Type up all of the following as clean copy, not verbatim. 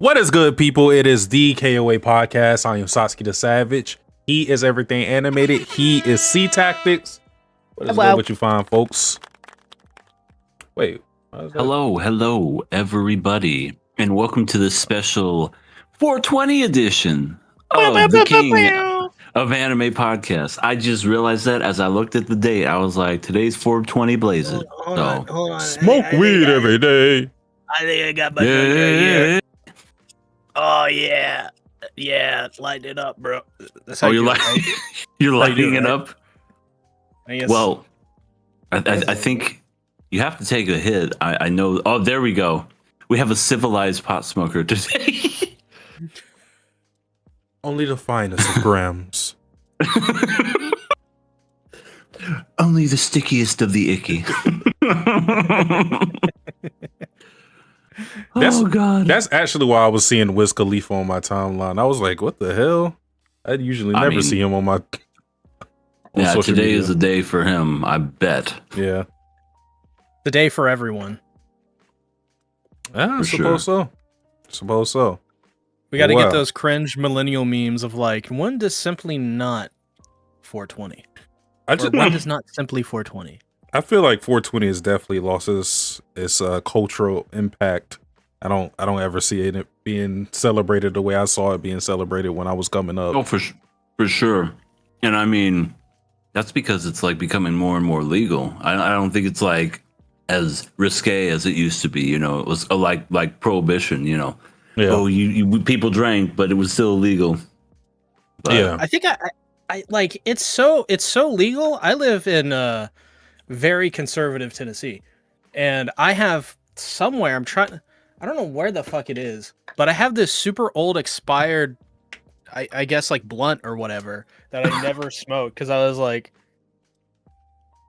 What is good, people? It is the KOA podcast. I am Satsuki the Savage. He is everything animated. He is C Tactics. What is good with you fine folks? Wait. Hello, everybody, and welcome to the special 420 edition of the King of Anime podcast. I just realized that as I looked at the date, I was like, today's 420 blazing. Hold on. Smoke weed every day. I think I got my drink right here. Oh yeah, light it up, bro. That's how you're lighting it up. Well, I think you have to take a hit. I know. Oh, there we go. We have a civilized pot smoker today. Only the finest of grams. Only the stickiest of the icky. God. That's actually why I was seeing Wiz Khalifa on my timeline. I was like, what the hell? I usually never see him on my social today media. is a day for him, I bet. Yeah. The day for everyone. I suppose so. We got to get those cringe millennial memes of like, when does simply not 420? When does not simply 420? I feel like 420 has definitely lost its cultural impact. I don't ever see it being celebrated the way I saw it being celebrated when I was coming up. Oh, for sure. And I mean, that's because it's like becoming more and more legal. I don't think it's like as risque as it used to be. You know, it was like prohibition. You know, you people drank, but it was still illegal. But, yeah, I think I like it's so legal. I live in very conservative Tennessee, and I have somewhere I don't know where the fuck it is, but I have this super old expired I guess like blunt or whatever that I never smoked because I was like,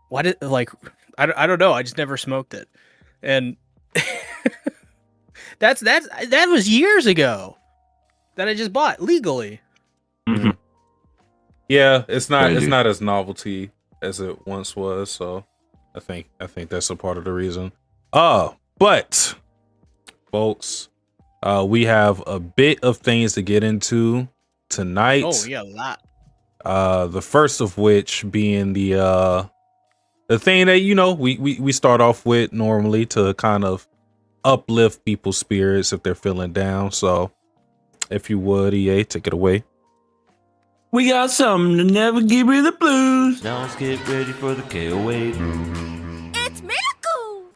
why did I don't know, I just never smoked it. And That was years ago that I just bought legally. Mm-hmm. Yeah, it's not Crazy. as novelty as it once was, so I think that's a part of the reason. But folks, we have a bit of things to get into tonight. Oh yeah, a lot. The first of which being the thing that we start off with normally to kind of uplift people's spirits if they're feeling down. So if you would, EA, take it away. We got something to never give me the blues. Now let's get ready for the KOA. It's Miracle!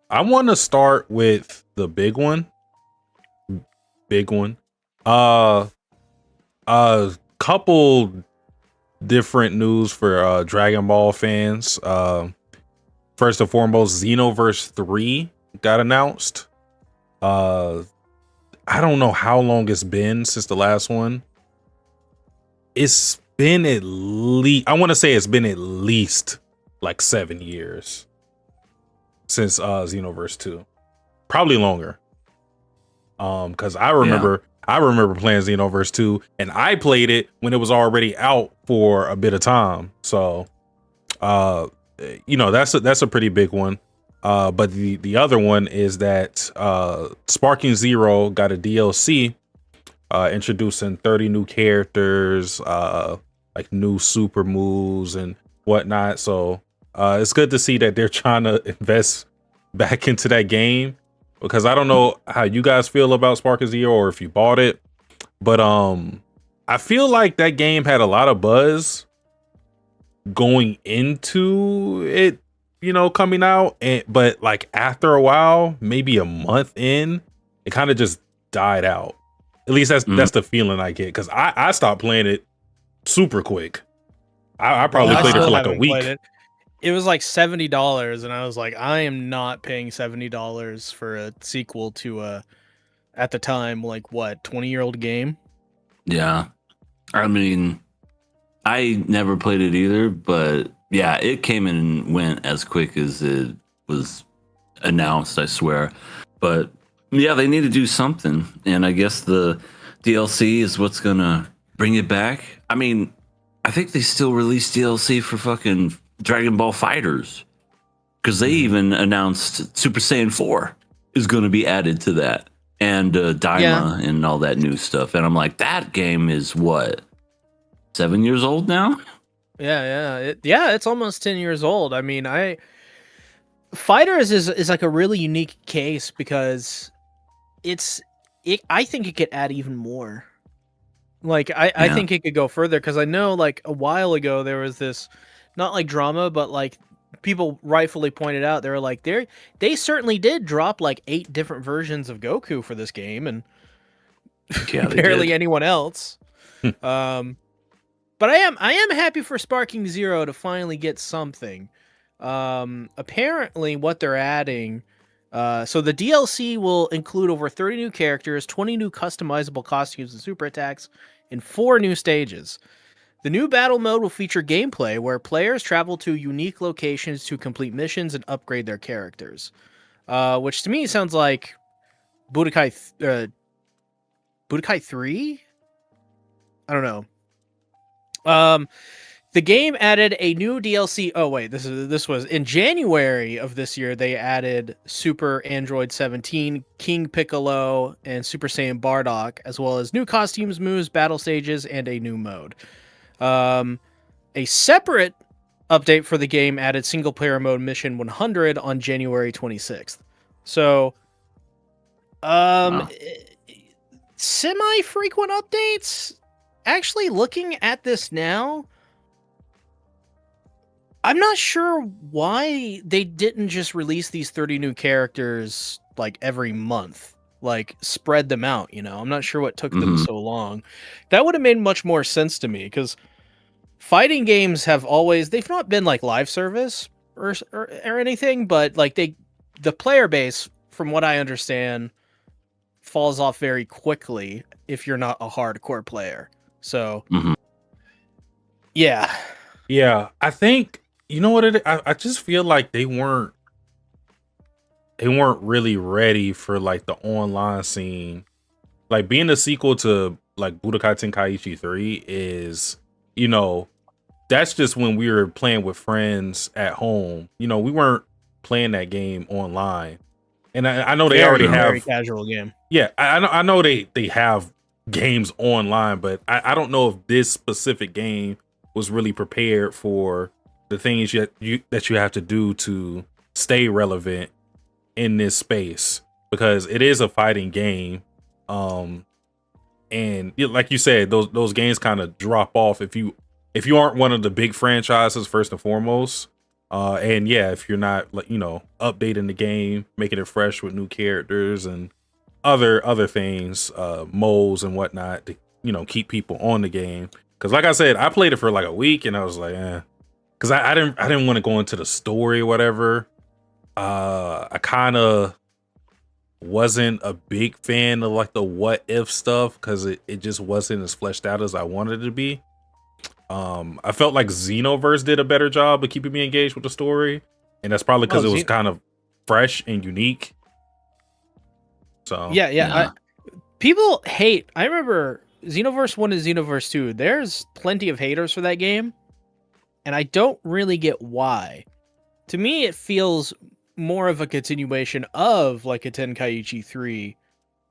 I want to start with the big one. Couple different news for Dragon Ball fans. First and foremost, Xenoverse 3 got announced. I don't know how long it's been since the last one. It's been at least, I want to say it's been at least like 7 years since Xenoverse 2. Probably longer. Because I remember playing Xenoverse 2 and I played it when it was already out for a bit of time. So that's a pretty big one. But the other one is that Sparking Zero got a DLC introducing 30 new characters, like new super moves and whatnot. So it's good to see that they're trying to invest back into that game, because I don't know how you guys feel about Sparking Zero or if you bought it, but I feel like that game had a lot of buzz going into it, coming out, but like after a while, maybe a month in, it kind of just died out. At least that's the feeling I get, because I stopped playing it super quick. I probably played it for like a week. It was like $70, and I was like, I am not paying $70 for a sequel to at the time, like what, 20-year-old game? Yeah. I mean, I never played it either, but yeah, it came in and went as quick as it was announced, I swear. But yeah, they need to do something, and I guess the DLC is what's gonna bring it back. I mean, I think they still release DLC for fucking Dragon Ball Fighters, because they even announced Super Saiyan 4 is gonna be added to that, and Daima and all that new stuff. And I'm like, that game is what, 7 years old now? Yeah, it's almost 10 years old. I mean, Fighters is like a really unique case because I think it could add even more. Like I think it could go further, because I know like a while ago there was this, not like drama, but like people rightfully pointed out, they were like, they certainly did drop like 8 different versions of Goku for this game, and barely anyone else. But I am happy for Sparking Zero to finally get something. Apparently what they're adding, so the DLC will include over 30 new characters, 20 new customizable costumes and super attacks, and 4 new stages. The new battle mode will feature gameplay where players travel to unique locations to complete missions and upgrade their characters. Which to me sounds like Budokai 3? I don't know. The game added a new DLC. Oh wait, this was in January of this year. They added Super Android 17, King Piccolo, and Super Saiyan Bardock, as well as new costumes, moves, battle stages, and a new mode. A separate update for the game added single player mode mission 100 on January 26th. So, semi-frequent updates. Actually, looking at this now, I'm not sure why they didn't just release these 30 new characters like every month, like spread them out, I'm not sure what took them so long. That would have made much more sense to me, because fighting games they've not been like live service or anything, but like the player base, from what I understand, falls off very quickly if you're not a hardcore player. So yeah, I think, you know what I just feel like they weren't they weren't really ready for like the online scene. Like being a sequel to like Budokai Tenkaichi 3 is, that's just when we were playing with friends at home. We weren't playing that game online. And I know they already have very casual game. Yeah, I know they have games online, but I don't know if this specific game was really prepared for the things that you have to do to stay relevant in this space, because it is a fighting game. And like you said, those games kind of drop off if you aren't one of the big franchises first and foremost. And yeah, if you're not updating the game, making it fresh with new characters and other things, moles and whatnot to keep people on the game. Because like I said, I played it for like a week and I was like, because I didn't want to go into the story or whatever. I kind of wasn't a big fan of like the what if stuff because it just wasn't as fleshed out as I wanted it to be. I felt like Xenoverse did a better job of keeping me engaged with the story, and that's probably because it was kind of fresh and unique. So yeah. People hate. I remember Xenoverse 1 and Xenoverse 2. There's plenty of haters for that game, and I don't really get why. To me, it feels more of a continuation of like a Tenkaichi 3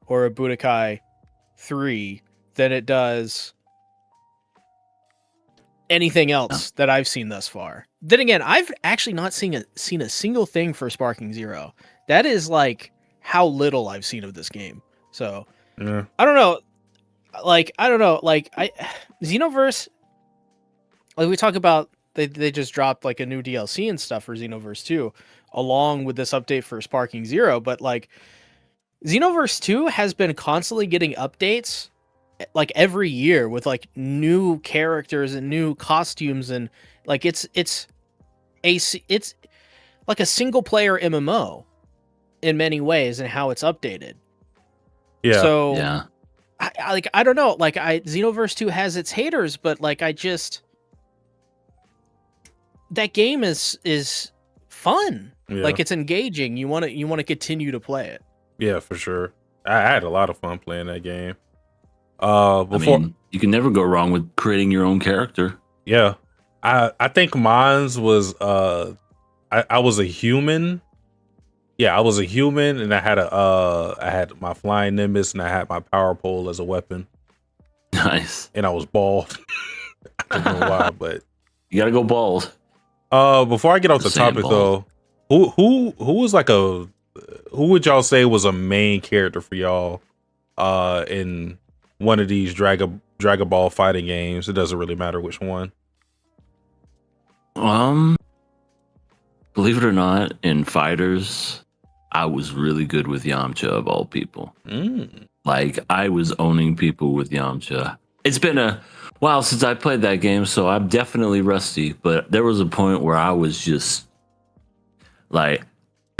or a Budokai 3 than it does anything else that I've seen thus far. Then again, I've actually not seen a single thing for Sparking Zero. That is like how little I've seen of this game. So yeah. I don't know. Xenoverse, like we talk about, they just dropped like a new DLC and stuff for Xenoverse 2 along with this update for Sparking Zero, but like Xenoverse 2 has been constantly getting updates like every year with like new characters and new costumes, and like it's like a single player MMO in many ways and how it's updated. Yeah. So Yeah. I don't know, like Xenoverse 2 has its haters, but like that game is fun. Yeah. Like it's engaging. You want to continue to play it. Yeah, for sure. I had a lot of fun playing that game. You can never go wrong with creating your own character. Yeah. I think mine's was I was a human. Yeah, I was a human, and I had my flying nimbus, and I had my power pole as a weapon. Nice. And I was bald. I don't know why, but you gotta go bald. Before I get off the topic bald. though, who was like who would y'all say was a main character for y'all in one of these Dragon Ball fighting games? It doesn't really matter which one. Believe it or not, in fighters, I was really good with Yamcha of all people. Like I was owning people with Yamcha. It's been a while since I played that game, so I'm definitely rusty, but there was a point where I was just like,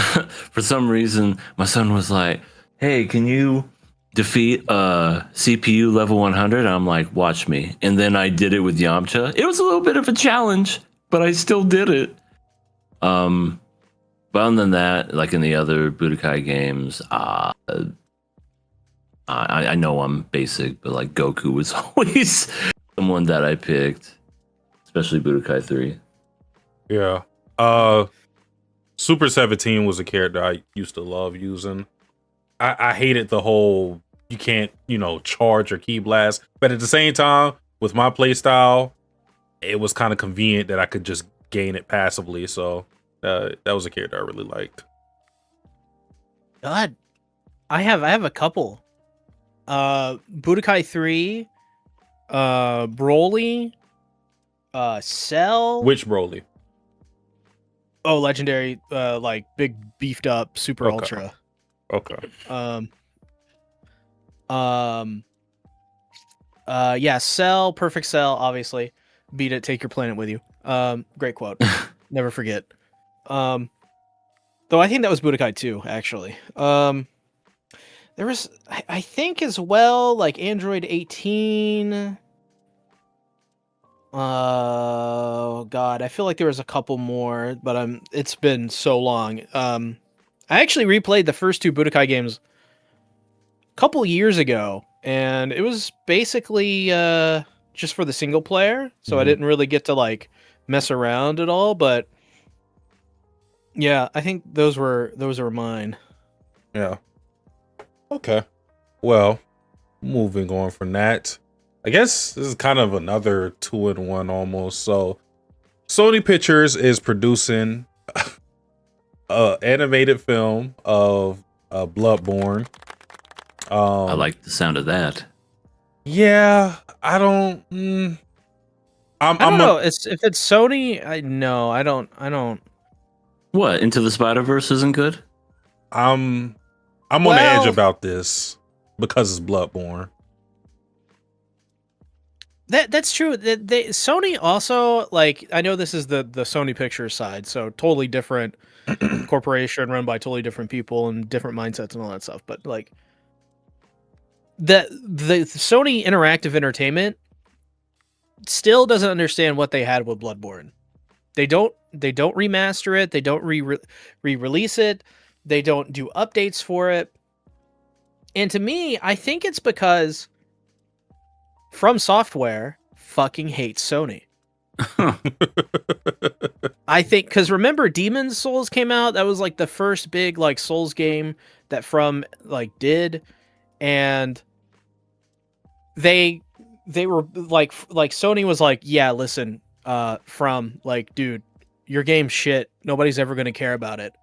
for some reason, my son was like, hey, can you defeat CPU level 100? I'm like, watch me. And then I did it with Yamcha. It was a little bit of a challenge, but I still did it. But other than that, like in the other Budokai games, I know I'm basic, but like Goku was always someone that I picked, especially Budokai 3. Yeah. Super 17 was a character I used to love using. I hated the whole you can't, charge or ki blast, but at the same time, with my play style, it was kind of convenient that I could just gain it passively. So that was a character I really liked. God, I have a couple. Budokai 3, Broly, Cell. Which Broly? Oh, legendary, like big beefed up super ultra. Okay. Yeah, Cell, perfect Cell, obviously. Beat it, take your planet with you. Great quote. Never forget. Though I think that was Budokai 2, actually. There was, I think as well, like Android 18. Oh God, I feel like there was a couple more, but it's been so long. I actually replayed the first two Budokai games a couple years ago, and it was basically just for the single player, so I didn't really get to like mess around at all. But yeah, I think those were mine. Yeah. Okay. Well, moving on from that, I guess this is kind of another 2-in-1 almost. So, Sony Pictures is producing a animated film of Bloodborne. I like the sound of that. Yeah, I don't. I don't know. If it's Sony, I don't. What, Into the Spider-Verse isn't good? I'm on the edge about this because it's Bloodborne. That's true. Sony also, like, I know this is the Sony Pictures side, so totally different corporation run by totally different people and different mindsets and all that stuff. But like the Sony Interactive Entertainment still doesn't understand what they had with Bloodborne. They don't remaster it. They don't re-release it. They don't do updates for it. And to me, I think it's because From Software fucking hates Sony. I think because remember Demon's Souls came out. That was like the first big like Souls game that From like did, and they were like Sony was like, yeah, listen, From, like, dude, your game's shit. Nobody's ever gonna care about it.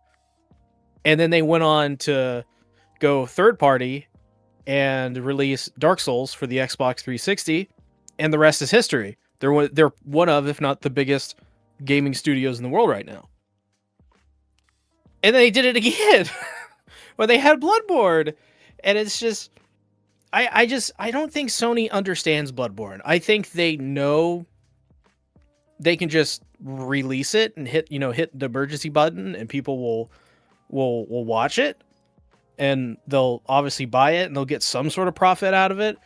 And then they went on to go third party and release Dark Souls for the Xbox 360, and the rest is history. They're one of, if not the biggest gaming studios in the world right now. And they did it again when they had Bloodborne, and it's just, I don't think Sony understands Bloodborne. I think they know they can just release it and hit the emergency button, and people will watch it, and they'll obviously buy it, and they'll get some sort of profit out of it.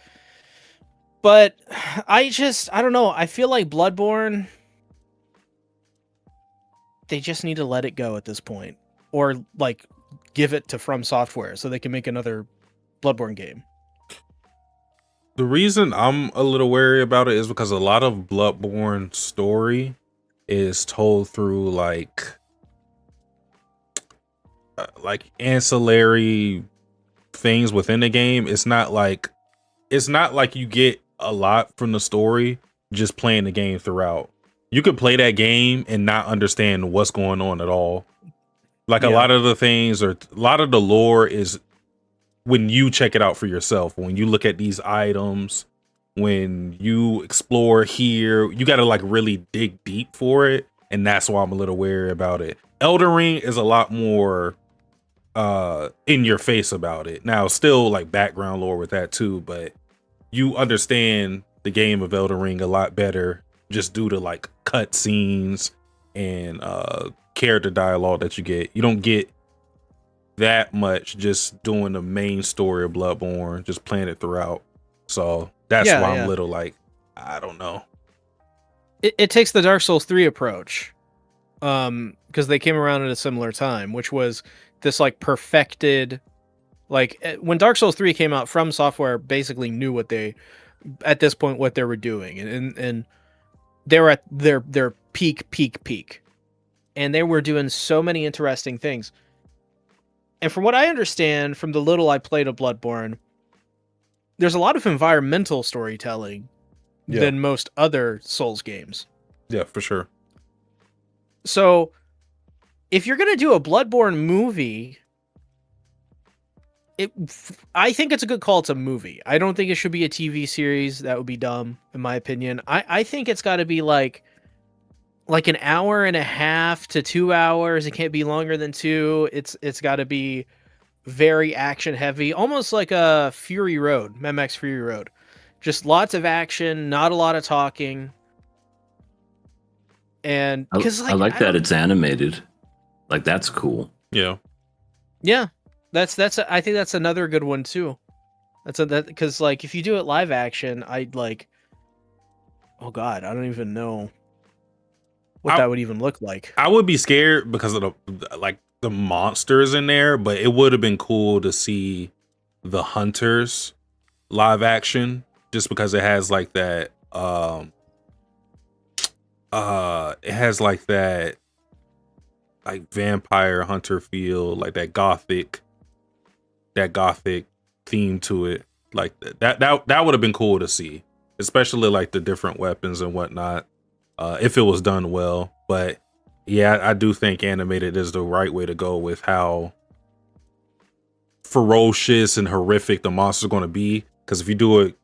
But I don't know. I feel like Bloodborne, they just need to let it go at this point, or like give it to From Software so they can make another Bloodborne game. The reason I'm a little wary about it is because a lot of Bloodborne story is told through like ancillary things within the game. It's not like you get a lot from the story just playing the game throughout. You could play that game and not understand what's going on at all. Like a lot of the things, or a lot of the lore is when you check it out for yourself. When you look at these items, when you explore here, you got to like really dig deep for it. And that's why I'm a little wary about it. Elden Ring is a lot more in your face about it. Now, still like background lore with that too, but you understand the game of Elden Ring a lot better just due to like cut scenes and character dialogue that you get. You don't get that much just doing the main story of Bloodborne, just playing it throughout. So that's why I'm a little like, I don't know. It takes the Dark Souls 3 approach, because they came around at a similar time, which was this like perfected, like when Dark Souls 3 came out, From Software basically knew what they were doing, and they were at their peak, and they were doing so many interesting things. And from what I understand, from the little I played of Bloodborne, there's a lot of environmental storytelling than most other Souls games. Yeah, for sure. So if you're going to do a Bloodborne movie, I think it's a good call. It's a movie. I don't think it should be a TV series. That would be dumb, in my opinion. I think it's got to be like an hour and a half to 2 hours. It can't be longer than 2. It's got to be very action heavy, almost like a Fury Road, Mad Max Fury Road. Just lots of action, not a lot of talking. And because I like that it's animated. Like, that's cool. Yeah. That's I think that's another good one too. Because like if you do it live action, I'd like, oh god, I don't even know what that would even look like. I would be scared because of the monsters in there, but it would have been cool to see the hunters live action, just because it has like that it has like that like vampire hunter feel, like that gothic theme to it. Like that would have been cool to see, especially like the different weapons and whatnot, if it was done well. But yeah, I do think animated is the right way to go with how ferocious and horrific the monsters are going to be. Because if you do it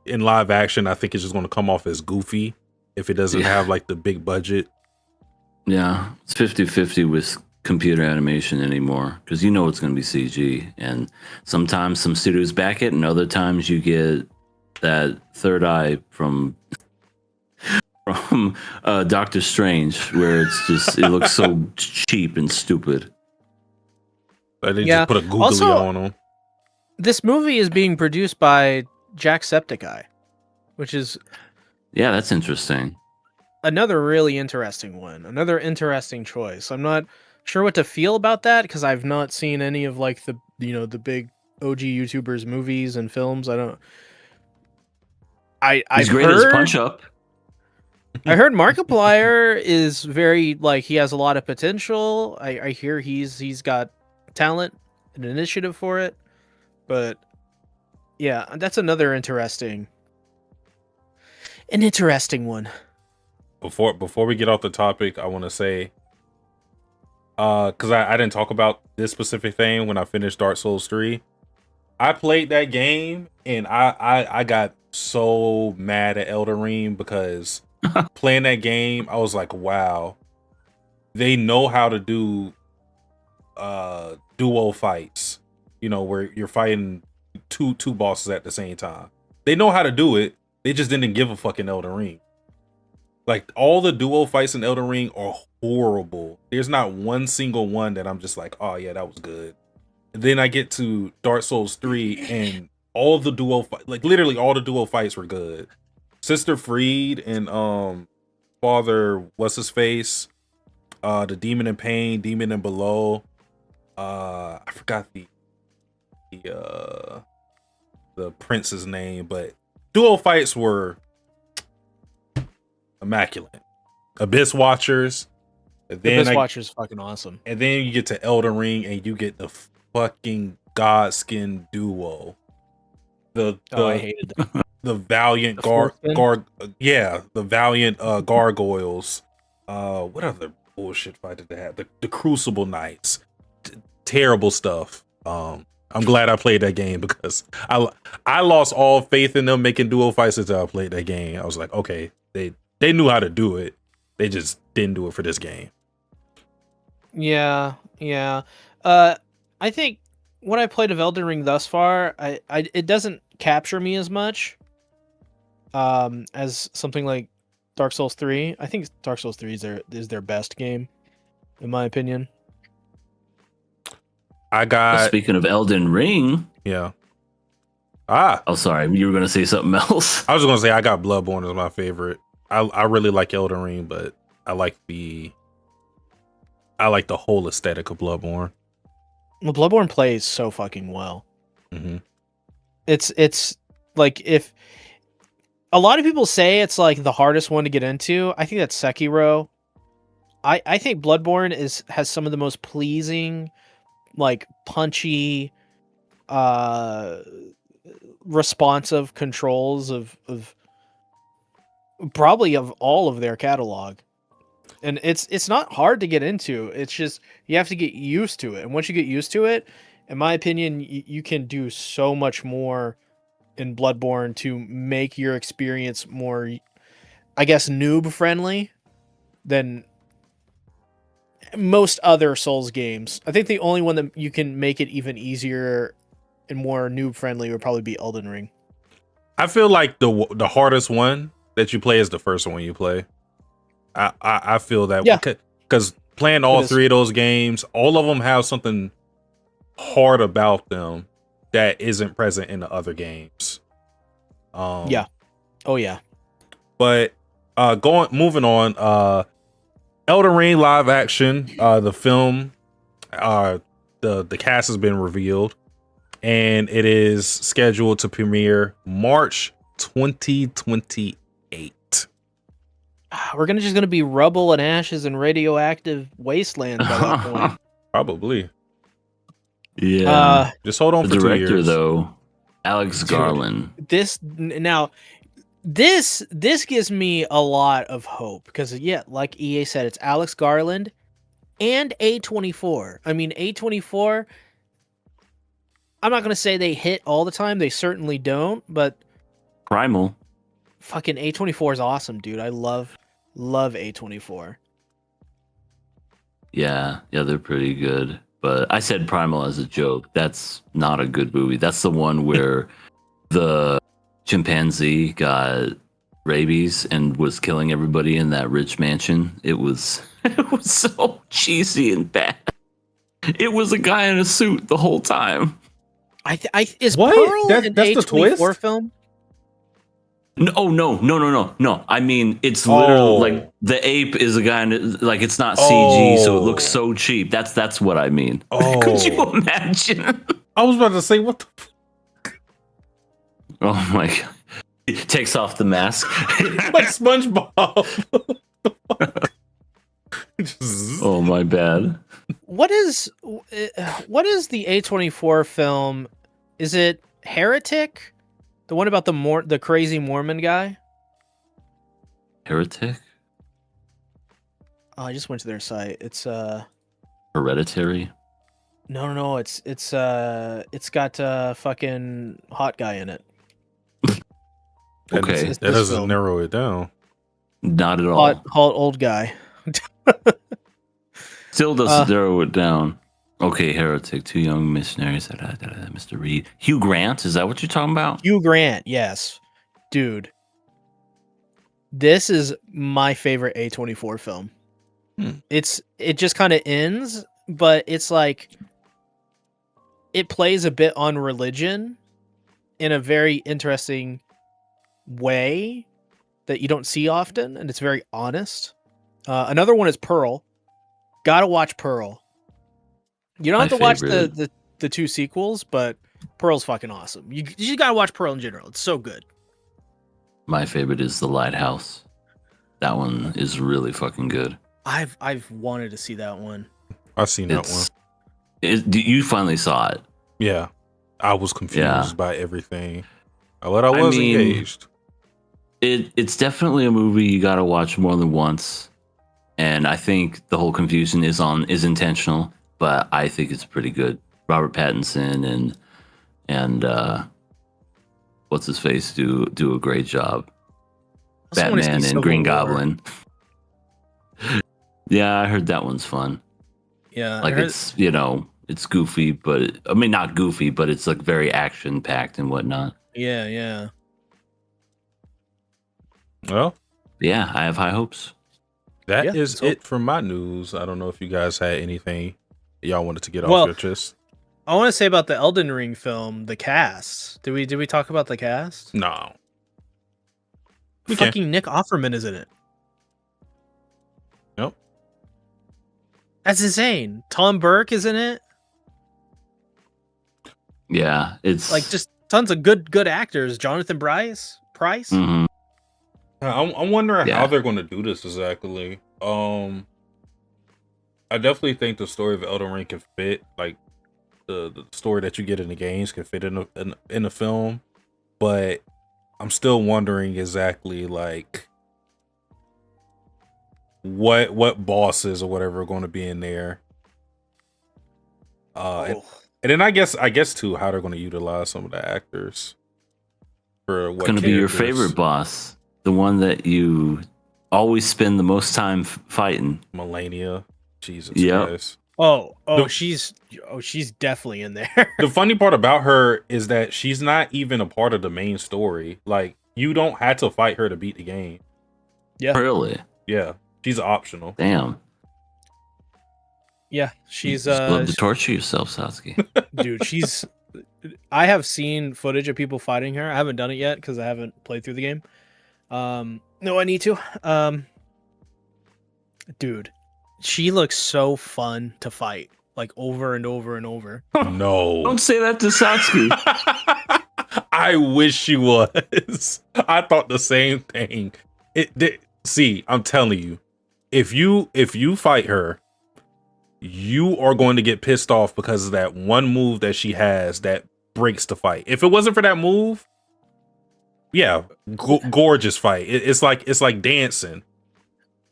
in live action, I think it's just going to come off as goofy if it doesn't have like the big budget. Yeah, it's 50-50 with computer animation anymore, because you know it's going to be CG, and sometimes some studios back it, and other times you get that third eye from Doctor Strange, where it's just it looks so cheap and stupid. But they just put a googly also, on them. This movie is being produced by Jacksepticeye, which is that's interesting. Another really interesting one. Another interesting choice. I'm not sure what to feel about that because I've not seen any of like the the big OG YouTubers movies and films. I've He's great as Punch Up. I heard Markiplier is very like he has a lot of potential. I hear he's got talent and initiative for it. But yeah, that's another interesting one. Before we get off the topic, I want to say, because I didn't talk about this specific thing when I finished Dark Souls 3. I played that game and I got so mad at Elden Ring because playing that game, I was like, wow, they know how to do duo fights, where you're fighting two bosses at the same time. They know how to do it. They just didn't give a fucking Elden Ring. Like, all the duo fights in Elden Ring are horrible. There's not one single one that I'm just like, oh yeah, that was good. And then I get to Dark Souls 3 and all the duo like literally all the duo fights were good. Sister Freed and Father what's his face? The Demon in Pain, Demon in Below. I forgot the prince's name, but duo fights were immaculate. Abyss Watchers. Abyss Watchers is fucking awesome. And then you get to Elden Ring and you get the fucking Godskin duo. I hated that. The Valiant the Valiant Gargoyles. What other bullshit fight did they have? The Crucible Knights. Terrible stuff. I'm glad I played that game because I lost all faith in them making duo fights until I played that game. I was like, okay, they knew how to do it. They just didn't do it for this game. Yeah. I think what I played of Elden Ring thus far, it doesn't capture me as much as something like Dark Souls 3. I think Dark Souls 3 is their best game, in my opinion. Speaking of Elden Ring. Yeah. Oh, sorry. You were going to say something else. I was going to say I got Bloodborne as my favorite. I really like Elden Ring, but I like the whole aesthetic of Bloodborne. Well, Bloodborne plays so fucking well. Mm-hmm. It's like, if a lot of people say it's like the hardest one to get into, I think that's Sekiro. I think Bloodborne has some of the most pleasing, like punchy, responsive controls of probably of all of their catalog. And it's not hard to get into. It's just you have to get used to it. And once you get used to it, in my opinion, you can do so much more in Bloodborne to make your experience more, I guess, noob friendly than most other Souls games. I think the only one that you can make it even easier and more noob friendly would probably be Elden Ring. I feel like the hardest one that you play is the first one you play. I feel that because playing all three of those games, all of them have something hard about them that isn't present in the other games. Yeah. Oh yeah. But moving on, Elden Ring live action, the film The cast has been revealed, and it is scheduled to premiere March 2028. We're just gonna be rubble and ashes and radioactive wasteland by that point. Probably. Yeah. Just hold on The for 2 director, years. though, Alex Garland. This gives me a lot of hope because like EA said, it's Alex Garland and A24. I mean, A24. I'm not gonna say they hit all the time. They certainly don't. But Primal. fucking A24 is awesome, dude. I love A24. Yeah, they're pretty good. But I said Primal as a joke. That's not a good movie. That's the one where the chimpanzee got rabies and was killing everybody in that rich mansion. It was so cheesy and bad. It was a guy in a suit the whole time. Is What? Pearl That's an the A24 twist? film? No. I mean, it's literally like the ape is a guy, like it's not CG, so it looks so cheap. That's what I mean. Could you imagine? I was about to say, what the Oh my god! He takes off the mask. like SpongeBob. Oh my bad. What is the A24 film? Is it Heretic? The one about the crazy Mormon guy? Heretic? Oh, I just went to their site. It's Hereditary? no, it's got fucking hot guy in it. Okay. It's That this doesn't film. narrow it down. Not at all. Hot old guy. Still doesn't narrow it down. Okay, Heretic, two young missionaries. Mr. Reed. Hugh Grant, is that what you're talking about? Hugh Grant, yes. Dude. This is my favorite A24 film. It just kind of ends, but it's like it plays a bit on religion in a very interesting way that you don't see often, and it's very honest. Another one is Pearl. Gotta watch Pearl. You don't have to watch the two sequels, but Pearl's fucking awesome. You just gotta watch Pearl in general. It's so good. My favorite is The Lighthouse. That one is really fucking good. I've wanted to see that one. I've seen that one. You finally saw it. Yeah. I was confused by everything. I was engaged. It's definitely a movie you gotta watch more than once. And I think the whole confusion is intentional, but I think it's pretty good. Robert Pattinson and what's his face do a great job. Batman and Green Goblin. Yeah, I heard that one's fun. Yeah, like it's it's goofy, but I mean not goofy, but it's like very action packed and whatnot. Yeah. Well, yeah, I have high hopes. That is it for my news. I don't know if you guys had anything y'all wanted to get off your chest. I want to say about the Elden Ring film, the cast. Did we talk about the cast? No. Fucking Nick Offerman is in it. Nope. That's insane. Tom Burke is in it. Yeah, it's like just tons of good actors. Jonathan Price. Mm-hmm. I'm wondering how they're going to do this exactly. I definitely think the story of Elden Ring can fit, like the story that you get in the games can fit in a film, but I'm still wondering exactly like what bosses or whatever are going to be in there. And then I guess too how they're going to utilize some of the actors for what going to be your favorite boss. The one that you always spend the most time fighting. Melania. Jesus Christ. She's definitely in there. The funny part about her is that she's not even a part of the main story. Like, you don't have to fight her to beat the game. Yeah. Really? Yeah. She's optional. Damn. Yeah, she's love to torture yourself, Satsuki. Dude, I have seen footage of people fighting her. I haven't done it yet because I haven't played through the game. No, I need to. Dude, she looks so fun to fight. like over and over and over. No. Don't say that to Satsuki. I wish she was. I thought the same thing. See, I'm telling you, if you fight her, you are going to get pissed off because of that one move that she has that breaks the fight. If it wasn't for that move, yeah, gorgeous fight. It's like dancing,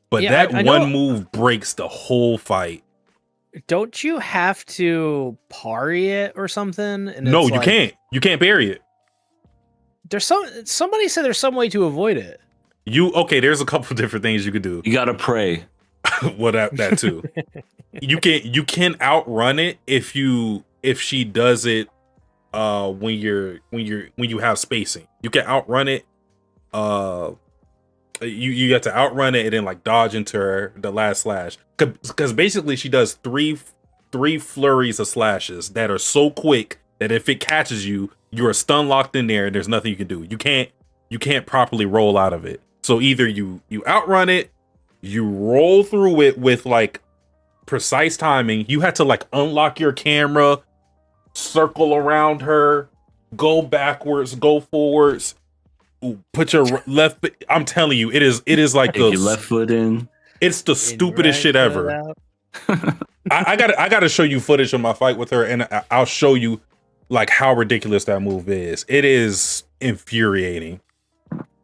but Yeah, that I one know. move breaks the whole fight. Don't you have to parry it or something? And No, it's you like, can't. You can't bury it. There's somebody said there's some way to avoid it. There's a couple different things you could do. You gotta pray. Well, that too. You can outrun it if she does it when you have spacing. You can outrun it. You have to outrun it and then like dodge into the last slash. Because basically she does three flurries of slashes that are so quick that if it catches you, you're stun locked in there and there's nothing you can do. You can't properly roll out of it. So either you outrun it, you roll through it with like precise timing. You have to like unlock your camera, circle around her, go backwards, go forwards, put your left. I'm telling you, it is like Take your left foot in. It's the stupidest shit ever. I gotta show you footage of my fight with her, and I'll show you like how ridiculous that move is. It is infuriating.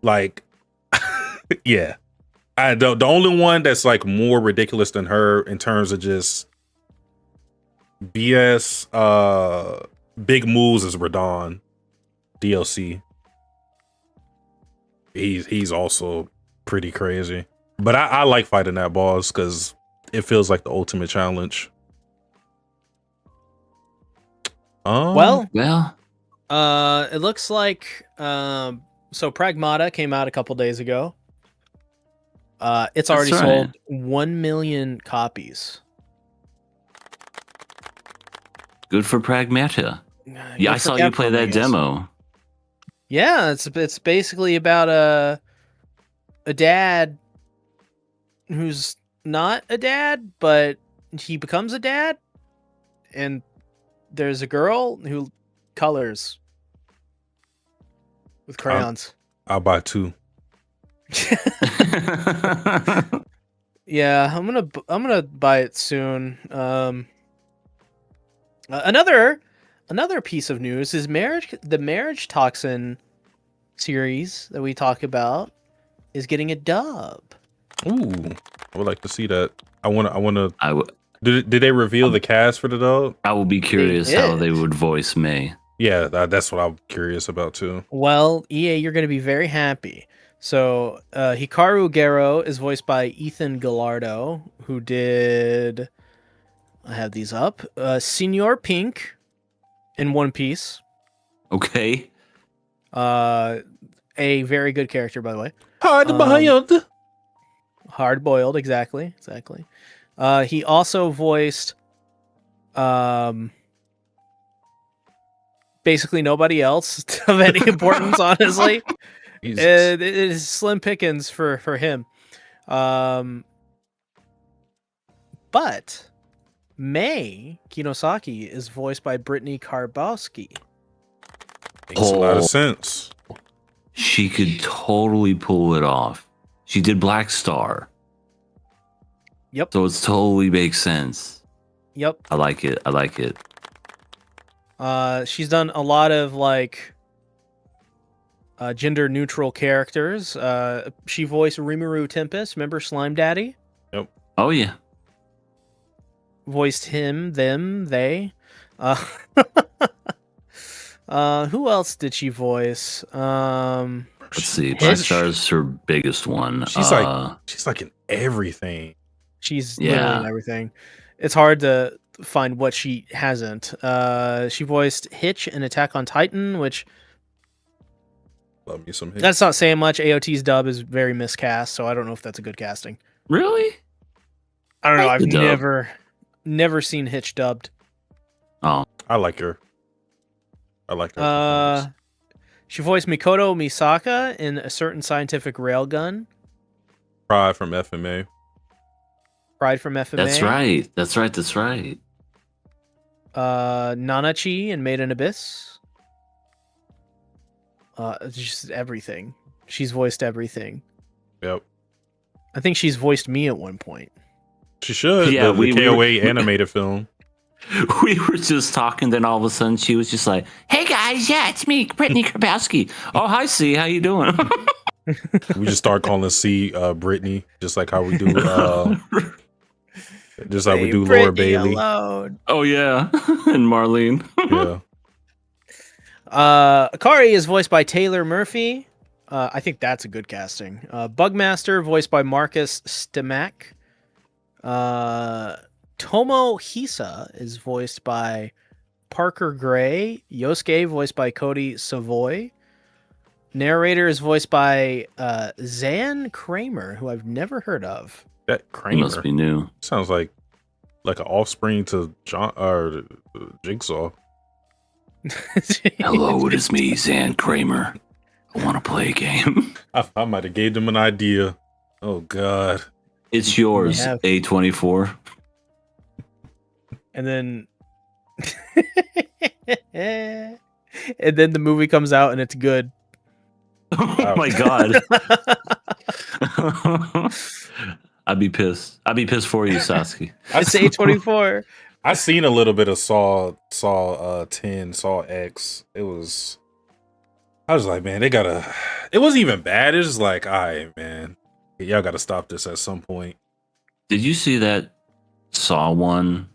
Like, yeah. The only one that's like more ridiculous than her in terms of just BS big moves is Radon DLC. He's also pretty crazy. But I like fighting that boss because it feels like the ultimate challenge. Well, Well, it looks like so Pragmata came out a couple days ago. It's already That's right. sold 1 million copies. good for Pragmata. Yeah, Good I for saw you play Capcom, I that guess. demo. Yeah, it's basically about a dad who's not a dad, but he becomes a dad, and there's a girl who colors with crayons. I'll buy 2. Yeah, I'm gonna buy it soon. Another piece of news is the Marriagetoxin series that we talk about is getting a dub. Ooh, I would like to see that. I want to. I w- Did they reveal the cast for the dub? I will be curious how did. they would voice May. Yeah, that's what I'm curious about too. Well, EA, you're going to be very happy. So, Hikaru Gero is voiced by Ethan Gallardo, who did... I have these up. Senior Pink in One Piece. Okay. A very good character, by the way. Hard-boiled. Hard-boiled, exactly. He also voiced... basically nobody else of any importance, honestly. It is slim pickings for him. But Mei Kinosaki is voiced by Brittany Karbowski. Makes a lot of sense. She could totally pull it off. She did Black Star. Yep. So it totally makes sense. Yep. I like it. She's done a lot of like gender neutral characters. She voiced Rimuru Tempest. Remember Slime Daddy? Oh, yeah. Voiced him, them, they. Who else did she voice? Let's see. Black Star is her biggest one. She's like in everything. She's literally in everything. It's hard to find what she hasn't. She voiced Hitch in Attack on Titan, which Love me some hits. that's not saying much. AOT's dub is very miscast, so I don't know if that's a good casting. Really? I don't know. Like I've the dub. never seen Hitch dubbed. Oh, I like her. performance. She voiced Mikoto Misaka in A Certain Scientific Railgun. Pride from FMA. Pride from FMA. that's right. Nanachi in Made in Abyss. Just everything. She's voiced everything. Yep. I think she's voiced me at one point. She should. Yeah, the KOA animated film. We were just talking, then all of a sudden she was just like, "Hey guys, yeah, it's me, Brittany Krabowski. Oh, hi, C, how you doing?" We just start calling C Brittany, just like how we do just like we do Laura Bailey. Alone. Oh yeah, and Marlene. Yeah. Akari is voiced by Taylor Murphy. I think that's a good casting. Bugmaster voiced by Marcus Stimac. Tomo Hisa is voiced by Parker Gray. Yosuke voiced by Cody Savoy. Narrator is voiced by Zan Kramer, who I've never heard of. That He Kramer must be new. sounds like an offspring to John or Jigsaw. Hello, it is me, Zan Kramer. I want to play a game. I might have gave them an idea. Oh God. It's yours, have- A24. And then and then the movie comes out and it's good. Oh my god. I'd be pissed. I'd be pissed for you, Sasuke. It's A24. I seen a little bit of Saw 10, Saw X. I was like, man, it wasn't even bad. It's just like, all right, man, y'all gotta stop this at some point. Did you see that Saw one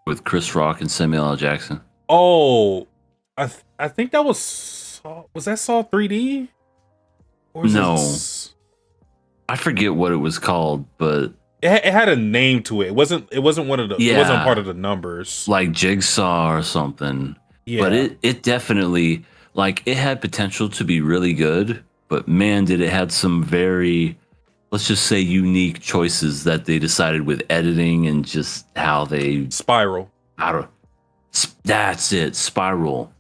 with Chris Rock and Samuel L. Jackson? Oh, I think that was that Saw 3D? Or was No. it- I forget what it was called, but it had a name to it. It wasn't one of the. It wasn't Yeah. part of the numbers. like Jigsaw or something. Yeah, But it definitely, like, it had potential to be really good, but man, did it had some very, let's just say, unique choices that they decided with editing and just how they, Spiral. that's it, Spiral.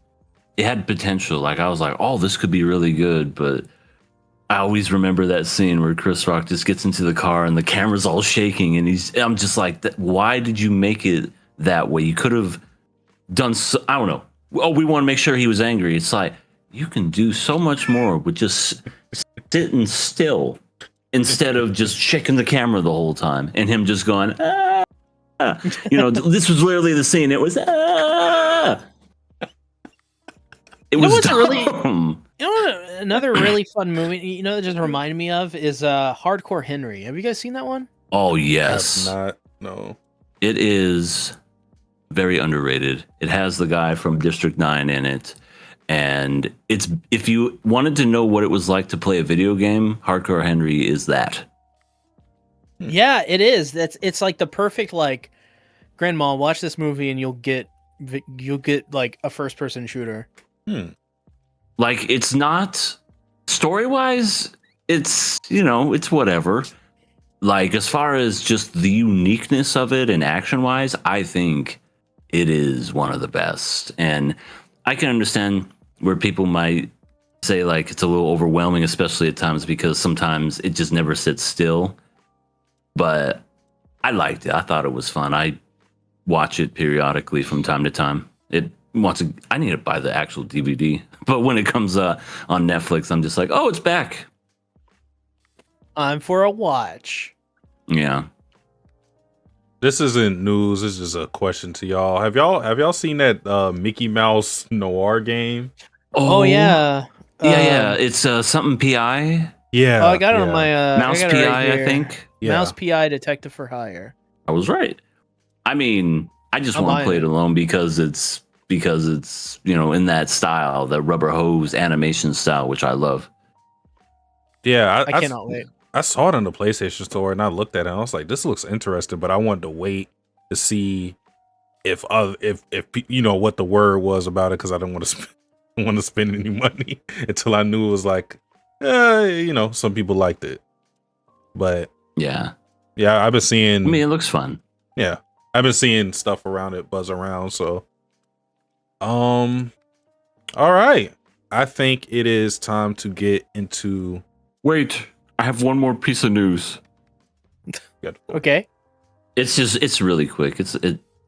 It had potential. Like, I was like, oh, this could be really good, but I always remember that scene where Chris Rock just gets into the car and the camera's all shaking, and I'm just like, why did you make it that way? You could have done, I don't know. Oh, we want to make sure he was angry. It's like, you can do so much more with just sitting still instead of just shaking the camera the whole time and him just going, ah. This was literally the scene. It was, ah. It was what's really- dumb. You know what, another really fun movie, that just reminded me of is Hardcore Henry. Have you guys seen that one? Oh, I yes. have not. No. It is very underrated. It has the guy from District 9 in it. And it's, if you wanted to know what it was like to play a video game, Hardcore Henry is that. Yeah, it is. It's like the perfect, like, grandma, watch this movie and you'll get like a first person shooter. Like, it's not story-wise, it's, it's whatever. Like, as far as just the uniqueness of it and action-wise, I think it is one of the best. And I can understand where people might say, like, it's a little overwhelming, especially at times, because sometimes it just never sits still. But I liked it. I thought it was fun. I watch it periodically from time to time. I need to buy the actual DVD. But when it comes on Netflix, I'm just like, oh, it's back. I'm for a watch. Yeah. This isn't news. This is a question to y'all. Have y'all seen that Mickey Mouse noir game? Oh yeah. Yeah. It's something PI. Yeah. Oh, I got it on my Mouse I got it PI, right I here. think. Yeah. Mouse PI Detective for Hire. I was right. I mean, I just I'm want to buying play it. it alone because it's in that style, the rubber hose animation style, which I love. Yeah. I cannot wait. I saw it on the PlayStation Store and I looked at it and I was like, this looks interesting, but I wanted to wait to see if what the word was about it, because I didn't want to spend any money until I knew it was like, some people liked it. But Yeah. yeah, I've been seeing. I mean, it looks fun. Yeah, I've been seeing stuff around it buzz around. So, all right, I think it is time to get into. Wait, I have one more piece of news. Okay. It's really quick.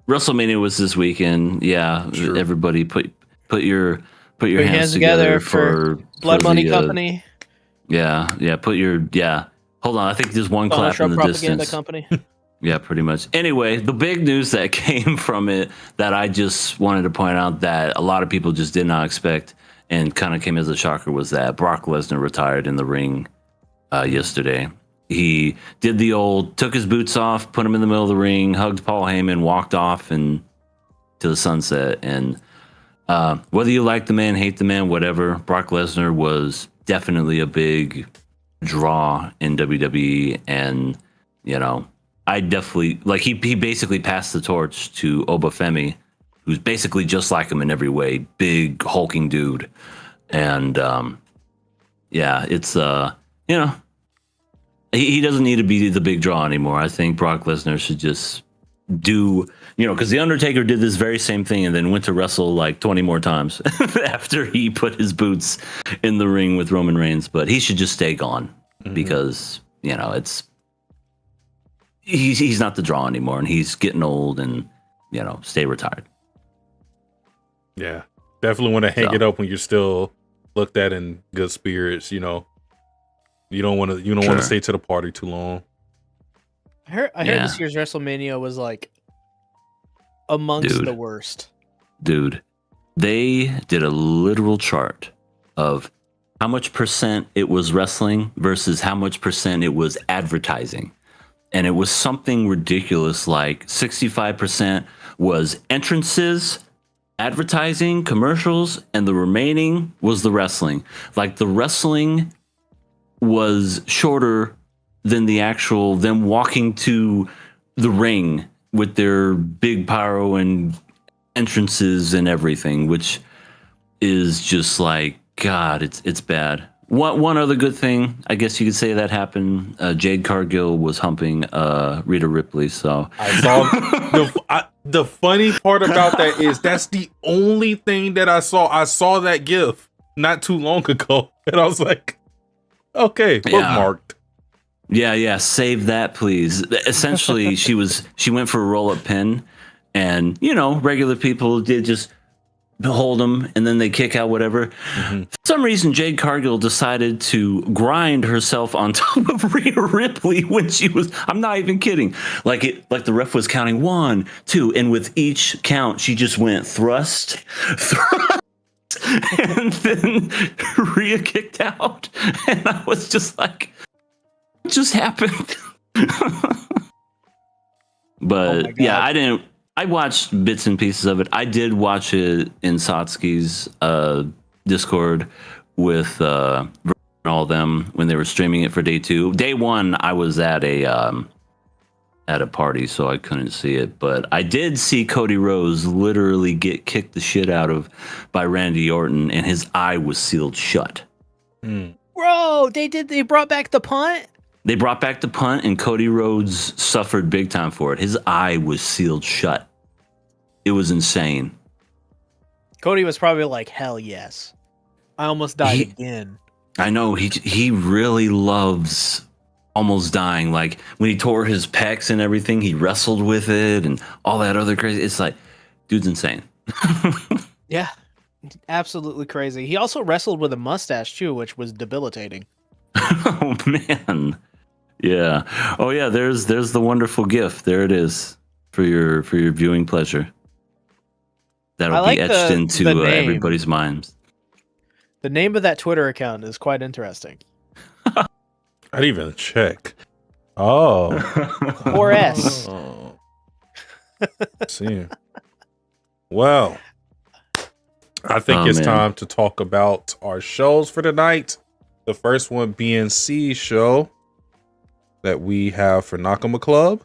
WrestleMania was this weekend. Yeah, Sure. Everybody put your hands together for Blood Money the, Company. Yeah. Hold on, I think there's one Donald clap in Trump the Propaganda distance. Company. Yeah, pretty much. Anyway, the big news that came from it that I just wanted to point out that a lot of people just did not expect and kind of came as a shocker was that Brock Lesnar retired in the ring yesterday. He did the old, took his boots off, put him in the middle of the ring, hugged Paul Heyman, walked off and to the sunset. And whether you like the man, hate the man, whatever, Brock Lesnar was definitely a big draw in WWE. And, you know, I definitely, like, he basically passed the torch to Obafemi, who's basically just like him in every way, big hulking dude. And yeah, it's you know, he doesn't need to be the big draw anymore. I think Brock Lesnar should just do, you know, because The Undertaker did this very same thing and then went to wrestle like 20 more times after he put his boots in the ring with Roman Reigns. But he should just stay gone because, you know, he's not the draw anymore and he's getting old and, you know, stay retired. Yeah, definitely want to hang it up when you're still looked at in good spirits. You know, you don't want to stay to the party too long. I heard this year's WrestleMania was like amongst the worst. Dude, they did a literal chart of how much % it was wrestling versus how much % it was advertising. And it was something ridiculous, like 65% was entrances, advertising, commercials, and the remaining was the wrestling. Like the wrestling was shorter than the actual them walking to the ring with their big pyro and entrances and everything, which is just like, God, it's bad. One other good thing, I guess you could say that happened. Jade Cargill was humping Rhea Ripley. So I saw the funny part about that is that's the only thing that I saw. I saw that GIF not too long ago, and I was like, okay, bookmarked. Yeah, save that, please. Essentially, she went for a roll-up pin, and you know, regular people did just hold them and then they kick out whatever. For some reason, Jade Cargill decided to grind herself on top of Rhea Ripley when she was, I'm not even kidding. Like the ref was counting 1, 2, and with each count, she just went thrust, and then Rhea kicked out. And I was just like, what just happened? But yeah, I watched bits and pieces of it. I did watch it in Satsuki's Discord with all of them when they were streaming it for day 2. Day 1, I was at a party, so I couldn't see it. But I did see Cody Rhodes literally get kicked the shit out of by Randy Orton, and his eye was sealed shut. Bro, they brought back the punt? They brought back the punt, and Cody Rhodes suffered big time for it. His eye was sealed shut. It was insane. Cody was probably like, hell yes. I almost died again. I know. He really loves almost dying. Like, when he tore his pecs and everything, he wrestled with it and all that other crazy. It's like, dude's insane. Yeah, absolutely crazy. He also wrestled with a mustache, too, which was debilitating. Oh, man. Yeah. Oh, yeah. There's the wonderful GIF. There it is for your viewing pleasure. That'll be etched into everybody's minds. The name of that Twitter account is quite interesting. I didn't even check. Oh. 4S. Oh. See. Well, I think it's time to talk about our shows for tonight. The first one being C's show that we have for Nakama Club.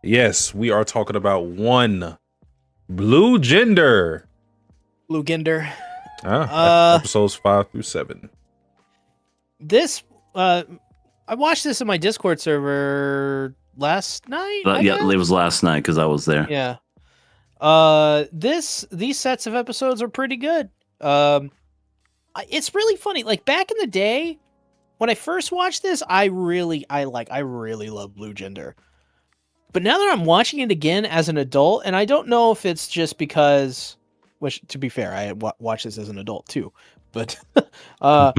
Yes, we are talking about one Blue Gender. Blue Gender. Episodes 5 through 7. This, I watched this in my Discord server last night. Yeah, it was last night because I was there. Yeah. These sets of episodes are pretty good. It's really funny. Like back in the day, when I first watched this, I really love Blue Gender. But now that I'm watching it again as an adult, and I don't know if it's just because, which to be fair, I watched this as an adult too, but now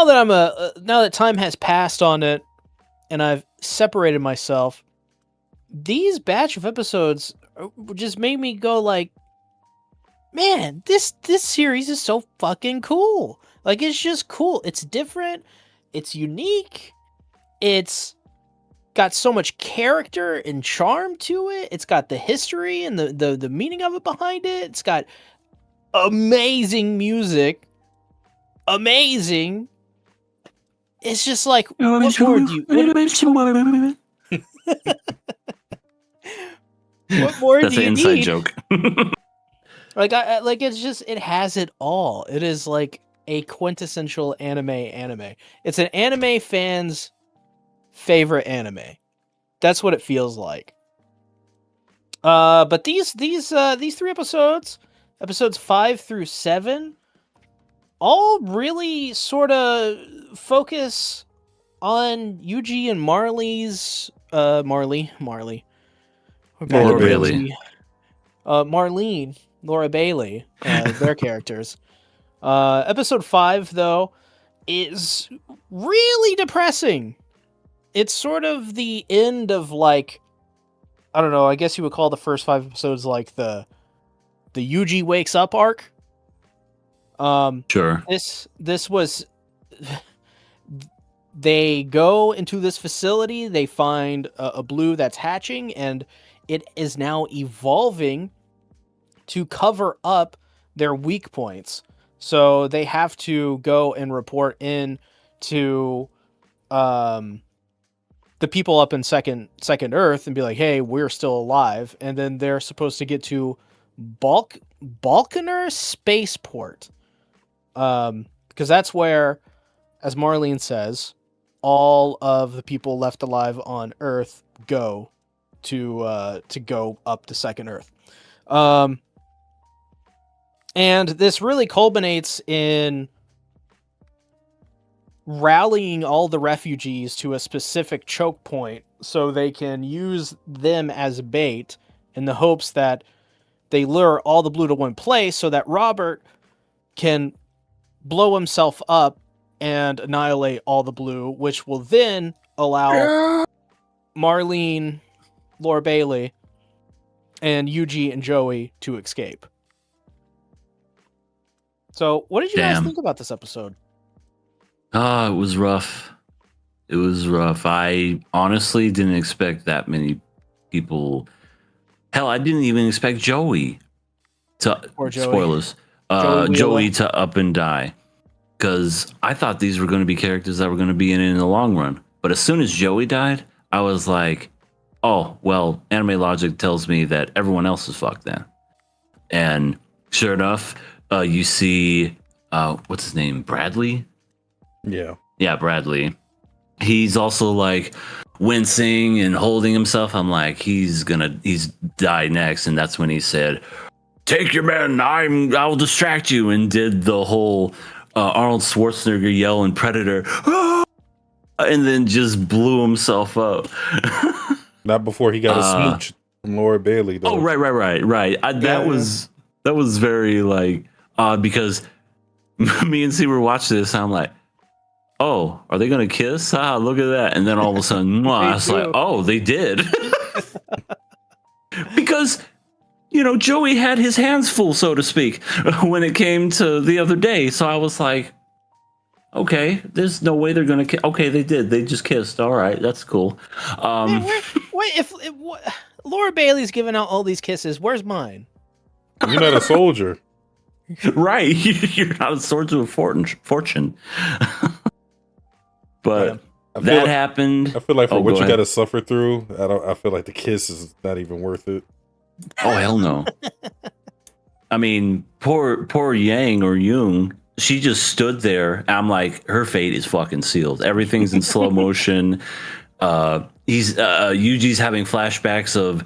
that now that time has passed on it, and I've separated myself, these batch of episodes just made me go like, man, this series is so fucking cool. Like, it's just cool. It's different. It's unique. It's got so much character and charm to it. It's got the history and the meaning of it behind it. It's got amazing music. Amazing. It's just like, what more do you... What more That's do you an inside need? joke. Like, like, it's just, it has it all. It is like a quintessential anime. It's an anime fan's favorite anime. That's what it feels like. But these 3 episodes 5 through 7, all really sort of focus on Yuji and Marley's Marley. Laura Bailey. Marlene, Laura Bailey, their characters. Episode 5, though, is really depressing. It's sort of the end of, like, I don't know, I guess you would call the first 5 episodes like the Yuji wakes up arc. Sure. This was... They go into this facility, they find a blue that's hatching, and it is now evolving to cover up their weak points. So they have to go and report in to the people up in second Earth and be like, hey, we're still alive. And then they're supposed to get to Balkaner Spaceport. Because that's where, as Marlene says, all of the people left alive on Earth go to go up to second Earth. And this really culminates in rallying all the refugees to a specific choke point so they can use them as bait in the hopes that they lure all the blue to one place so that Robert can blow himself up and annihilate all the blue, which will then allow Marlene, Laura Bailey, and Yuji and Joey to escape. So, what did you guys think about this episode? It was rough. It was rough. I honestly didn't expect that many people. Hell, I didn't even expect Joey to... Spoilers. Joey to up and die. Because I thought these were going to be characters that were going to be in the long run. But as soon as Joey died, I was like, oh, well, anime logic tells me that everyone else is fucked then. And sure enough, you see, what's his name? Bradley? Yeah, Bradley. He's also like wincing and holding himself. I'm like, he's die next. And that's when he said, take your men, I'll distract you. And did the whole Arnold Schwarzenegger yell in Predator. And then just blew himself up. Not before he got a smooch from Laura Bailey, though. Oh, right. That was very like odd because me and C were watching this and I'm like, oh, are they gonna kiss? Look at that. And then all of a sudden, I was like, oh, they did. Because, you know, Joey had his hands full, so to speak, when it came to the other day. So I was like, okay, there's no way they're gonna kiss. Okay, they did. They just kissed. All right, that's cool. Wait, if Laura Bailey's giving out all these kisses, where's mine? You're not a soldier. Right. You're not a soldier of fortune. But that happened. I feel like for what you got to suffer through, I feel like the kiss is not even worth it. Oh, hell no. I mean, poor Yang or Jung, she just stood there. I'm like, her fate is fucking sealed. Everything's in slow motion. Yuji's having flashbacks of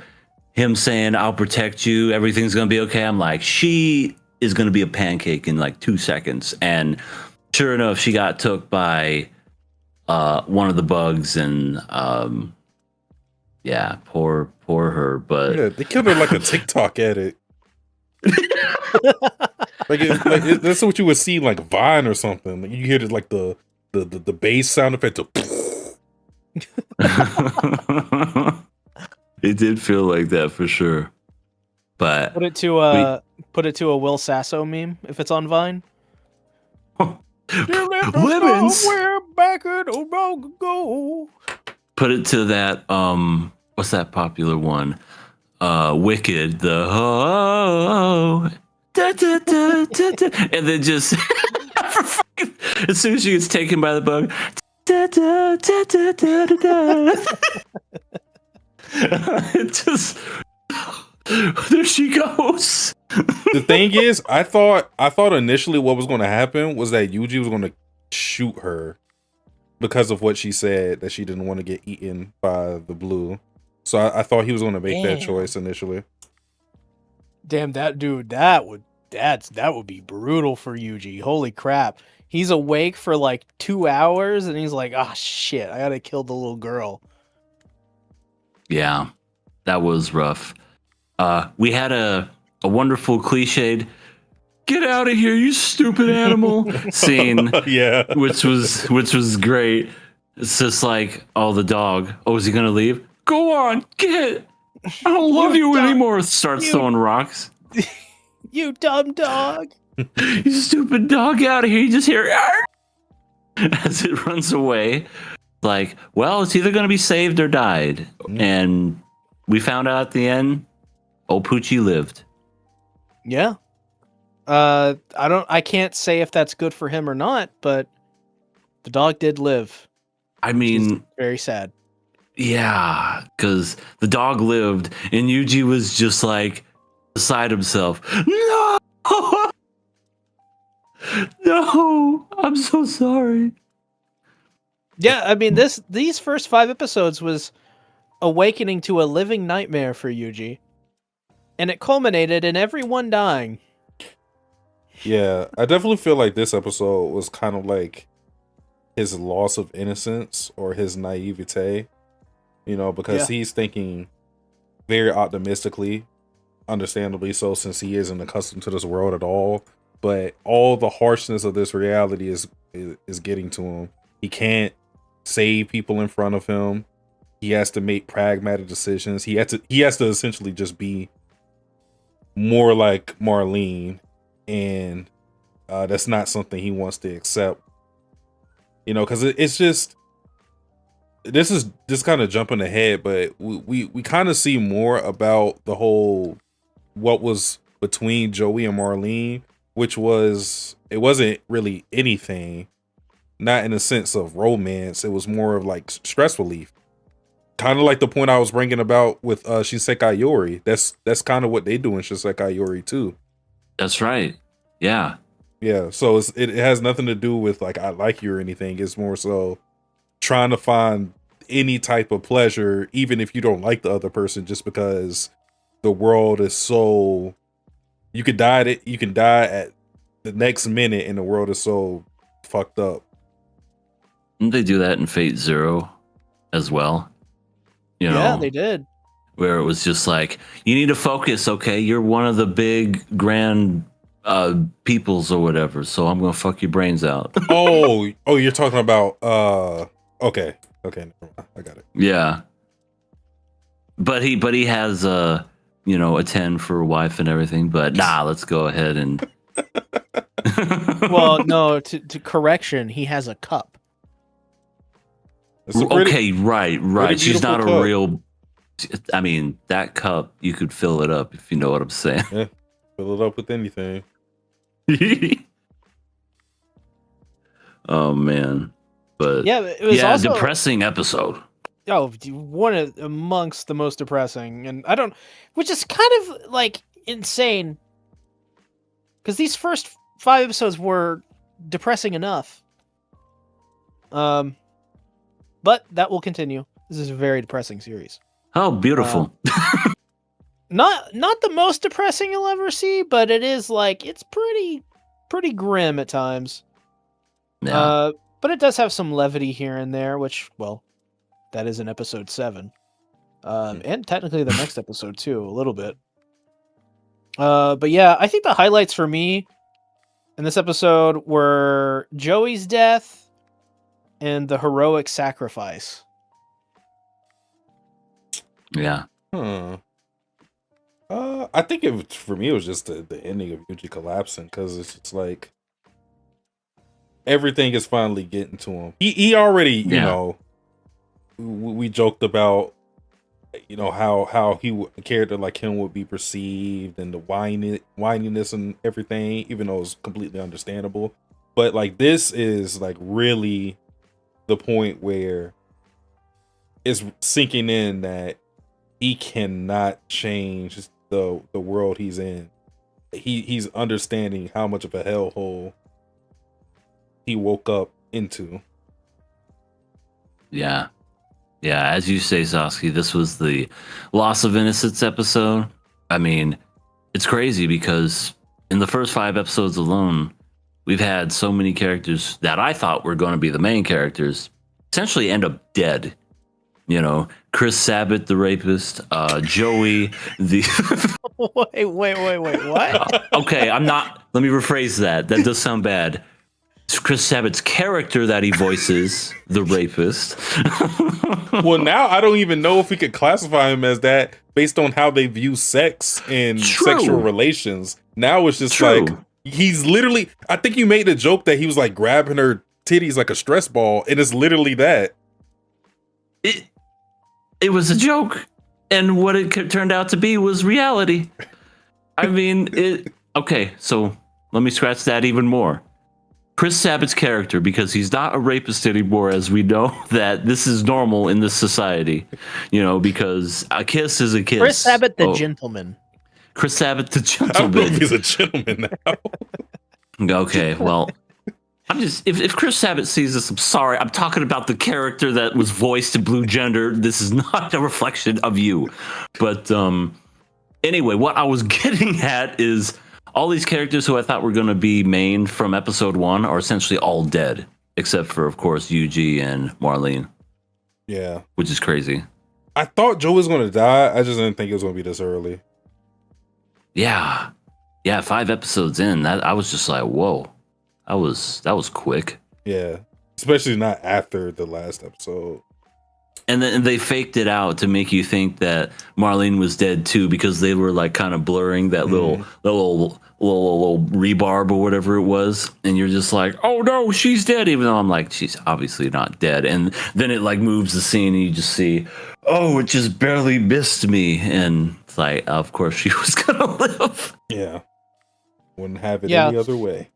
him saying, I'll protect you. Everything's going to be okay. I'm like, she is going to be a pancake in like 2 seconds. And sure enough, she got took by one of the bugs and Yeah, poor her. But Yeah, they killed her like a TikTok edit. That's what you would see like Vine or something. Like, you hear like the bass sound effect. It did feel like that for sure. But Put it to a Will Sasso meme if it's on Vine. Lemons. Back a long ago. Put it to that what's that popular one? Wicked, the da, da, da, da, da. And then just as soon as she gets taken by the bug, da, da, da, da, da, da, da. It just there she goes. The thing is, I thought initially what was going to happen was that Yuji was going to shoot her because of what she said, that she didn't want to get eaten by the blue. So I thought he was going to make that choice initially. Damn, that dude, that would be brutal for Yuji. Holy crap. He's awake for like 2 hours and he's like, "Ah, shit, I gotta kill the little girl." Yeah, that was rough. We had a wonderful cliched "get out of here, you stupid animal" scene. Yeah, which was great. It's just like, oh, the dog. Oh, is he gonna leave? Go on, get. I don't love you anymore. Starts throwing rocks. You dumb dog. You stupid dog, get out of here. You just hear "Arr!" as it runs away. Like, well, it's either gonna be saved or died. And we found out at the end, old Poochie lived. Yeah. I can't say if that's good for him or not, but the dog did live. I mean, very sad. Yeah, because the dog lived, and Yuji was just like beside himself. No, no, I'm so sorry. Yeah, I mean these first 5 episodes was awakening to a living nightmare for Yuji, and it culminated in everyone dying. Yeah, I definitely feel like this episode was kind of like his loss of innocence or his naivete. You know, because he's thinking very optimistically, understandably so, since he isn't accustomed to this world at all. But all the harshness of this reality is getting to him. He can't save people in front of him. He has to make pragmatic decisions. He has to essentially just be more like Marlene, and that's not something he wants to accept. You know, because it's just. This is just kind of jumping ahead, but we kind of see more about the whole what was between Joey and Marlene, which it wasn't really anything, not in the sense of romance. It was more of like stress relief, kind of like the point I was bringing about with Shisekai Yori. That's kind of what they do in Shisekai Yori too. That's right. Yeah. So it has nothing to do with like I like you or anything. It's more so trying to find any type of pleasure, even if you don't like the other person, just because the world is so you can die at the next minute and the world is so fucked up. Didn't they do that in Fate Zero as well? You know, yeah, they did. Where it was just like, you need to focus, okay? You're one of the big grand peoples or whatever, so I'm gonna fuck your brains out. oh, you're talking about okay, never mind. I got it. Yeah, but he has a 10 for a wife and everything. But let's go ahead and. Well, no, to correction, he has a cup. Okay, right. She's not cup. a real. I mean, that cup, you could fill it up if you know what I'm saying. Yeah, fill it up with anything. Oh man, but yeah, it was also depressing episode. Oh, one amongst the most depressing, and which is kind of like insane, because these first 5 episodes were depressing enough. But that will continue. This is a very depressing series. Oh, beautiful. Not the most depressing you'll ever see, but it is like it's pretty grim at times. Yeah. But it does have some levity here and there, which, well, that is in episode 7. and technically the next episode too, a little bit. But yeah, I think the highlights for me in this episode were Joey's death and the heroic sacrifice. Yeah. I think for me it was just the ending of Yuji collapsing, because it's just like everything is finally getting to him. He already, you know, we joked about, you know, how a character like him would be perceived, and the whininess and everything, even though it's completely understandable. But like this is like really the point where it's sinking in that he cannot change the world he's in. He's understanding how much of a hellhole he woke up into. Yeah. Yeah, as you say, Sasuke, this was the Loss of Innocence episode. I mean, it's crazy because in the first 5 episodes alone, we've had so many characters that I thought were going to be the main characters essentially end up dead. You know, Chris Sabat, the rapist, Joey, the... Wait, what? Okay, let me rephrase that. That does sound bad. It's Chris Sabat's character that he voices, the rapist. Well, now I don't even know if we could classify him as that based on how they view sex and sexual relations. Now it's just like, he's literally, I think you made the joke that he was like grabbing her titties like a stress ball, and it's literally that. It was a joke, and what it turned out to be was reality. I mean, okay, so let me scratch that even more. Chris Sabat's character, because he's not a rapist anymore, as we know that this is normal in this society, you know, because a kiss is a kiss. Chris Sabat, the gentleman. Chris Sabat, the gentleman. I don't know if he's a gentleman now. Okay, well, I'm just, if Chris Sabat sees this, I'm sorry. I'm talking about the character that was voiced in Blue Gender. This is not a reflection of you. But anyway, what I was getting at is all these characters who I thought were going to be main from episode 1 are essentially all dead, except for, of course, Yuji and Marlene. Yeah. Which is crazy. I thought Joe was going to die. I just didn't think it was going to be this early. Yeah. Yeah, 5 episodes in, I was just like, whoa. That was quick. Yeah. Especially not after the last episode. And then they faked it out to make you think that Marlene was dead too, because they were like kind of blurring that little rebarb or whatever it was, and you're just like, oh no, she's dead, even though I'm like, she's obviously not dead. And then it like moves the scene, and you just see, oh, it just barely missed me, and it's like, of course she was gonna live. Yeah, wouldn't have it any other way.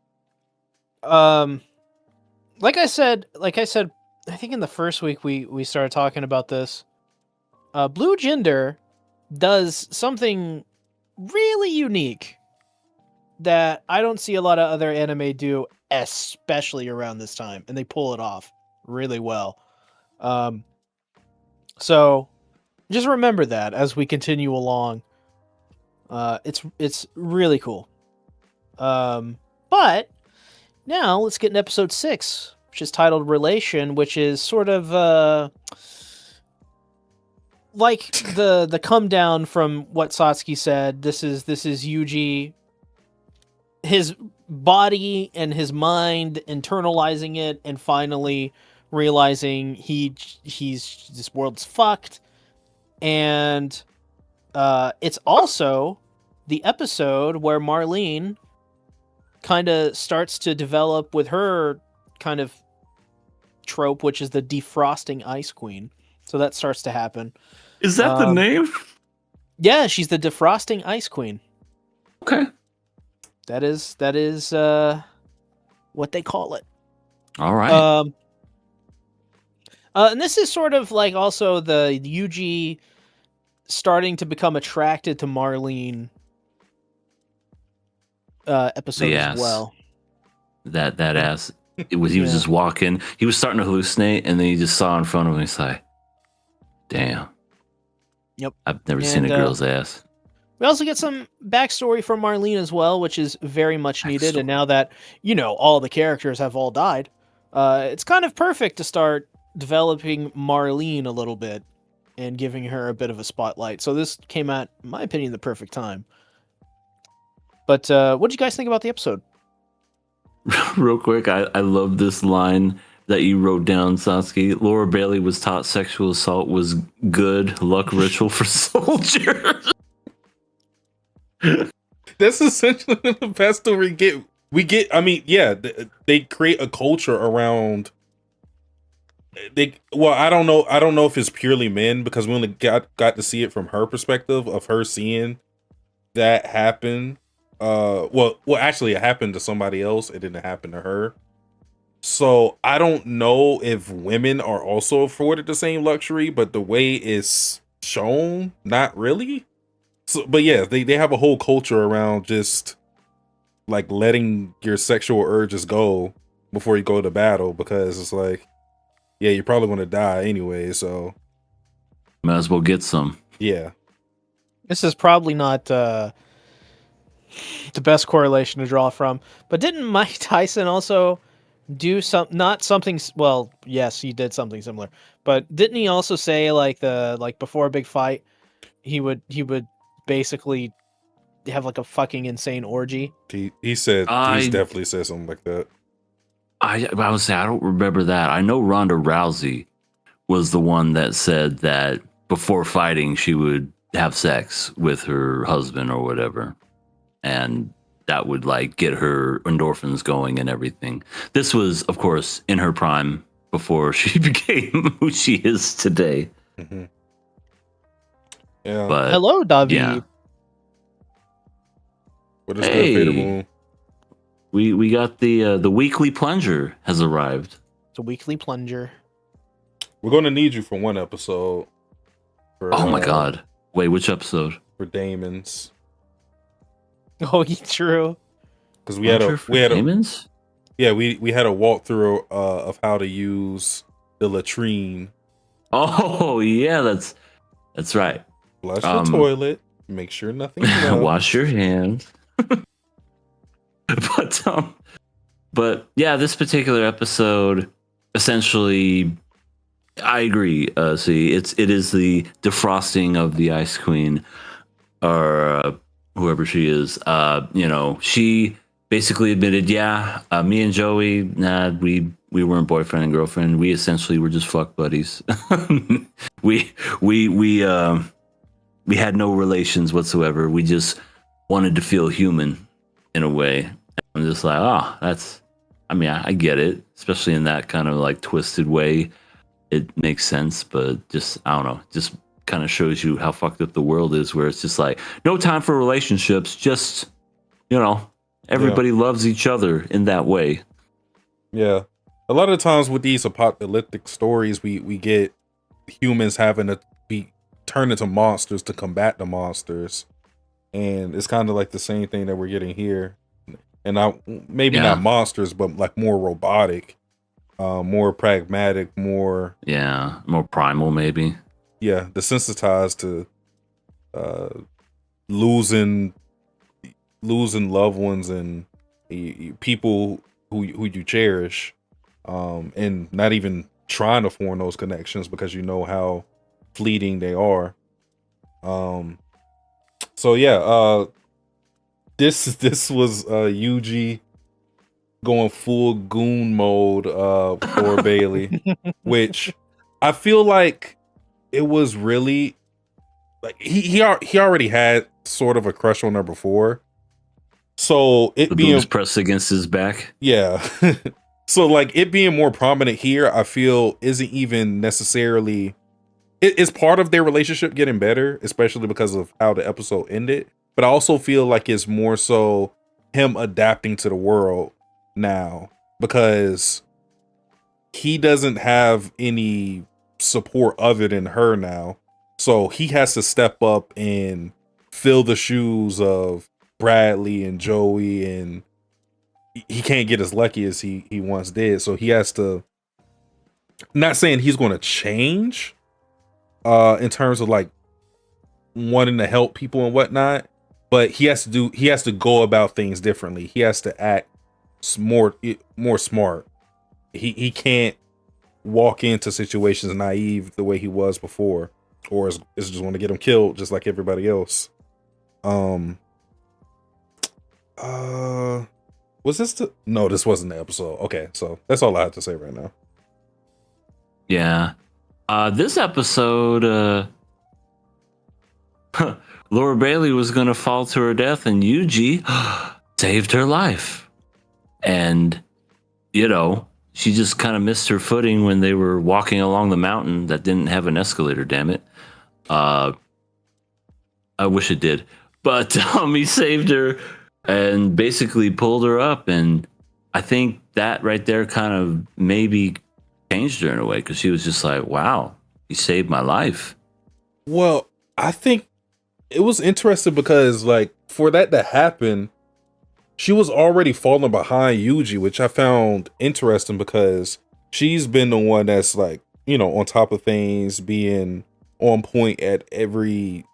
Like I said, I think in the first week we started talking about this. Blue Gender does something really unique that I don't see a lot of other anime do, especially around this time, and they pull it off really well. So just remember that as we continue along. It's really cool. But now let's get in episode 6. Which is titled Relation, which is sort of like the come down from what Satsuki said. This is Yuji, his body and his mind internalizing it, and finally realizing he's this world's fucked. And it's also the episode where Marlene kind of starts to develop with her kind of trope, which is the defrosting ice queen. So that starts to happen. Is that the name? Yeah, she's the defrosting ice queen. Okay. That is what they call it. All right. And this is sort of like also the Yuji starting to become attracted to Marlene episode as well. That ass. He was just walking. He was starting to hallucinate, and then he just saw in front of him. He's like, "Damn." Yep. I've never seen a girl's ass. We also get some backstory from Marlene as well, which is very much needed. And now that all the characters have all died, it's kind of perfect to start developing Marlene a little bit. and giving her a bit of a spotlight. So this came at, in my opinion, the perfect time. But what did you guys think about the episode? Real quick, I love this line that you wrote down, Sasuke. Laura Bailey was taught sexual assault was good luck ritual for soldiers. That's essentially the best story we get. I mean, yeah, they create a culture around. I don't know if it's purely men, because we only got to see it from her perspective of her seeing that happen. Actually, it happened to somebody else. It didn't happen to her. So I don't know if women are also afforded the same luxury, but the way it's shown, not really. So, but yeah, they have a whole culture around just like letting your sexual urges go before you go to battle, because it's like, yeah, you're probably going to die anyway. So might as well get some. Yeah. This is probably not the best correlation to draw from, but didn't Mike Tyson also do something? Well, yes, he did something similar, but didn't he also say like before a big fight, he would basically have like a fucking insane orgy? He said he's definitely said something like that. I would say I don't remember that. I know Ronda Rousey was the one that said that before fighting she would have sex with her husband or whatever, and that would like get her endorphins going and everything. This was, of course, in her prime before she became who she is today. Mm-hmm. Yeah. But, hello, David. Yeah. What is good, Fader Moon? We got the weekly plunger has arrived. It's a weekly plunger. We're going to need you for one episode. Oh my god! Wait, which episode? For Daemons. Oh, true. Because we had a Daemons? Yeah, we had a walkthrough of how to use the latrine. Oh yeah, that's right. Flush the toilet. Make sure nothing's wash your hands. But yeah, this particular episode, essentially, I agree. See, it is the defrosting of the Ice Queen, or whoever she is. She basically admitted, me and Joey, we weren't boyfriend and girlfriend. We essentially were just fuck buddies. we had no relations whatsoever. We just wanted to feel human in a way. I'm just like, I get it, especially in that kind of like twisted way. It makes sense, but just, I don't know, just kind of shows you how fucked up the world is, where it's just like, no time for relationships, just, everybody loves each other in that way. Yeah. A lot of times with these apocalyptic stories, we get humans having to be turned into monsters to combat the monsters. And it's kind of like the same thing that we're getting here. And not monsters, but like more robotic, more pragmatic, more primal, maybe. Yeah, desensitized to losing loved ones and people who you cherish, and not even trying to form those connections because you know how fleeting they are. This was Yuji going full goon mode for Bailey, which I feel like it was really like he already had sort of a crush on her before, so it the being pressed against his back, so like it being more prominent here, I feel isn't even necessarily. It's part of their relationship getting better, especially because of how the episode ended. But I also feel like it's more so him adapting to the world now, because he doesn't have any support other than her now. So he has to step up and fill the shoes of Bradley and Joey, and he can't get as lucky as he once did. So he has to, not saying he's going to change in terms of like wanting to help people and whatnot, but he has to go about things differently. He has to act more smart. He can't walk into situations naive the way he was before. or is just want to get him killed just like everybody else. Was this no, this wasn't the episode. Okay, so that's all I have to say right now. Yeah. This episode, Laura Bailey was going to fall to her death, and Yuji saved her life. And, you know, she just kind of missed her footing when they were walking along the mountain that didn't have an escalator, damn it. I wish it did. But he saved her and basically pulled her up. And I think that right there kind of maybe changed her in a way, because she was just like, wow, he saved my life. Well, I think it was interesting because, like, for that to happen, she was already falling behind Yuji, which I found interesting because she's been the one that's, like, you know, on top of things, being on point at every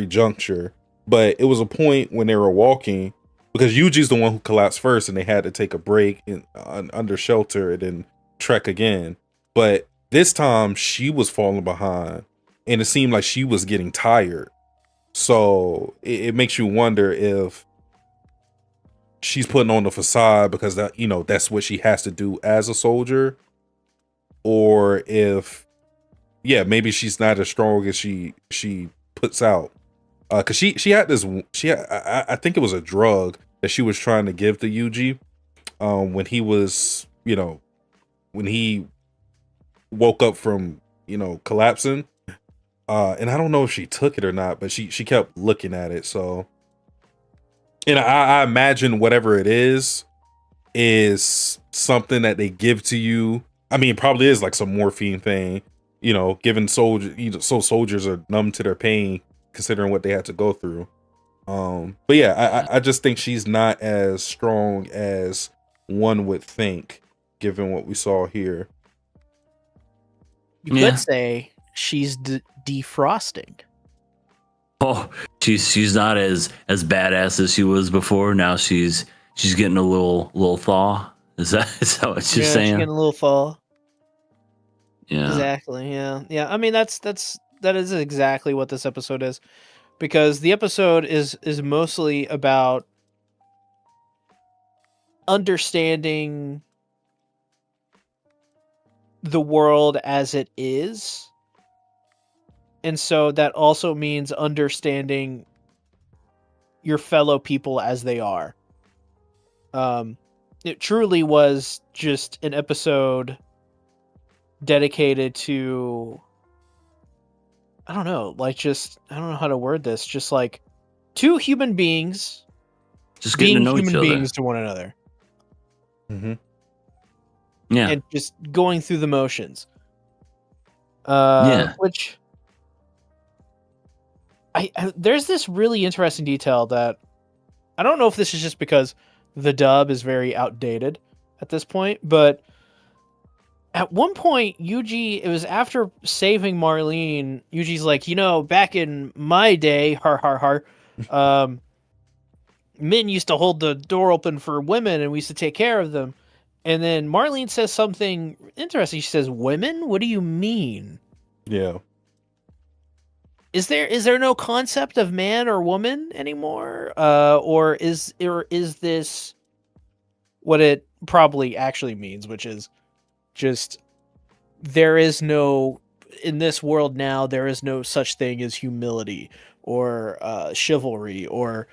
juncture. But it was a point when they were walking, because Yuji's the one who collapsed first, and they had to take a break under shelter and then trek again. But this time she was falling behind, and it seemed like she was getting tired. So it makes you wonder if she's putting on the facade because that, you know, that's what she has to do as a soldier, or if, yeah, maybe she's not as strong as she puts out. Because she had this, I think it was a drug that she was trying to give to Yuji when he was, you know, when he woke up from, you know, collapsing. And I don't know if she took it or not, but she kept looking at it. So, and I imagine whatever it is something that they give to you. I mean, it probably is like some morphine thing, you know, given soldiers, you know, so soldiers are numb to their pain considering what they had to go through. But yeah, I just think she's not as strong as one would think, given what we saw here. You could say she's defrosting. Oh, she's not as badass as she was before. Now she's getting a little thaw. Is that what you're saying? She's getting a little thaw. Yeah. Exactly. Yeah. I mean, that is exactly what this episode is, because the episode is mostly about understanding the world as it is. And so that also means understanding your fellow people as they are. It truly was just an episode dedicated to, I don't know how to word this, just like two human beings just getting being to know human each other. beings to one another. Mm-hmm. Yeah. And just going through the motions. Which I there's this really interesting detail that I don't know if this is just because the dub is very outdated at this point, but at one point, Yuji, it was after saving Marlene, Yuji's like, you know, back in my day, men used to hold the door open for women and we used to take care of them. And then Marlene says something interesting. She says, women? What do you mean? Yeah. Is there no concept of man or woman anymore? Or is this what it probably actually means, which is just there is no, in this world now, there is no such thing as humility or chivalry or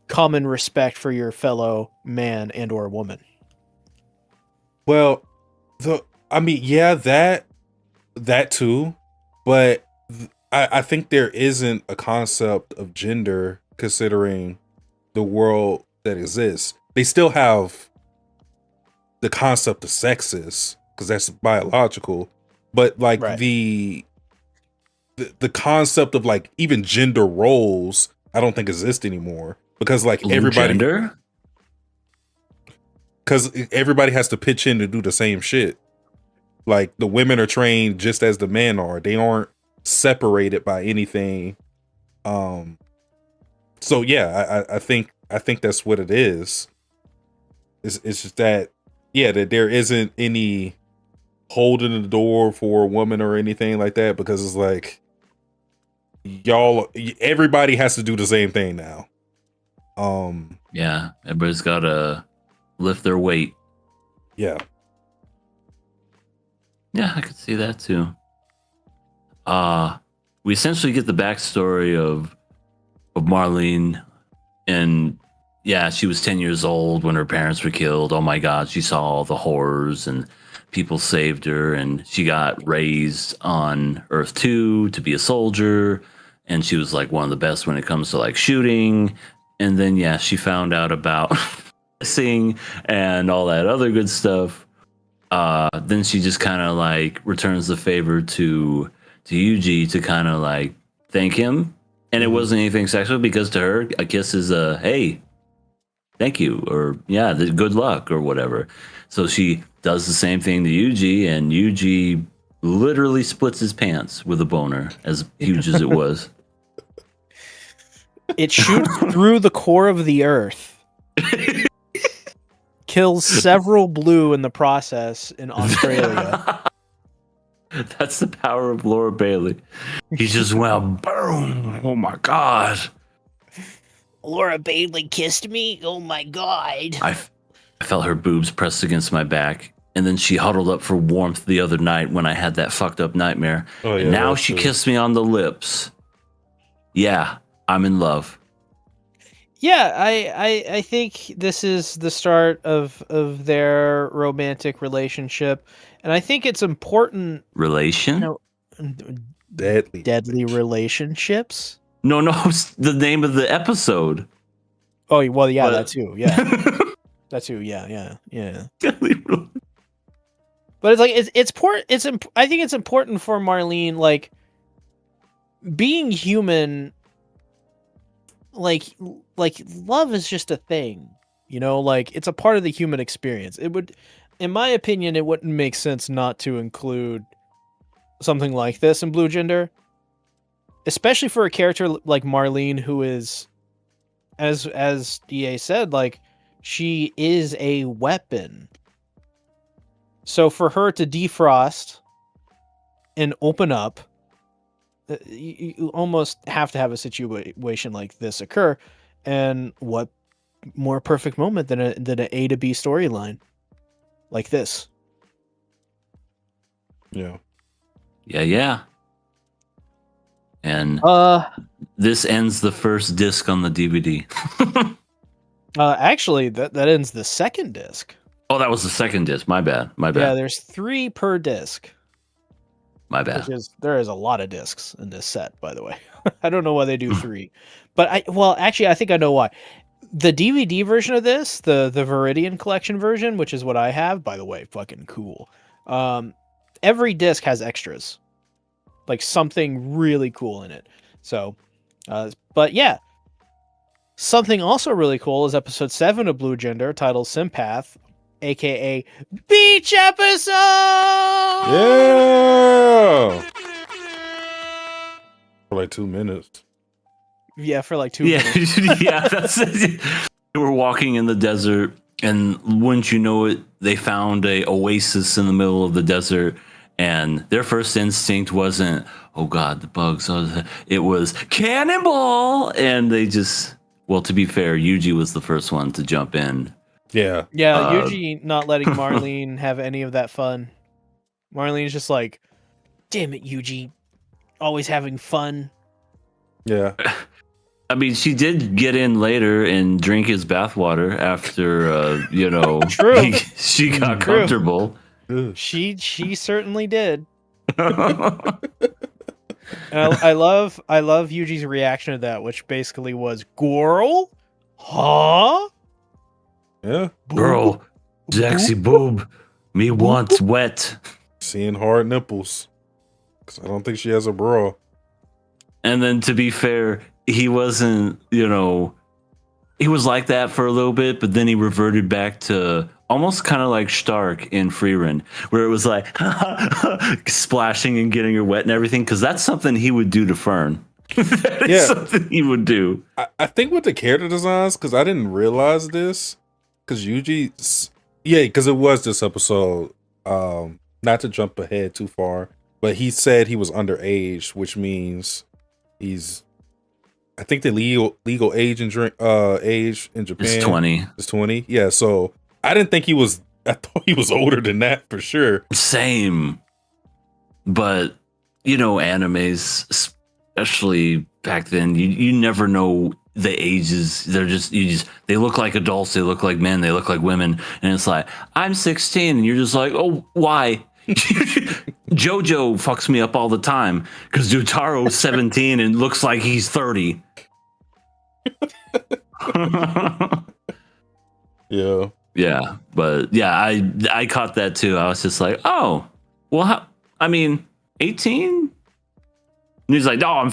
common respect for your fellow man and or woman. Well, that too, but I think there isn't a concept of gender considering the world that exists. They still have the concept of sexes because that's biological, but like Right. the concept of like even gender roles, I don't think exist anymore because like everybody, because everybody has to pitch in to do the same shit. Like the women are trained just as the men are. They aren't separated by anything. So yeah, I think that's what it is. It's just that, yeah, that there isn't any holding the door for a woman or anything like that, because it's like everybody has to do the same thing now. Yeah, everybody's gotta lift their weight. Yeah. Yeah, I could see that too. We essentially get the backstory of Marlene, and yeah, she was 10 years old when her parents were killed. Oh my God, she saw all the horrors and people saved her, and she got raised on Earth 2 to be a soldier, and she was like one of the best when it comes to like shooting. And then yeah, she found out about missing and all that other good stuff. Then she just kind of like returns the favor to Yuji to kind of like thank him, and it wasn't anything sexual because to her a kiss is a hey, thank you, or yeah, good luck or whatever. So she does the same thing to Yuji, and Yuji literally splits his pants with a boner as huge as it was. It shoots through the core of the earth. Kills several blue in the process in Australia. That's the power of Laura Bailey. He just went boom. Oh my God. Laura Bailey kissed me. Oh my God. I felt her boobs pressed against my back, and then she huddled up for warmth the other night when I had that fucked up nightmare. Oh, yeah, and now that's she true. kissed me on the lips. Yeah, I'm in love. Yeah, I think this is the start of their romantic relationship, and I think it's important. Relation? You know, deadly relationships. No, it's the name of the episode. Oh well, yeah, But- that too. Yeah, that too. Yeah. Deadly rel- But it's like I think it's important for Marlene, like being human. Like love is just a thing, you know. Like it's a part of the human experience. It would, in my opinion, it wouldn't make sense not to include something like this in Blue Gender, especially for a character like Marlene, who is, as DA said, like she is a weapon. So for her to defrost and open up, you almost have to have a situation like this occur, and what more perfect moment than an A to B storyline like this? Yeah. Yeah. And this ends the first disc on the DVD. Actually, that ends the second disc. Oh, that was the second disc. My bad. Yeah, there's 3 per disc. My bad. There is a lot of discs in this set, by the way. I don't know why they do 3, but actually, I think I know why. The DVD version of this, the Viridian collection version, which is what I have, by the way, fucking cool. Every disc has extras, like something really cool in it. So, but yeah, something also really cool is episode 7 of Blue Gender, titled Sympath, aka Beach Episode. Yeah. For like 2 minutes. Yeah, for like 2 Yeah, minutes. yeah. That's it. They were walking in the desert, and wouldn't you know it, they found a oasis in the middle of the desert. And their first instinct wasn't, "Oh God, the bugs!" It was cannonball, and they just. Well, to be fair, Yuji was the first one to jump in. Yeah. Yeah, Yuji not letting Marlene have any of that fun. Marlene's just like, damn it, Yuji, always having fun. Yeah. I mean, she did get in later and drink his bathwater after, True. she got True. comfortable. She certainly did. And I love Yuji's reaction to that, which basically was, "Girl, huh? Yeah. Girl, sexy boob, me wants wet." Seeing hard nipples. Because I don't think she has a bra. And then, to be fair, he wasn't, he was like that for a little bit, but then he reverted back to almost kind of like Stark in Freerun, where it was like splashing and getting her wet and everything, because that's something he would do to Fern. That is something he would do. I think with the character designs, because I didn't realize this, because Yuji, because it was this episode, not to jump ahead too far, but he said he was underage, which means He's, I think the legal age in age in Japan It's 20. Is 20. Yeah, so I didn't think he was. I thought he was older than that for sure. Same. But animes, especially back then, you never know the ages. They look like adults, they look like men, they look like women, and it's like, I'm 16, and you're just like, oh, why? Jojo fucks me up all the time because Jutaro's 17 and looks like he's 30. Yeah, but I caught that too. I was just like, oh, well, 18. And he's like, no,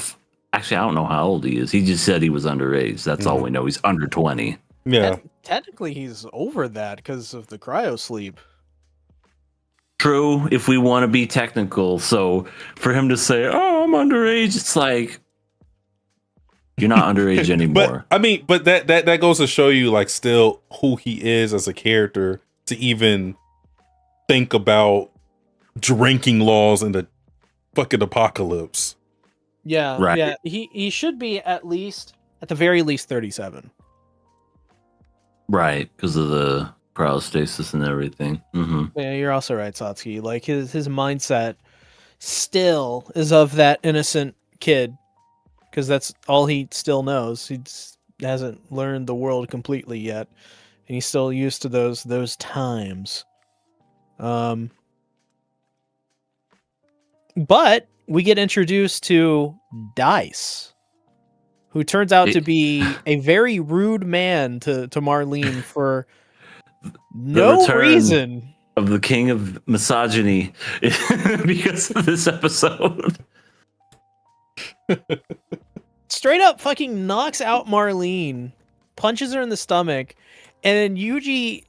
actually, I don't know how old he is. He just said he was underage. That's all we know. He's under 20. Yeah. Technically, he's over that because of the cryo sleep. True, if we want to be technical. So for him to say, oh, I'm underage, it's like, you're not underage anymore. But that goes to show you, like, still who he is as a character, to even think about drinking laws in the fucking apocalypse. Yeah, right. Yeah. He should be at the very least 37. Right, because of the cryostasis and everything. Mm-hmm. Yeah, you're also right, Satsuki. Like his mindset still is of that innocent kid, because that's all he still knows. He hasn't learned the world completely yet, and he's still used to those times. But we get introduced to Dice, who turns out to be a very rude man to Marlene for no reason. Of the king of misogyny because of this episode. Straight up fucking knocks out Marlene, punches her in the stomach, and then Yuji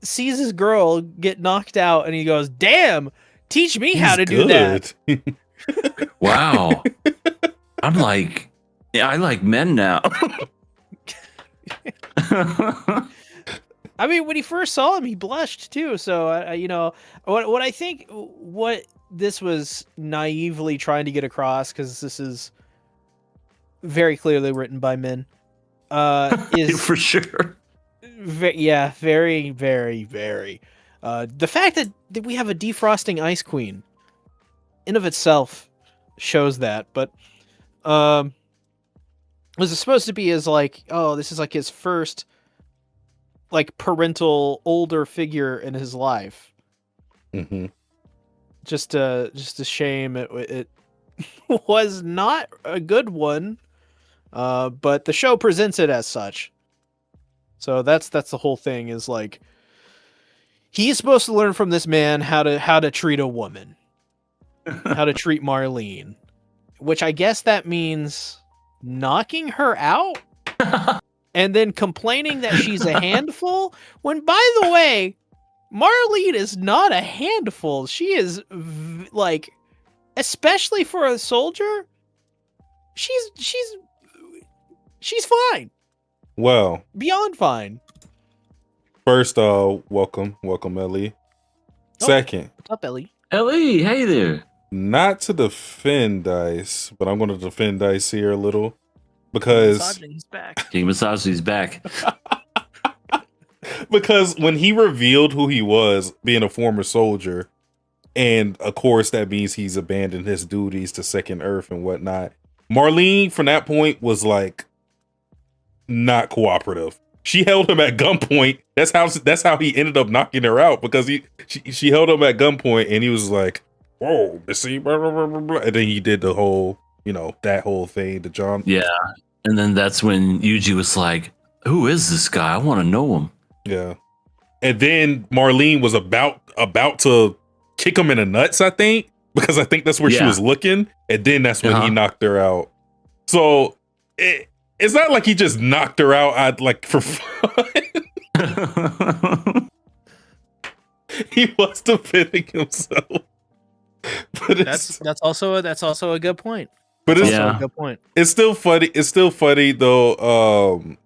sees his girl get knocked out and he goes, damn, teach me how to do that. Wow. I'm like, yeah, I like men now. I mean, when he first saw him, he blushed too. So, what I think, what this was naively trying to get across, because this is very clearly written by men, is for sure. Very, very, very. The fact that we have a defrosting ice queen, in of itself, shows that. But was it supposed to be as like, oh, this is like his first, like, parental older figure in his life. Mm-hmm. Just a shame it was not a good one, but the show presents it as such. So that's the whole thing, is like, he's supposed to learn from this man how to treat a woman, how to treat Marlene, which I guess that means knocking her out and then complaining that she's a handful, when, by the way, Marlene is not a handful. She is, like, especially for a soldier, she's fine. Well, beyond fine. First, welcome, Ellie. Second, what's up, Ellie? Ellie, hey there. Not to defend Dice, but I'm going to defend Dice here a little, because King Misogyny's back. Because when he revealed who he was, being a former soldier, and of course that means he's abandoned his duties to Second Earth and whatnot, Marlene from that point was like not cooperative. She held him at gunpoint. That's how he ended up knocking her out, because she held him at gunpoint and he was like, "Whoa, Missy," blah, blah, blah, blah. And then he did the whole, that whole thing to John. Yeah, and then that's when Yuji was like, "Who is this guy? I want to know him." Yeah, and then Marlene was about to kick him in the nuts, I think, because I think that's where she was looking, and then that's when he knocked her out. So it's not like he just knocked her out like for fun. He was defending himself. But that's also a good point. But it's a good point. It's still funny. It's still funny though.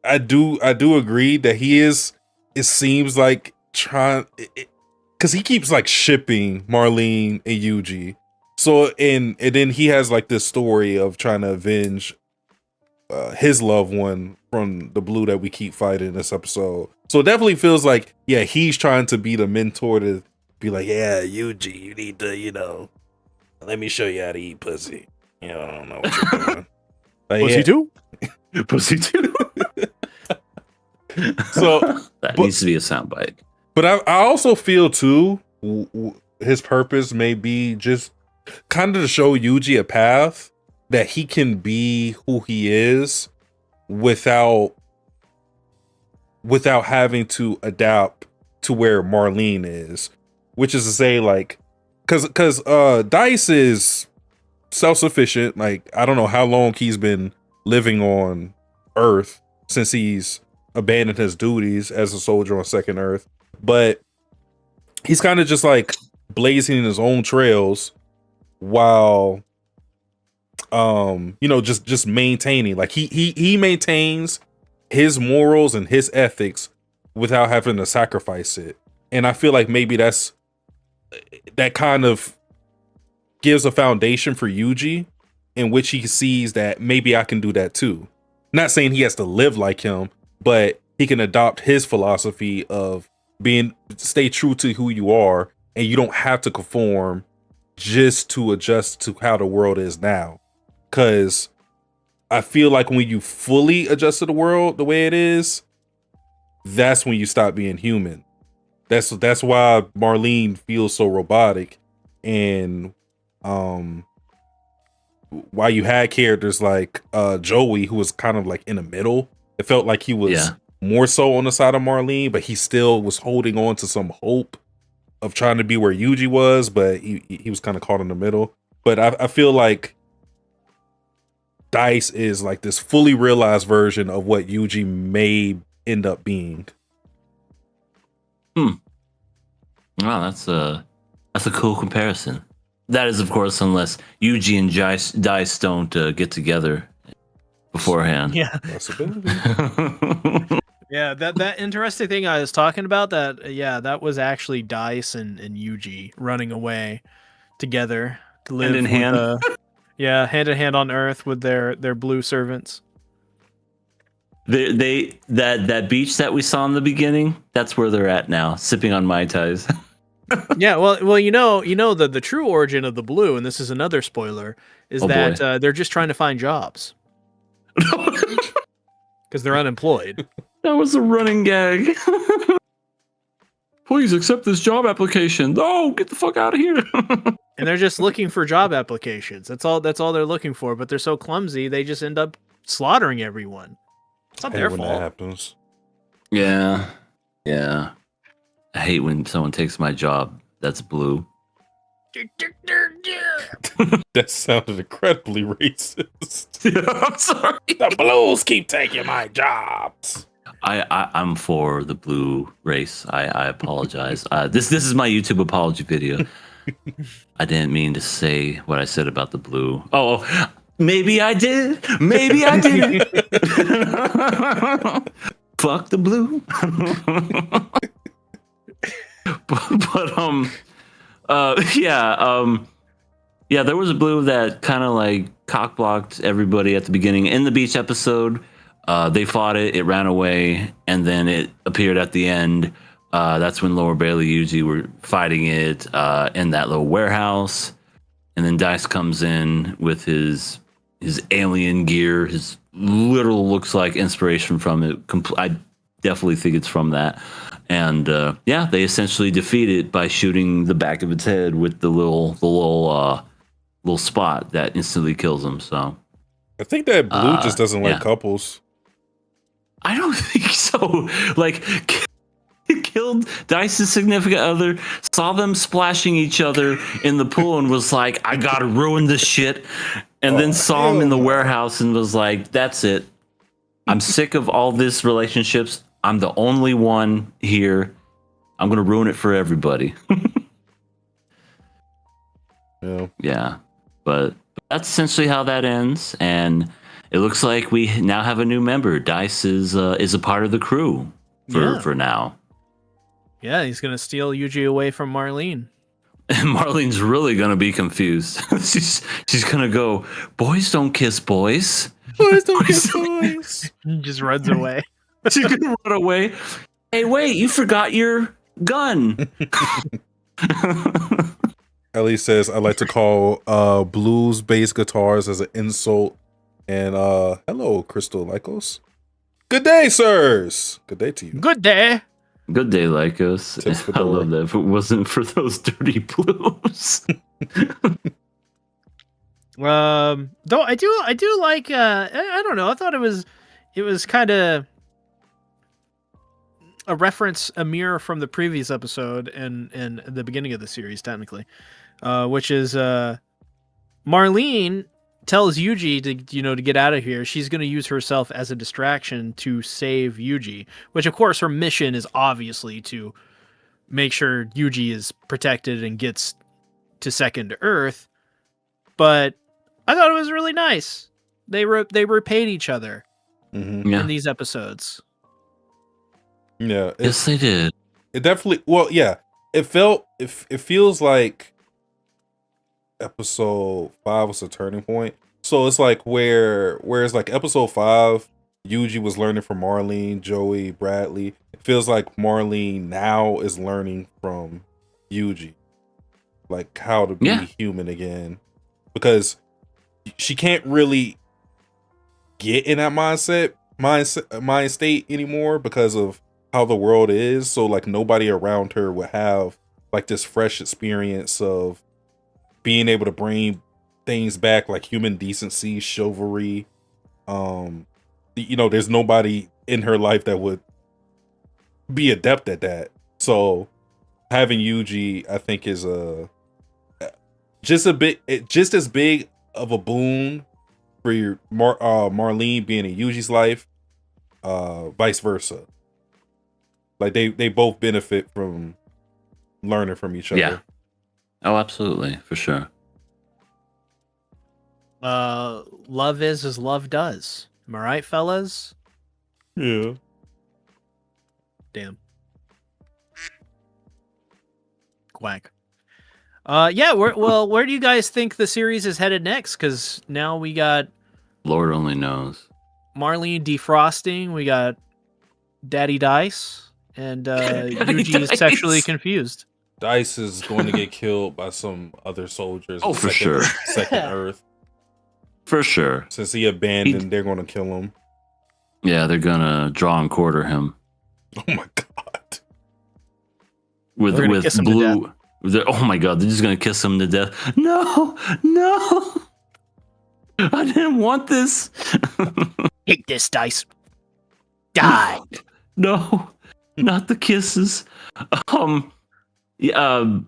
I do agree that he is. It seems like trying, because he keeps like shipping Marlene and Yuji, So and then he has like this story of trying to avenge his loved one from the blue that we keep fighting in this episode. So it definitely feels like, yeah, he's trying to be the mentor to be like, yeah, Yuji, you need to, let me show you how to eat pussy. I don't know what you're doing. Like, Pussy too? Pussy too. So that needs to be a soundbite. But I also feel too, his purpose may be just kind of to show Yuji a path that he can be who he is without having to adapt to where Marlene is, which is to say, like, because Dice is self-sufficient. Like, I don't know how long he's been living on Earth since he's abandoned his duties as a soldier on Second Earth, but he's kind of just like blazing his own trails while just maintaining, like he maintains his morals and his ethics without having to sacrifice it. And I feel like maybe that kind of gives a foundation for Yuji in which he sees that maybe I can do that too. Not saying he has to live like him, but he can adopt his philosophy of stay true to who you are, and you don't have to conform just to adjust to how the world is now. Because I feel like when you fully adjust to the world the way it is, that's when you stop being human. That's why Marlene feels so robotic, and why you had characters like Joey, who was kind of like in the middle. It felt like he was more so on the side of Marlene, but he still was holding on to some hope of trying to be where Yuji was, but he was kind of caught in the middle. But I feel like Dice is like this fully realized version of what Yuji may end up being. Wow, that's a cool comparison. That is, of course, unless Yuji and Dice don't get together beforehand. Yeah. Yeah, that interesting thing I was talking about, that was actually Dice and Yuji running away together to live hand in hand. Hand in hand on Earth with their blue servants. That beach that we saw in the beginning, that's where they're at now, sipping on Mai Tais. Yeah, well, the true origin of the blue, and this is another spoiler, is that they're just trying to find jobs because they're unemployed. That was a running gag. Please accept this job application. No, get the fuck out of here. And they're just looking for job applications. That's all they're looking for. But they're so clumsy, they just end up slaughtering everyone. It's not their fault. That happens. Yeah. I hate when someone takes my job that's blue. That sounded incredibly racist. Yeah, I'm sorry. The blues keep taking my jobs. I'm for the blue race. I apologize. This is my YouTube apology video. I didn't mean to say what I said about the blue. Oh, maybe I did. Maybe I didn't. Fuck the blue. Yeah, there was a blue that kind of like cock blocked everybody at the beginning. In the beach episode, they fought it ran away, and then it appeared at the end. That's when Lower Bailey Yuji were fighting it in that little warehouse, and then Dice comes in with his alien gear. His literal looks like inspiration from it. I definitely think it's from that. And they essentially defeat it by shooting the back of its head with the little spot that instantly kills him. So I think that blue just doesn't like couples. I don't think so. Like, he killed Dice's significant other, saw them splashing each other in the pool, and was like, I gotta ruin this shit. And then saw him in the warehouse and was like, that's it. I'm sick of all these relationships. I'm the only one here. I'm gonna ruin it for everybody. Yeah. But that's essentially how that ends, and it looks like we now have a new member. Dice is a part of the crew for now. Yeah, he's gonna steal Yuji away from Marlene. And Marlene's really gonna be confused. she's gonna go, boys don't kiss boys. Boys don't kiss boys. He just runs away. She's gonna run away. Hey, wait, you forgot your gun. Ellie says, I like to call blues bass guitars as an insult. And hello, Crystal Lycos. Good day, sirs. Good day to you. Good day. Good day, Lycos. I love that. If it wasn't for those dirty blues. Though I do like I don't know, I thought it was kind of a reference, a mirror from the previous episode and the beginning of the series, technically, which is Marlene tells Yuji to get out of here. She's going to use herself as a distraction to save Yuji, which of course her mission is obviously to make sure Yuji is protected and gets to second Earth. But I thought it was really nice. They repaid each other in these episodes. Yeah. Yes, they did. It definitely, well, yeah. It feels like episode 5 was a turning point. So it's like whereas like episode 5, Yuji was learning from Marlene, Joey, Bradley. It feels like Marlene now is learning from Yuji, like how to be human again, because she can't really get in that mind state anymore because of how the world is. So like nobody around her would have like this fresh experience of being able to bring things back, like human decency, chivalry. There's nobody in her life that would be adept at that. So having Yuji, I think, is just as big of a boon for your Marlene being in Yuji's life, vice versa. Like they both benefit from learning from each other. Yeah. Oh, absolutely, for sure. Love is as love does. Am I right, fellas? Yeah. Damn. Quack. Yeah. Where do you guys think the series is headed next? Because now we got Lord only knows. Marlene defrosting. We got Daddy Dice, and Yuji is sexually confused. Dice is going to get killed by some other soldiers. Oh, for sure. Second Earth. For sure. Since he abandoned, they're going to kill him. Yeah, they're going to draw and quarter him. Oh my god. With blue. Oh my god, they're just going to kiss him to death. No. I didn't want this. Take this, Dice. Die. No, not the kisses. Because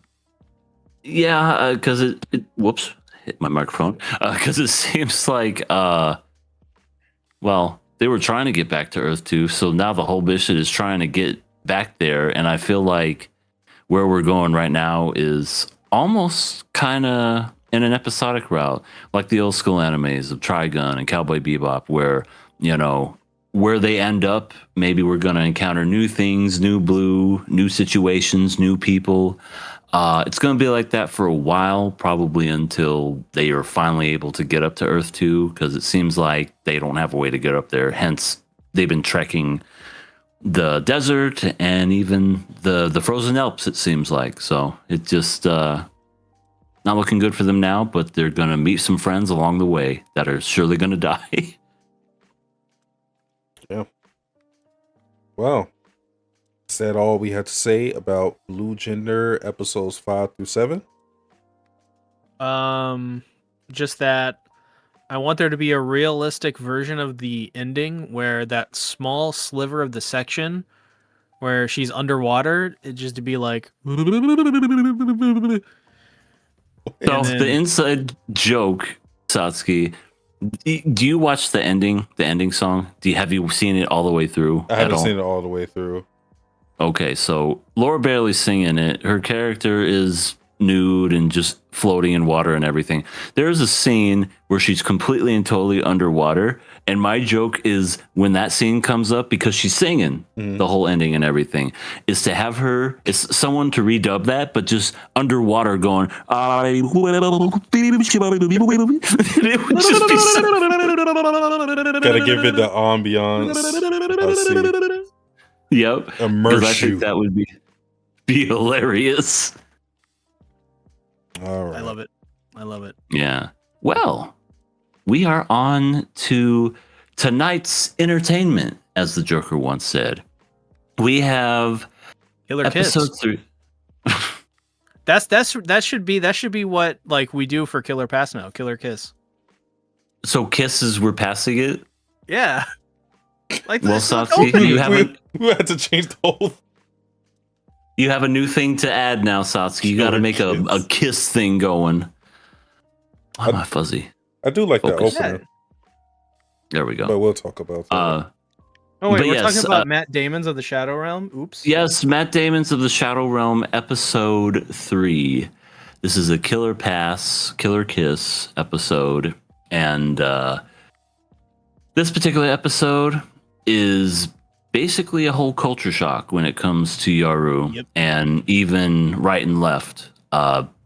it whoops, hit my microphone. Because it seems like they were trying to get back to Earth too, so now the whole mission is trying to get back there, and I feel like where we're going right now is almost kind of in an episodic route, like the old school animes of Trigun and Cowboy Bebop, where where they end up, maybe we're going to encounter new things, new blue, new situations, new people. It's going to be like that for a while, probably until they are finally able to get up to Earth 2, because it seems like they don't have a way to get up there. Hence, they've been trekking the desert and even the frozen Alps, it seems like. So it just not looking good for them now, but they're going to meet some friends along the way that are surely going to die. Yeah. Well, is that all we had to say about Blue Gender episodes 5 through 7? Just that I want there to be a realistic version of the ending where that small sliver of the section where she's underwater, it just to be like. So the inside joke, Satsuki, do you watch the ending song? Have you seen it all the way through? I haven't seen it all the way through. Okay, so Laura Bailey's singing it. Her character is nude and just floating in water and everything. There's a scene where she's completely and totally underwater, And my joke is when that scene comes up, because she's singing the whole ending and everything, is to have her, it's someone to redub that, but just underwater going, it would just be so Gotta give it the ambiance. Yep. Because I Immerse you. think that would be hilarious. All right. I love it. I love it. Yeah. Well, we are on to tonight's entertainment, as the Joker once said. We have Killer Kiss. episode 3. That should be what like we do for Killer Pass now. Killer Kiss. So kisses, we're passing it. Yeah. Like Well, that's so Satsuki, dope. we had to change the whole. you have a new thing to add now, Satsuki. You got to make a kiss thing going. Why am I fuzzy? I do like Focus. that opener, There we go. but we'll talk about that. Oh wait, But we're yes, talking about Matt Damon's of the Shadow Realm. Oops. Yes, Matt Damon's of the Shadow Realm, episode 3. This is a Killer Pass, Killer Kiss episode. And this particular episode is basically a whole culture shock when it comes to Yaru and even right and left,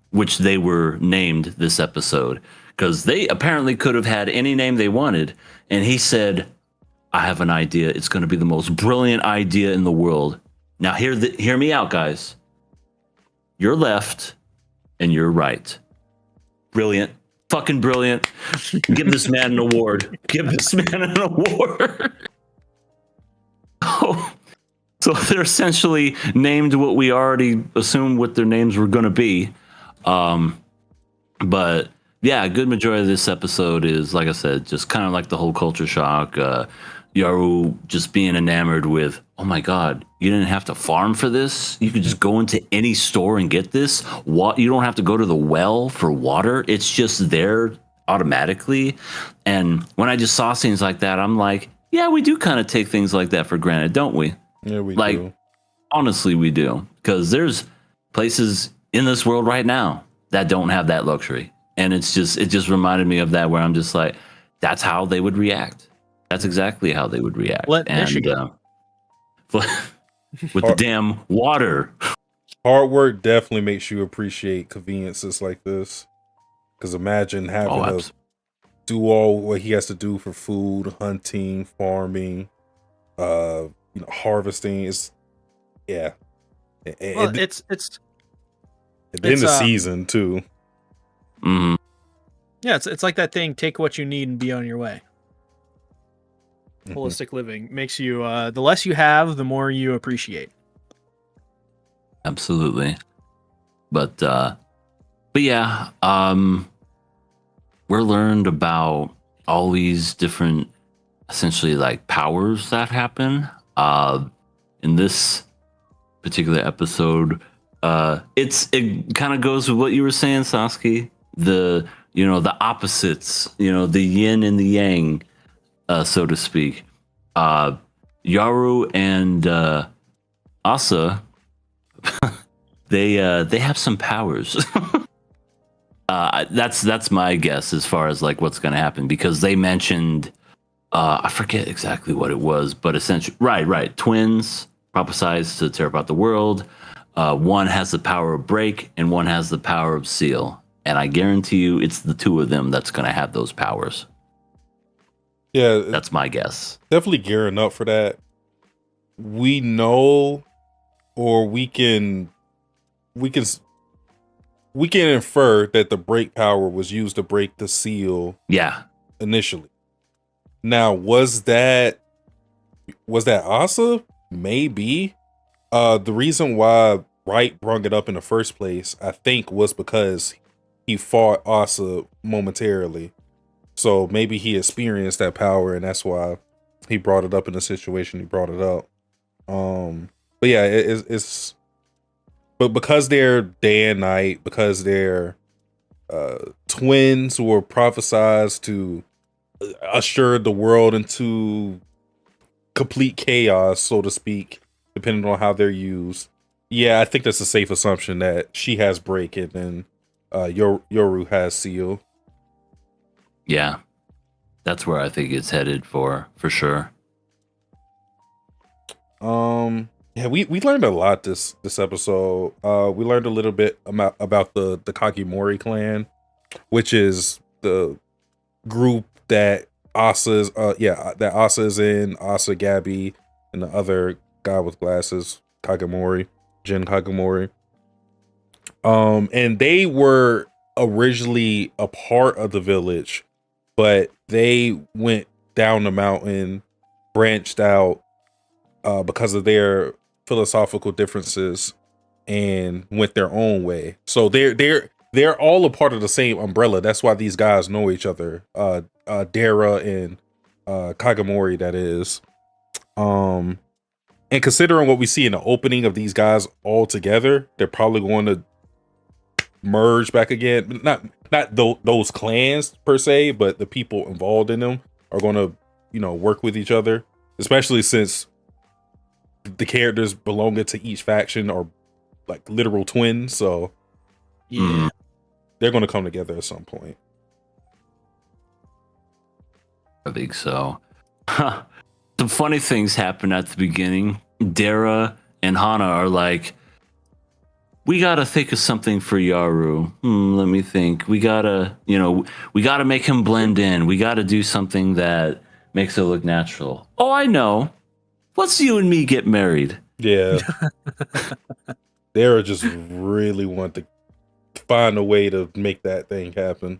which they were named this episode. Because they apparently could have had any name they wanted. And he said, I have an idea. It's going to be the most brilliant idea in the world. Now, hear me out, guys. You're left and you're right. Brilliant. Fucking brilliant. Give this man an award. Give this man an award. Oh, so they're essentially named what we already assumed what their names were going to be. But yeah, a good majority of this episode is, like I said, just kind of like the whole culture shock. Yaru just being enamored with, oh my God, you didn't have to farm for this. You could just go into any store and get this. You don't have to go to the well for water. It's just there automatically. And when I just saw scenes like that, I'm like, yeah, we do kind of take things like that for granted, don't we? Yeah, we do. Honestly, we do. Because there's places in this world right now that don't have that luxury. And it just reminded me of that, where I'm just like, that's how they would react. That's exactly how they would react. Michigan. With the damn water. Hard work definitely makes you appreciate conveniences like this. Because imagine having to do all what he has to do for food, hunting, farming, harvesting. It's Well, it's in the season too. Mm-hmm. yeah, it's like that thing. Take what you need and be on your way. Holistic living makes you the less you have, the more you appreciate. Absolutely. But yeah, we're learned about all these different, essentially, like powers that happen. In this particular episode, it kind of goes with what you were saying, Sasuke. The opposites, the yin and the yang, so to speak. Yaru and Asa, they have some powers. That's my guess as far as like what's going to happen, because they mentioned I forget exactly what it was, but essentially right twins prophesized to tear apart the world. One has the power of break and one has the power of seal, and I guarantee you it's the two of them that's going to have those powers. Yeah, that's my guess. Definitely gearing up for that. We know, or we can infer that the break power was used to break the seal. Yeah. Initially. Now, was that Asa? Maybe. The reason why Wright brought it up in the first place, I think, was because he fought Asa momentarily. So maybe he experienced that power, and that's why he brought it up in the situation he brought it up. But yeah, it's but because they're day and night, because they're twins who were prophesized to usher the world into complete chaos, so to speak, depending on how they're used. Yeah, I think that's a safe assumption that she has break and then Yoru has seal. Yeah. That's where I think it's headed for sure. Yeah, we learned a lot this episode. We learned a little bit about the Kakimori clan, which is the group that Asa's that Asa is in, Asa, Gabby, and the other guy with glasses, Kagemori, Jin Kagemori. And they were originally a part of the village, but they went down the mountain, branched out because of their philosophical differences, and went their own way. So they're all a part of the same umbrella. That's why these guys know each other. Dara and Kagemori, that is. And considering what we see in the opening of these guys all together, they're probably going to merge back again. Not those clans per se, but the people involved in them are going to, work with each other, especially since the characters belonging to each faction are like literal twins. So Yeah. they're going to come together at some point. I think so. Some funny things happen at the beginning. Dara and Hana are like, we gotta think of something for Yaru. Let me think. We gotta make him blend in. We gotta do something that makes it look natural. Oh, I know. Let's you and me get married. Yeah. Dara just really want to find a way to make that thing happen.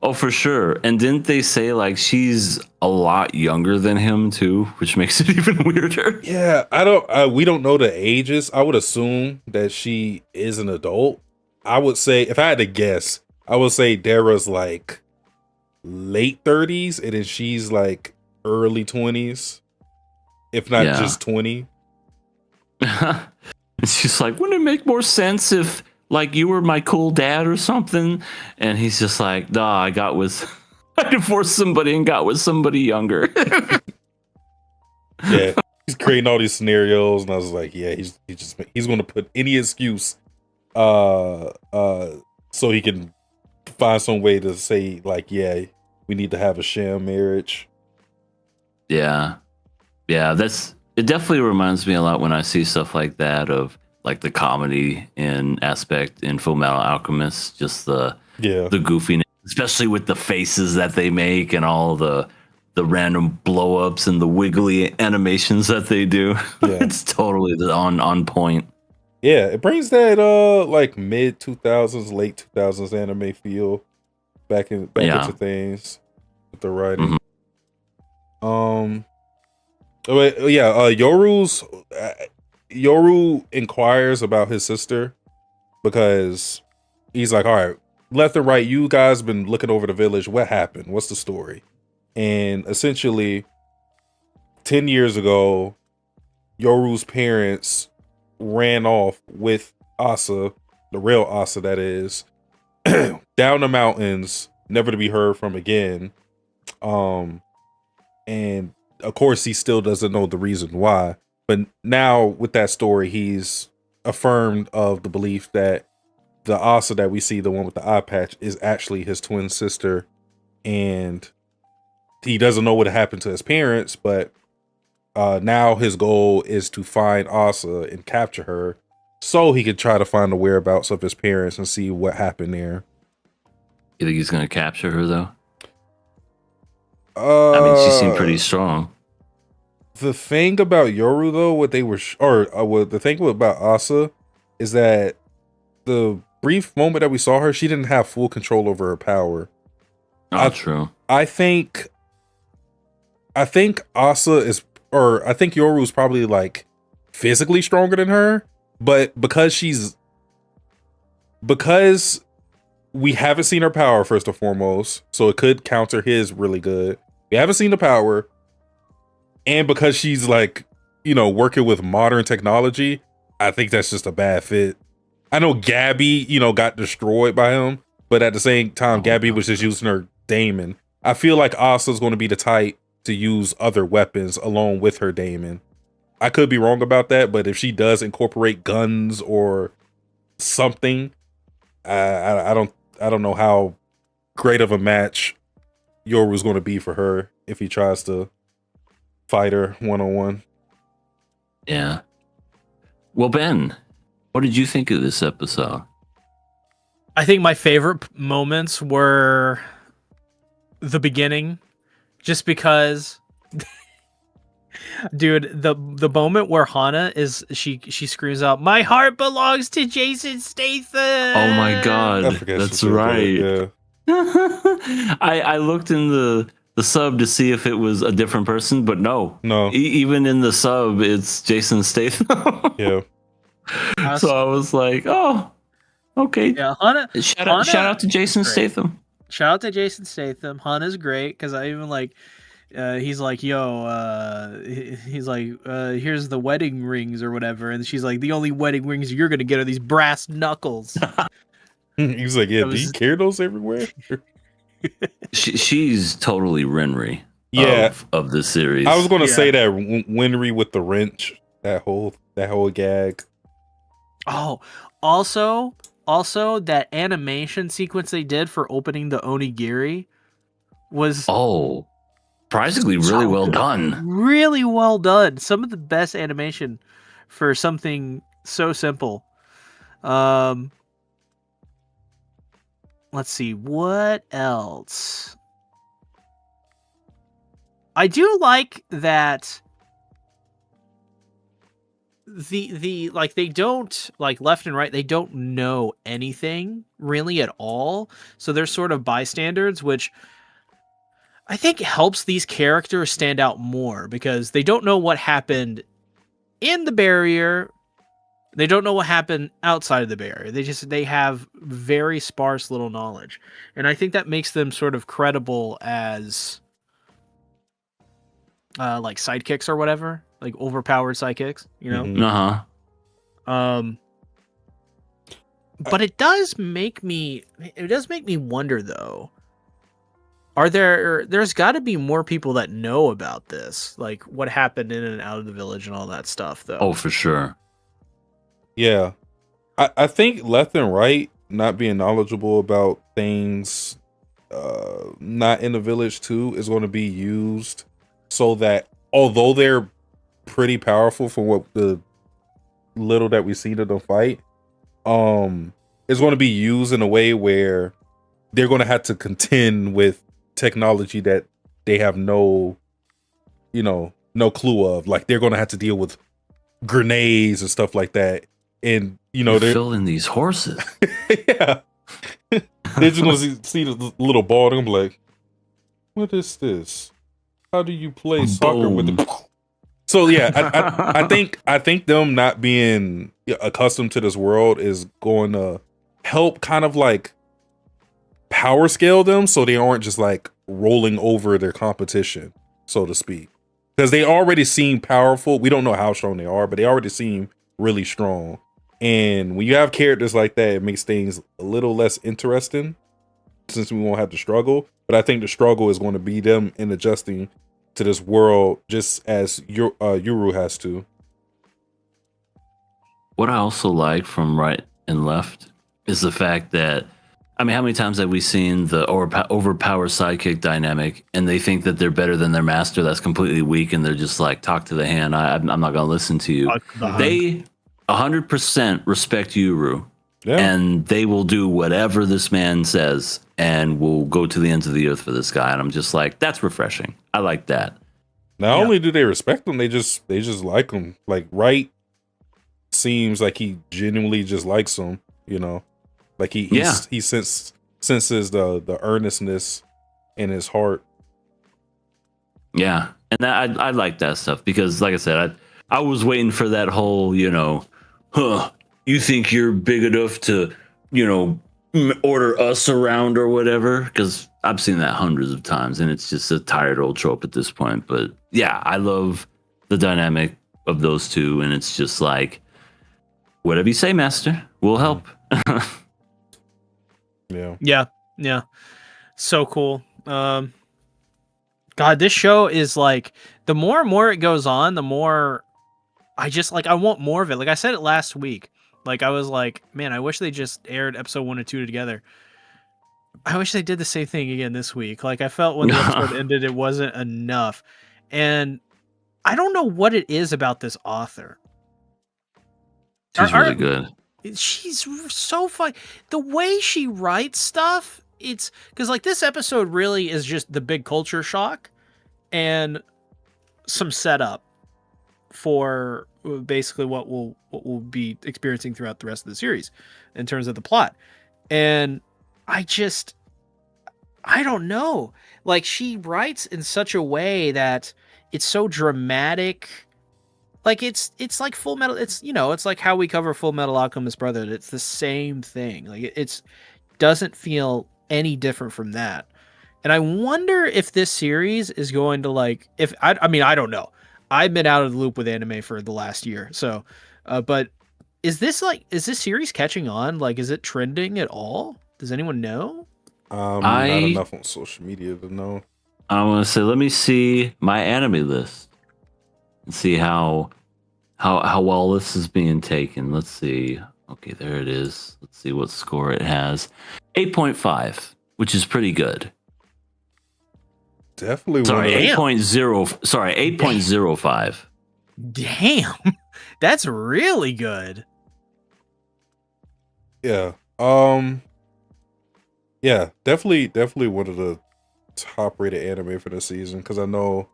Oh, for sure. And didn't they say like she's a lot younger than him too, which makes it even weirder? Yeah, we don't know the ages. I would assume that she is an adult. I would say, if I had to guess, I would say Dara's like late 30s and then she's like early 20s, if not just 20. It's just like, wouldn't it make more sense if like you were my cool dad or something? And he's just like, nah, I divorced somebody and got with somebody younger. Yeah, he's creating all these scenarios, and I was like, yeah, he's going to put any excuse, so he can find some way to say like, yeah, we need to have a sham marriage. Yeah, it definitely reminds me a lot when I see stuff like that of like the comedy in aspect in Full Metal Alchemist, just the goofiness, especially with the faces that they make and all the random blow-ups and the wiggly animations that they do. Yeah. It's totally on point. Yeah, it brings that like mid 2000s, late 2000s anime feel back into things with the writing. Yoru inquires about his sister because he's like, all right, left and right, you guys been looking over the village. What happened? What's the story? And essentially 10 years ago, Yoru's parents ran off with Asa, the real Asa that is, down the mountains, never to be heard from again. And of course he still doesn't know the reason why. But now with that story, he's affirmed of the belief that the Asa that we see, the one with the eye patch, is actually his twin sister. And he doesn't know what happened to his parents, but now his goal is to find Asa and capture her so he could try to find the whereabouts of his parents and see what happened there. You think he's going to capture her, though? I mean, she seemed pretty strong. The thing about Yoru, though, the thing about Asa is that the brief moment that we saw her, she didn't have full control over her power. True. I think Asa is, or I think Yoru is probably like physically stronger than her, but because we haven't seen her power first and foremost, so it could counter his really good. We haven't seen the power, and because she's like, working with modern technology, I think that's just a bad fit. I know Gabby, got destroyed by him, but at the same time, Gabby was just using her Daemon. I feel like Asa's going to be the type to use other weapons along with her Daemon. I could be wrong about that, but if she does incorporate guns or something, I don't know how great of a match Yoru's going to be for her if he tries to fight her one-on-one. Yeah. Well, Ben, what did you think of this episode? I think my favorite moments were the beginning, just because, dude, the moment where Hana she screams out, "My heart belongs to Jason Statham." Oh my god, I forget that's she said right. that, yeah. I looked in the sub to see if it was a different person, but no. Even in the sub, it's Jason Statham. Yeah. So I was like, oh, okay. Yeah, Hana. Shout out to Jason Statham. Shout out to Jason Statham. Hana's great because I even like. He's like, yo, he's like, here's the wedding rings or whatever, and she's like, the only wedding rings you're gonna get are these brass knuckles. He's like, yeah, do you carry those everywhere? She's totally Renry. Yeah, of the series. I was gonna say that Winry with the wrench, that whole gag. Oh, also that animation sequence they did for opening the onigiri was surprisingly really well done. Really well done. Some of the best animation for something so simple. Let's see, what else? I do like that the like they don't, like, left and right, they don't know anything really at all. So they're sort of bystanders, which I think helps these characters stand out more because they don't know what happened in the barrier. They don't know what happened outside of the barrier. They have very sparse little knowledge. And I think that makes them sort of credible as like sidekicks or whatever, like overpowered sidekicks, you know? Uh-huh. But it does make me wonder though. There's got to be more people that know about this, like what happened in and out of the village and all that stuff though. Oh, for sure. Yeah. I think left and right not being knowledgeable about things not in the village too is going to be used so that although they're pretty powerful from what the little that we see to them fight, it's going to be used in a way where they're going to have to contend with technology that they have no clue of. Like they're going to have to deal with grenades and stuff like that. And they're filling these horses. Yeah. They're just gonna see the little ball and I'm like, what is this? How do you play soccer with it? So yeah, I think them not being accustomed to this world is going to help kind of like power scale them so they aren't just like rolling over their competition, so to speak. Because they already seem powerful. We don't know how strong they are, but they already seem really strong. And when you have characters like that, it makes things a little less interesting since we won't have to struggle. But I think the struggle is going to be them in adjusting to this world just as Yuru has to. What I also like from right and left is the fact that, I mean, how many times have we seen the overpowered sidekick dynamic and they think that they're better than their master that's completely weak and they're just like, talk to the hand, I'm not going to listen to you. They 100% respect Yuru, and they will do whatever this man says and will go to the ends of the earth for this guy. And I'm just like, that's refreshing. I like that. Not only do they respect him, they just like him. Like Wright seems like he genuinely just likes him, like he senses the earnestness in his heart. Yeah, and I like that stuff because, like I said, I was waiting for that whole, you think you're big enough to, order us around or whatever? Because I've seen that hundreds of times and it's just a tired old trope at this point. But yeah, I love the dynamic of those two. And it's just like, whatever you say, master, we'll help. Yeah. So cool. God, this show is like, the more and more it goes on, the more I just like, I want more of it. Like I said it last week. Like I was like, man, I wish they just aired episode 1 and 2 together. I wish they did the same thing again this week. Like, I felt when the episode ended, it wasn't enough. And I don't know what it is about this author. She's really good. She's so fun. The way she writes stuff, it's because like this episode really is just the big culture shock and some setup for basically what we'll be experiencing throughout the rest of the series in terms of the plot. And I don't know. Like, she writes in such a way that it's so dramatic. Like, it's like Full Metal. It's, it's like how we cover Full Metal Alchemist Brotherhood. It's the same thing. Like, it's doesn't feel any different from that. And I wonder if this series is going to I mean, I don't know. I've been out of the loop with anime for the last year. So, but is this series catching on? Like, is it trending at all? Does anyone know? Not enough on social media to know. I want to say, let me see my anime list and see how well this is being taken. Let's see. Okay, there it is. Let's see what score it has. 8.5, which is pretty good. Definitely. Sorry, 8.0. Sorry, 8.05. Damn, that's really good. Yeah. Yeah, definitely one of the top rated anime for the season, because I know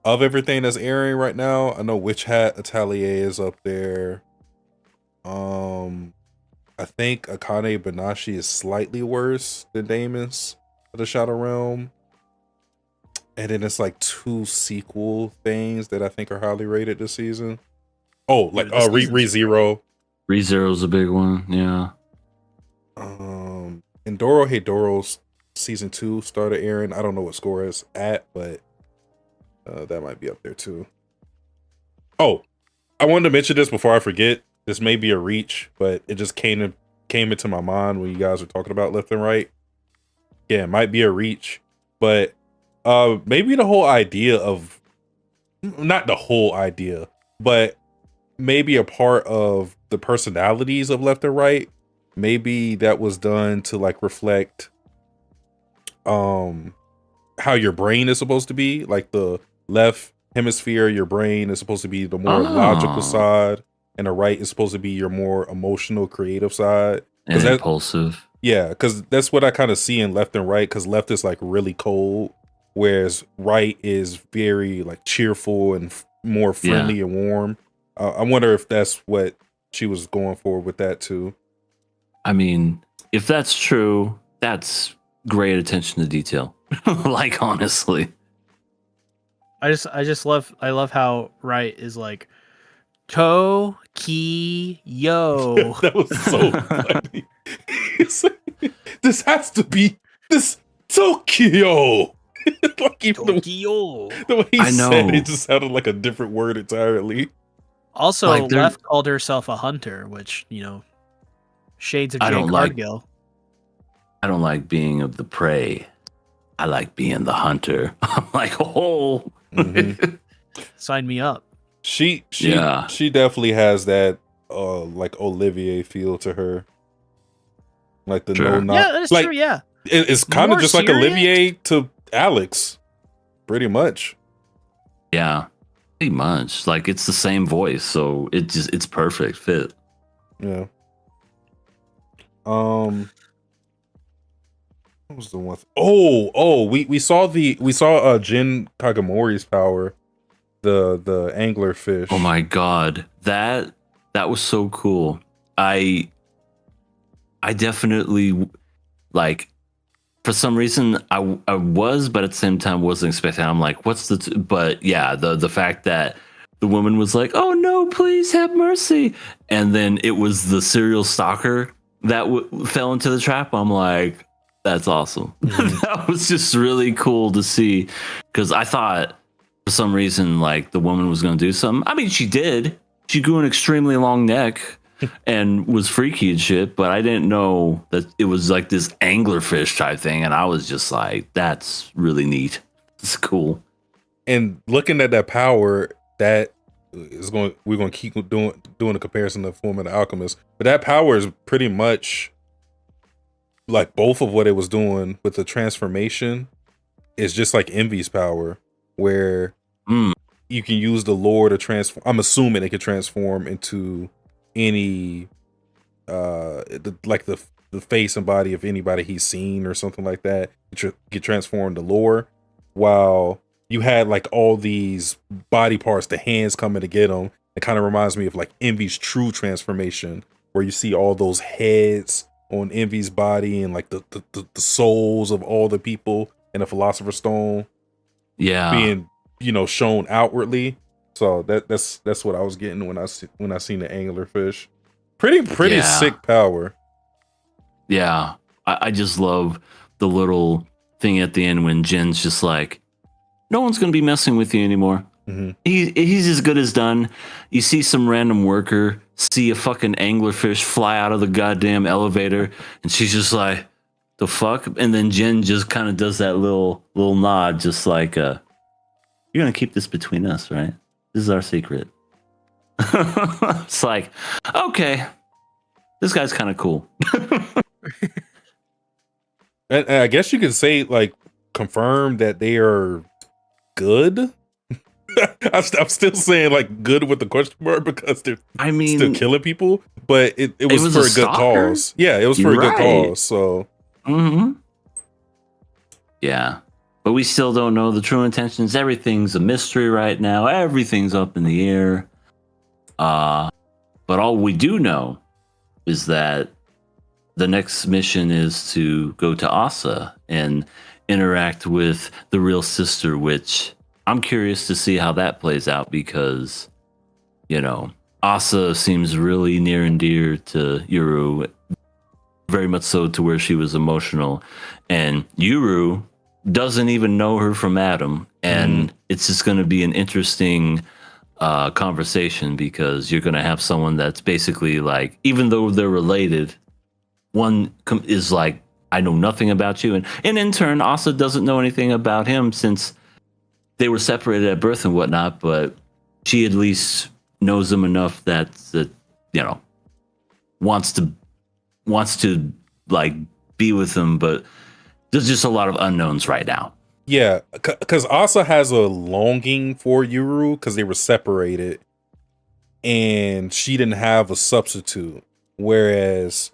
of everything that's airing right now, I know Witch Hat Atelier is up there. I think Akane-Banashi is slightly worse than Daemons of the Shadow Realm. And then it's like 2 sequel things that I think are highly rated this season. Oh, like ReZero. ReZero's a big one, yeah. And Doro Hey Doro's season 2 started airing. I don't know what score it's at, but that might be up there too. Oh, I wanted to mention this before I forget. This may be a reach, but it just came into my mind when you guys were talking about left and right. Yeah, it might be a reach, but maybe the whole idea of, not the whole idea, but maybe a part of the personalities of left and right, maybe that was done to like reflect how your brain is supposed to be. Like the left hemisphere, your brain is supposed to be the more logical side, and the right is supposed to be your more emotional, creative side. And impulsive. Yeah, because that's what I kind of see in left and right, because left is like really cold, whereas right is very like cheerful and more friendly and warm. I wonder if that's what she was going for with that too. I mean, if that's true, that's great attention to detail. Like, honestly. I love how right is like Tokyo. That was so funny. This has to be this Tokyo. Like even Tokyo. the way he said it just sounded like a different word entirely. Also, like Left called herself a hunter, which, shades of Jane Cargill. I don't like being of the prey. I like being the hunter. I'm like, oh. Mm-hmm. Sign me up. She definitely has that like Olivier feel to her. Like the Sure. Yeah, that's true, yeah. It's kind of just serious? like Olivier to Alex. Pretty much. Yeah. Pretty much. Like, it's the same voice, so it's perfect fit. Yeah. What was the one? We saw Jin Kagamori's power, the anglerfish. Oh my god, that was so cool. I definitely, like, for some reason I was, but at the same time wasn't expecting. I'm like, what's but yeah, the fact that the woman was like, oh no, please have mercy, and then it was the serial stalker that fell into the trap. I'm like, that's awesome. Mm-hmm. That was just really cool to see, because I thought for some reason like the woman was going to do something. I mean, she did. She grew an extremely long neck and was freaky and shit, but I didn't know that it was like this anglerfish type thing, and I was just like, that's really neat. It's cool. And looking at that power, that is we're going to keep doing a comparison of Fullmetal Alchemist, but that power is pretty much like both of what it was doing with the transformation is just like Envy's power, where you can use the lore to transform. I'm assuming it could transform into any the face and body of anybody he's seen or something like that. Get transformed to lore, while you had like all these body parts, the hands coming to get him. It kind of reminds me of like Envy's true transformation, where you see all those heads on Envy's body and like the souls of all the people in the Philosopher's Stone, being shown outwardly. So that's what I was getting when I seen the anglerfish. Pretty sick power. Yeah, I just love the little thing at the end when Jin's just like, no one's gonna be messing with you anymore. Mm-hmm. He's as good as done. You see some random worker see a fucking anglerfish fly out of the goddamn elevator, and she's just like, the fuck? And then Jin just kind of does that little nod, just like, you're gonna keep this between us, right? This is our secret. It's like, okay, this guy's kind of cool. And I guess you could say, like, confirm that they are good. I'm still saying like good with the question mark because they're still killing people, but it was for a good cause. Yeah, it was for a good cause. So, yeah, but we still don't know the true intentions. Everything's a mystery right now. Everything's up in the air. But all we do know is that the next mission is to go to Asa and interact with the real sister, which I'm curious to see how that plays out because, Asa seems really near and dear to Yuru, very much so to where she was emotional. And Yuru doesn't even know her from Adam. And it's just going to be an interesting conversation because you're going to have someone that's basically like, even though they're related, one is like, I know nothing about you. And in turn, Asa doesn't know anything about him since they were separated at birth and whatnot, but she at least knows him enough that wants to like be with him, but there's just a lot of unknowns right now. Yeah, because Asa has a longing for Yuru because they were separated and she didn't have a substitute, whereas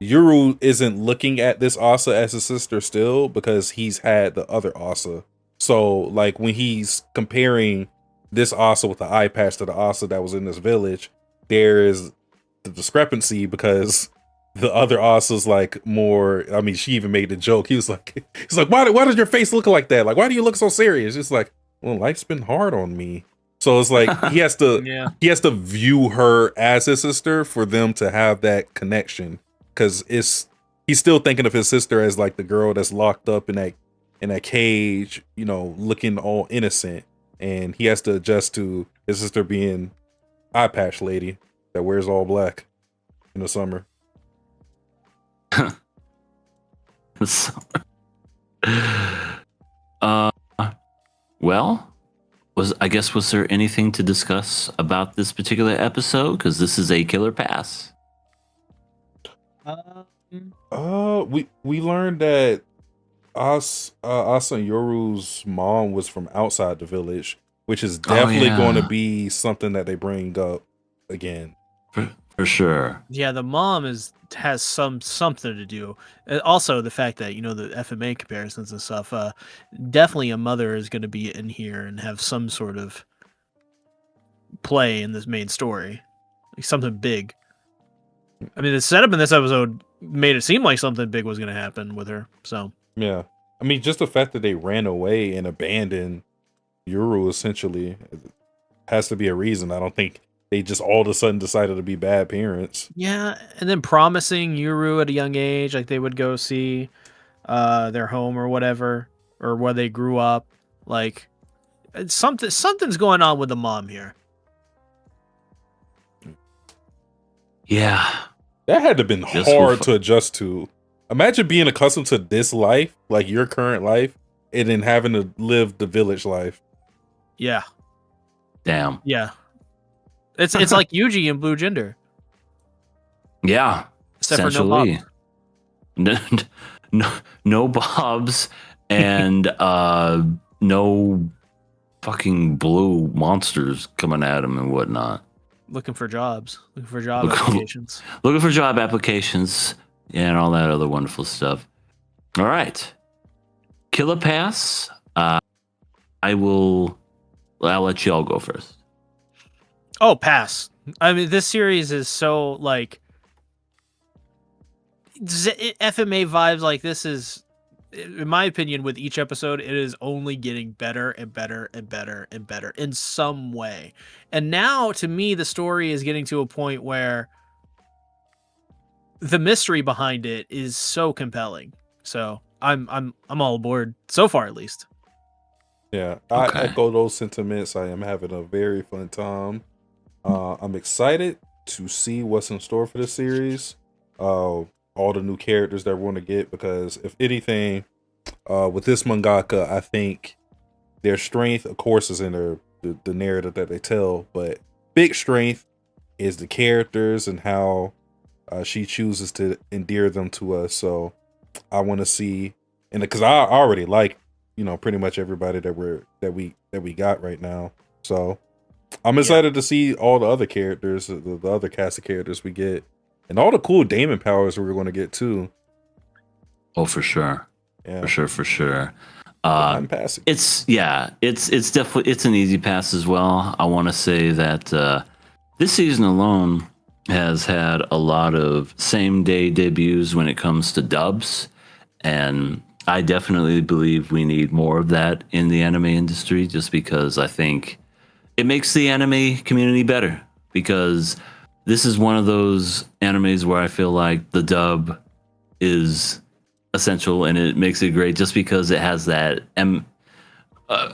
Yuru isn't looking at this Asa as his sister still because he's had the other Asa. So, like, when he's comparing this Asa with the eye patch to the Asa that was in this village, there is the discrepancy because the other Asa's like more. I mean, she even made the joke. He's like, why does your face look like that? Like, why do you look so serious? It's like, well, life's been hard on me. So it's like he has to view her as his sister for them to have that connection, because he's still thinking of his sister as like the girl that's locked up in that cage, looking all innocent, and he has to adjust to his sister being eye patch lady that wears all black in the summer. Well, was there anything to discuss about this particular episode? Because this is a killer pass. We learned that Asa and Yoru's mom was from outside the village, which is definitely going to be something that they bring up again. For sure. Yeah, the mom has something to do. Also, the fact that the FMA comparisons and stuff. Definitely, a mother is going to be in here and have some sort of play in this main story, like something big. I mean, the setup in this episode made it seem like something big was going to happen with her. So yeah, I mean, just the fact that they ran away and abandoned Yuru essentially has to be a reason. I don't think they just all of a sudden decided to be bad parents. Yeah, and then promising Yuru at a young age, like they would go see their home or whatever, or where they grew up. Like something's going on with the mom here. Yeah. That had to have been hard to adjust to. Imagine being accustomed to this life, like your current life, and then having to live the village life. Yeah. Damn. Yeah. It's like Yuji in Blue Gender. Yeah. Except for no mom. no bobs, and no fucking blue monsters coming at him and whatnot. Looking for jobs. Looking for job applications. Looking for job applications and all that other wonderful stuff. All right. Killer Pass. I'll let y'all go first. Oh, pass. I mean, this series is so like FMA vibes. Like this is, in my opinion, with each episode, it is only getting better and better and better and better in some way. And now, to me, the story is getting to a point where the mystery behind it is so compelling. So I'm all aboard so far, at least. Yeah, I echo those sentiments. I am having a very fun time. I'm excited to see what's in store for the series. All the new characters that we're going to get, because if anything, with this mangaka, I think their strength, of course, is in the narrative that they tell, but big strength is the characters and how she chooses to endear them to us. So I want to see, and because I already like, pretty much everybody that we got right now. So I'm excited to see all the other characters, the other cast of characters we get, and all the cool Daemon powers we're going to get too. Oh, for sure. Yeah. For sure. I'm passing. It's definitely an easy pass as well. I want to say that this season alone has had a lot of same day debuts when it comes to dubs, and I definitely believe we need more of that in the anime industry, just because I think it makes the anime community better, because this is one of those animes where I feel like the dub is essential and it makes it great just because it has that I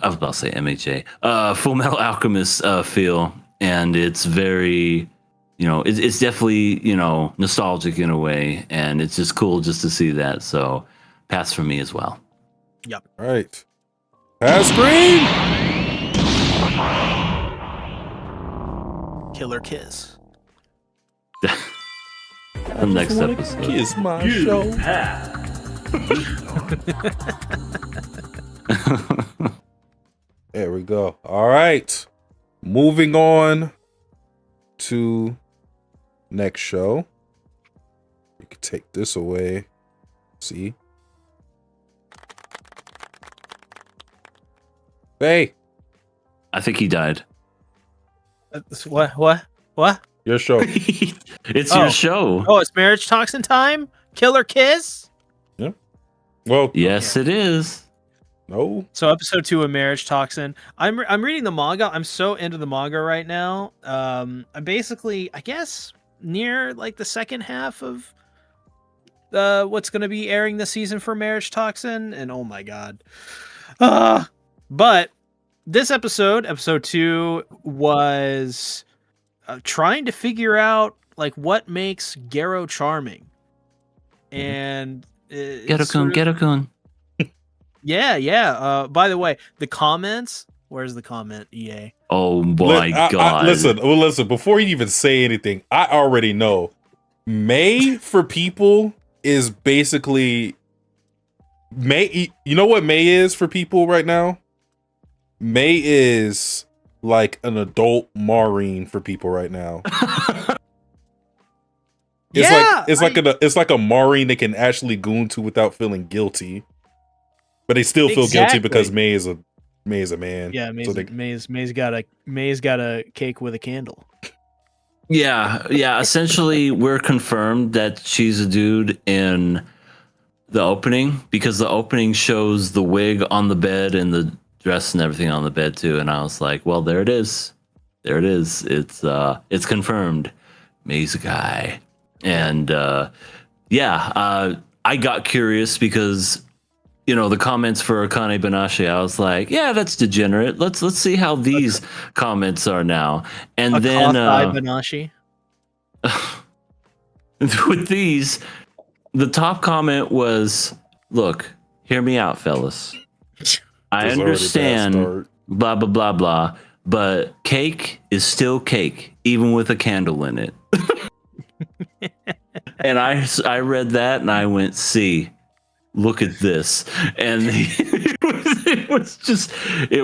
was about to say MHA, Full Metal Alchemist feel, and it's very, it's definitely, nostalgic in a way, and it's just cool just to see that. So pass for me as well. Yep. All right. Pass screen. Killer Kiss. The next episode. Kiss my show. There we go. All right. Moving on to next show. We can take this away. See? Hey. I think he died. What? Your show. It's your show. Oh, it's Marriagetoxin time? Killer Kiss? Yeah. Well, yes, it is. No. So episode 2 of Marriagetoxin. I'm reading the manga. I'm so into the manga right now. I'm basically, I guess, near like the second half of what's going to be airing this season for Marriagetoxin, and oh my god. But this episode 2, was trying to figure out like what makes Gero charming. And Gero-kun. Yeah. By the way, the comments. Where's the comment, EA? Oh my god! Listen. Before you even say anything, I already know. May for people is basically May. You know what May is for people right now? May is like an adult Maureen for people right now. It's like a Maureen they can actually goon to without feeling guilty. But they still feel guilty because May is a man. Yeah, May's got a cake with a candle. Yeah. Essentially, we're confirmed that she's a dude in the opening, because the opening shows the wig on the bed and the dress and everything on the bed too. And I was like, well, there it is. It's confirmed. May's a guy. And I got curious because, the comments for Akane-Banashi, I was like, yeah, that's degenerate. Let's see how these comments are now. And then Banashi. With these, the top comment was, look, hear me out, fellas. I understand, blah, blah, blah, blah, but cake is still cake, even with a candle in it. And I read that and I went, see, look at this. And it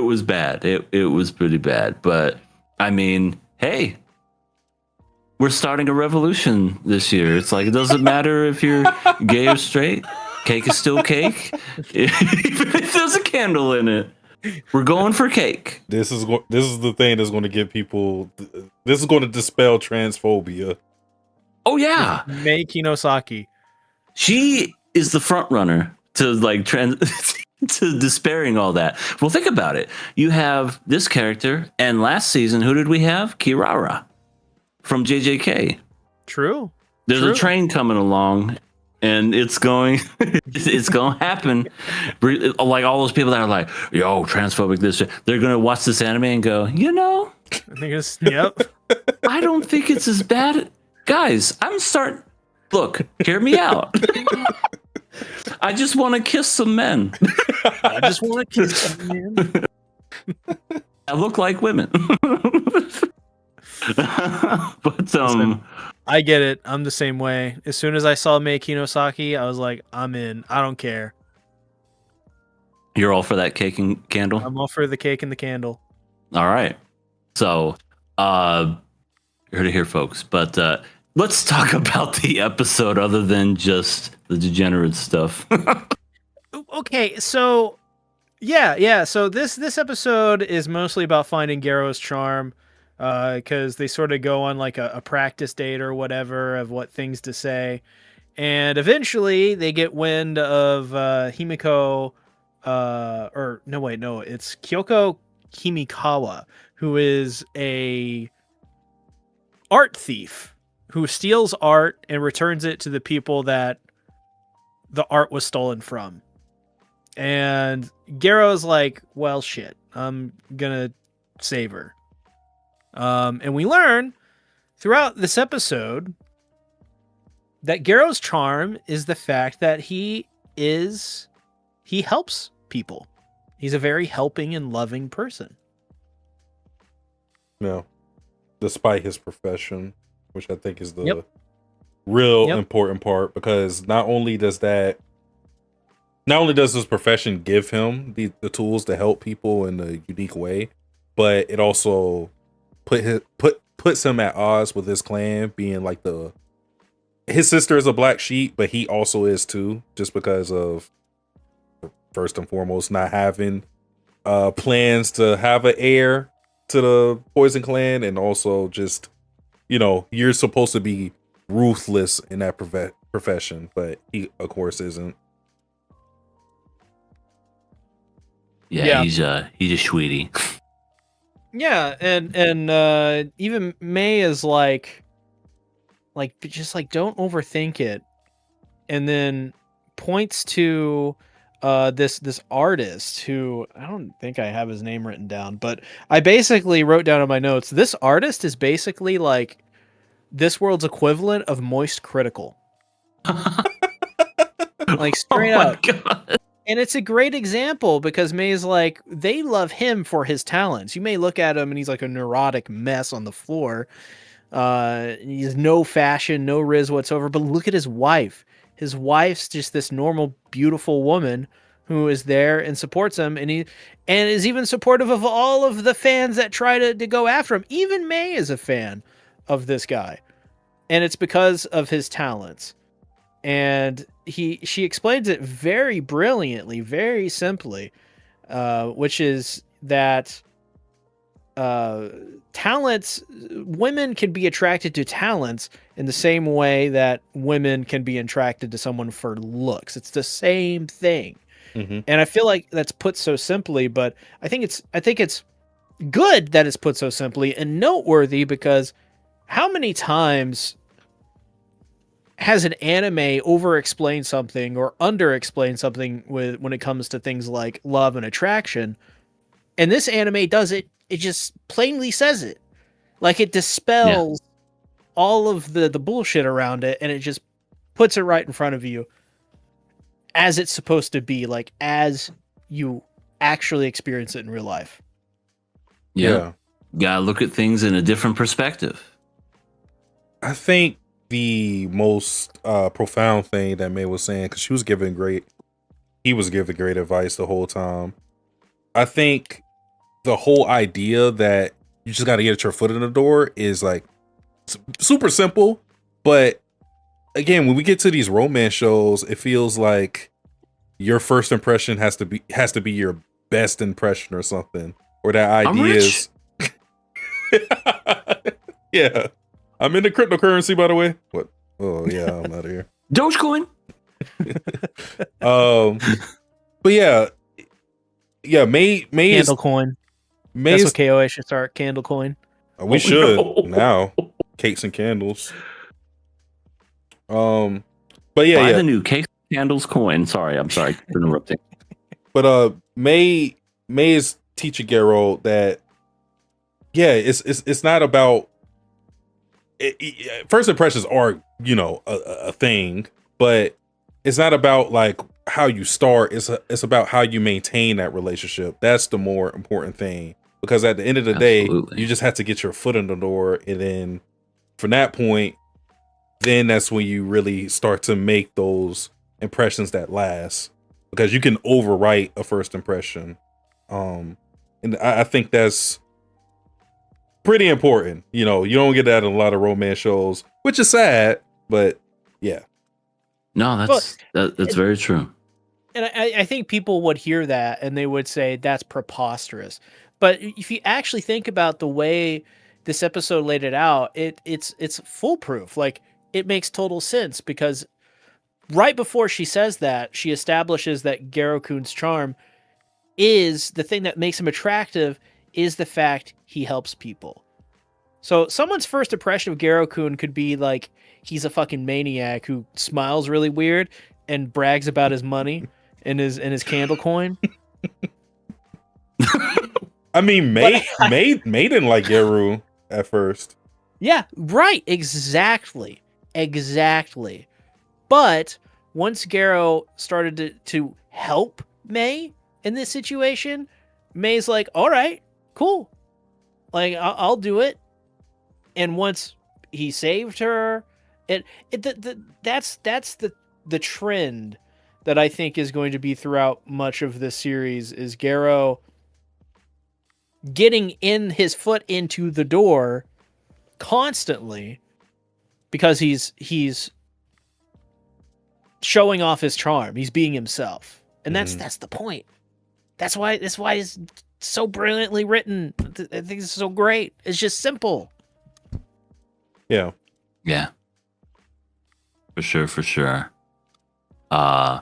was bad. It was pretty bad. But I mean, hey, we're starting a revolution this year. It's like, it doesn't matter if you're gay or straight. Cake is still cake. Even if there's a candle in it, we're going for cake. This is the thing that's going to get people. This is going to dispel transphobia. Oh yeah, Mei Kinosaki. she is the front runner to like to despairing all that. Well, think about it. You have this character, and last season, who did we have? Kirara from JJK. True. There's True. a train coming along, and it's going to happen. Like all those people that are like, yo, transphobic this, they're going to watch this anime and go, I think it's yep. I don't think it's as bad. Guys, look, hear me out. I just want to kiss some men. I just want to kiss some man. I look like women. But Listen, I get it. I'm the same way. As soon as I saw Mei Kinosaki, I was like, I'm in. I don't care. You're all for that cake and candle? I'm all for the cake and the candle. All right. So, heard it here, folks. But let's talk about the episode other than just the degenerate stuff. Okay, so yeah. So this episode is mostly about finding Garrow's charm, because they sort of go on like a practice date or whatever of what things to say, and eventually they get wind of Himiko, it's Kyoko Himikawa, who is a art thief who steals art and returns it to the people that the art was stolen from. And Garrow's like, well, shit, I'm gonna save her. And we learn throughout this episode that Garrow's charm is the fact that he helps people. He's a very helping and loving person. No, despite his profession, which I think is the real important part, because not only does his profession give him the tools to help people in a unique way, but it also puts him at odds with his clan, being like his sister is a black sheep, but he also is too, just because of, first and foremost, not having plans to have an heir to the Poison Clan, and also just, you're supposed to be ruthless in that profession, but he of course isn't. Yeah. He's a sweetie. Yeah, and even May is like just like, don't overthink it, and then points to this artist who, I don't think I have his name written down, but I basically wrote down in my notes, this artist is basically like this world's equivalent of Moist Critical. Like straight up. God. And it's a great example because May's like, they love him for his talents. You may look at him and he's like a neurotic mess on the floor. He's no fashion, no riz whatsoever, but look at his wife. His wife's just this normal, beautiful woman who is there and supports him, and is even supportive of all of the fans that try to go after him. Even May is a fan of this guy, and it's because of his talents. And she explains it very brilliantly, very simply, which is that talents, women can be attracted to talents in the same way that women can be attracted to someone for looks. It's the same thing. Mm-hmm. And I feel like that's put so simply, but I think it's good that it's put so simply and noteworthy, because how many times has an anime over-explained something or under-explained something when it comes to things like love and attraction, and this anime does it. It just plainly says it. Like, it dispels all of the bullshit around it, and it just puts it right in front of you as it's supposed to be, like as you actually experience it in real life. Yeah. Gotta look at things in a different perspective. I think the most profound thing that May was saying, because he was giving great advice the whole time. I think the whole idea that you just got to get your foot in the door is like super simple, but again, when we get to these romance shows, it feels like your first impression has to be your best impression or something, or that idea is. Yeah, I'm into cryptocurrency, by the way. What? Oh yeah, I'm out of here. Dogecoin. But yeah, May is Candle coin. May's, That's what KOA should start. Candle coin. we should now cakes and candles. But yeah, Buy the new cake candles coin. I'm sorry for interrupting. But May is teaching Garo that it's not about first impressions are a thing, but it's not about like how you start. It's about how you maintain that relationship. That's the more important thing, because at the end of the day, you just have to get your foot in the door, and then from that point, then that's when you really start to make those impressions that last, because you can overwrite a first impression. And I think that's pretty important. You don't get that in a lot of romance shows, which is sad, but yeah. No, that's very true. And I think people would hear that and they would say that's preposterous. But if you actually think about the way this episode laid it out, it's foolproof. Like, it makes total sense, because right before she says that, she establishes that Garo-kun's charm is the thing that makes him attractive, is the fact he helps people. So someone's first impression of Garo-kun could be like, he's a fucking maniac who smiles really weird and brags about his money and his candle coin. I mean, May didn't like Garo at first. Yeah, right. Exactly. But once Garo started to help May in this situation, May's like, all right, cool. Like, I'll do it. And once he saved her, that's the trend that I think is going to be throughout much of this series, is Garo getting in his foot into the door constantly, because he's showing off his charm. He's being himself. And that's the point. That's why it's so brilliantly written. I think it's so great. It's just simple. Yeah. Yeah. For sure. I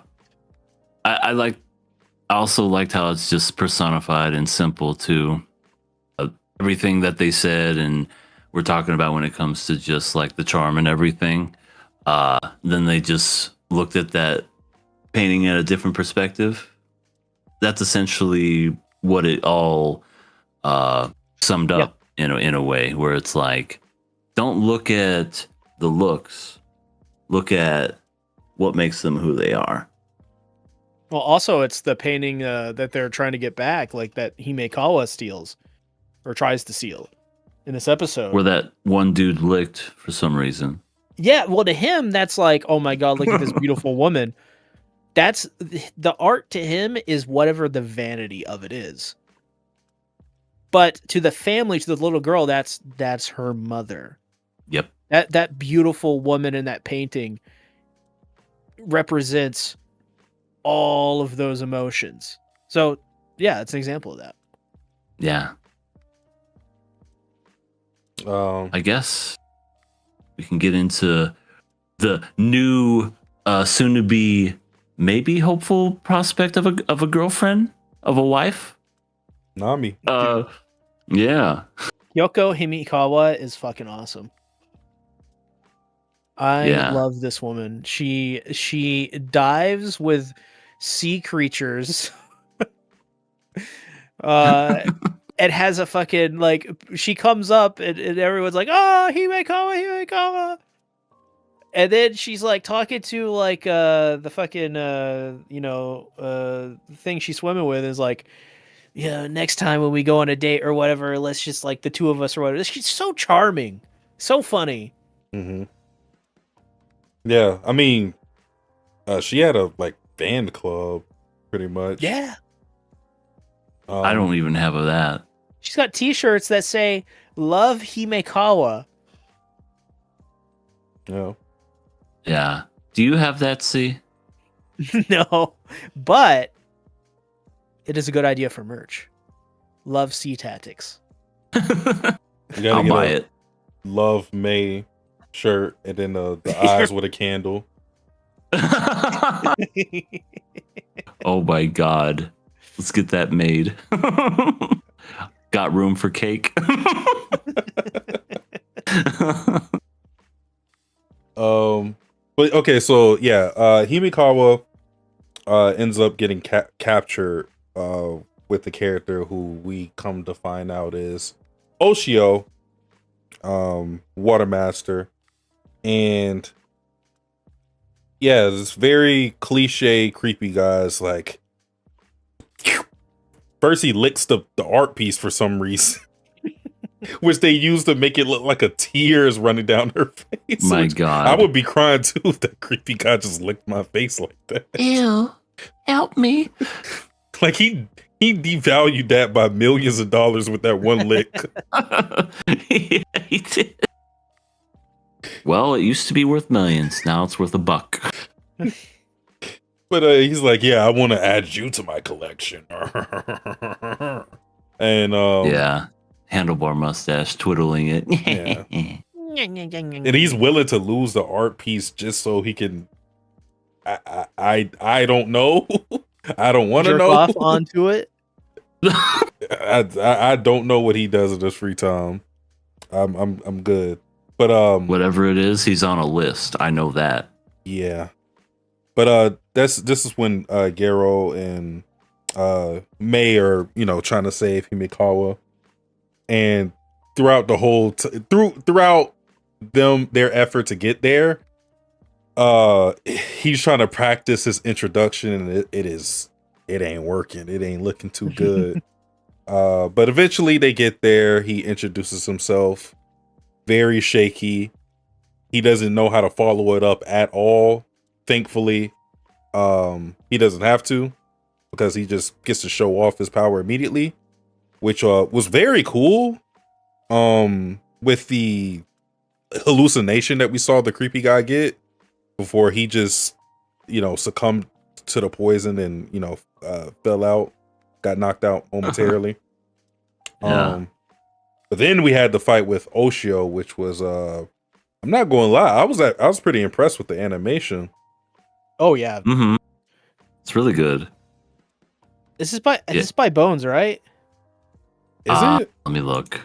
also liked how it's just personified and simple too. Everything that they said and we're talking about when it comes to just like the charm and everything. Then they just looked at that painting at a different perspective. That's essentially what it all summed up in a way, where it's like, don't look at the looks, look at what makes them who they are. Well, also it's the painting that they're trying to get back, like that Himekawa steals or tries to steal in this episode, where that one dude licked for some reason. Yeah, well, to him that's like, oh my god, look at this beautiful woman. That's the art to him, is whatever the vanity of it is. But to the family, to the little girl, that's her mother. Yep. That beautiful woman in that painting represents all of those emotions. So yeah, it's an example of that. Yeah. I guess we can get into the new soon to be maybe hopeful prospect of a girlfriend, of a wife. Nami. Yeah. Yoko Himekawa is fucking awesome. I love this woman. She dives with sea creatures. It has a fucking, like, she comes up and everyone's like, oh, Himekawa. And then she's like talking to like the fucking thing she's swimming with, is like, next time when we go on a date or whatever, let's just like the two of us or whatever. She's so charming, so funny. Mm-hmm. Yeah, I mean, she had a like fan club, pretty much. Yeah. I don't even have that. She's got T-shirts that say "Love Himekawa." Yeah. Yeah. Do you have that, C? No, but it is a good idea for merch. Love Sea Tactics. You gotta I'll get buy a it. Love May shirt and then the eyes with a candle. Oh my god. Let's get that made. Got room for cake? But okay, so yeah, Himekawa ends up getting captured with the character who we come to find out is Oshio, Watermaster, and yeah, this very cliche, creepy guys. Like, first he licks the art piece for some reason, which they use to make it look like a tear is running down her face. My god. I would be crying too if that creepy guy just licked my face like that. Ew. Help me. Like he devalued that by millions of dollars with that one lick. Yeah, he did. Well, it used to be worth millions. Now it's worth $1. But he's like, yeah, I want to add you to my collection. And yeah, handlebar mustache, twiddling it. Yeah. And he's willing to lose the art piece just so he can. I don't know. I don't want to know. Off onto it. I don't know what he does in his free time. I'm good. But whatever it is, he's on a list. I know that. Yeah. But this is when Garo and May are, trying to save Himekawa. And throughout the whole throughout their effort to get there, he's trying to practice his introduction, and it ain't working. It ain't looking too good. But eventually they get there. He introduces himself. Very shaky. He doesn't know how to follow it up at all. Thankfully, he doesn't have to, because he just gets to show off his power immediately, which was very cool. With the hallucination that we saw the creepy guy get before he just, succumbed to the poison and, fell out, got knocked out momentarily. Yeah. But then we had the fight with Oshio, which was I'm not going to lie, I was pretty impressed with the animation. Oh yeah, Mm-hmm. It's really good. this is by Bones, right? Is it? Let me look.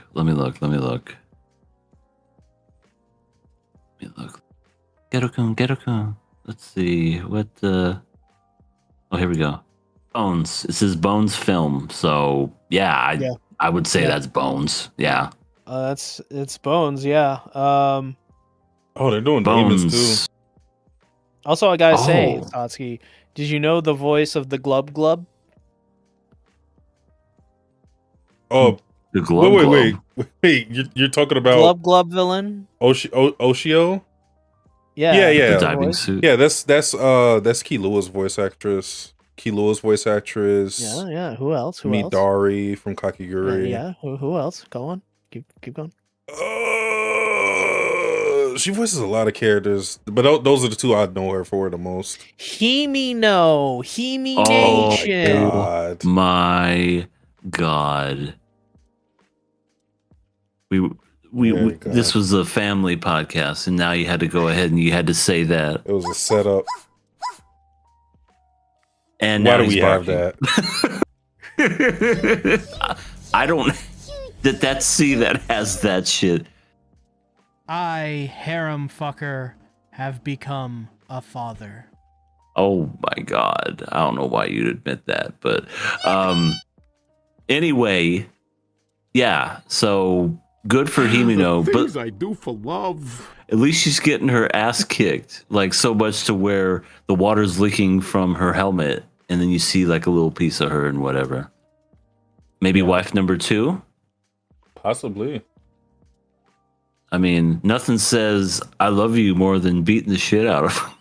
Geto-kun. Let's see. What oh, here we go. Bones. It says Bones Film. So yeah, I would say that's Bones. Yeah. It's Bones, yeah. Oh, they're doing Daemons too. Also, I gotta say, Oh. Satsuki, did you know the voice of the Glub Glub? Oh, The Glove. wait! You're talking about Glub Glub villain? Oshio? Yeah. Yeah. The diving suit. Yeah, that's Kilua's voice actress. Yeah. Who else? Midari from Kakiguri. Yeah. Who else? Go on. Keep going. She voices a lot of characters, but those are the two I know her for the most. Hime Oh, Nation. God. My God. This was a family podcast, and now you had to go ahead and you had to say that. It was a setup. And Why now do he's we have barking. that? I don't. That C that has that shit. I, harem fucker, have become a father. Oh my God. I don't know why you'd admit that, but anyway, yeah. So good for Himeno, but I do for love. at least she's getting her ass kicked, like so much to where the water's leaking from her helmet, and then you see like a little piece of her and whatever. Maybe wife number 2. Possibly. I mean, nothing says I love you more than beating the shit out of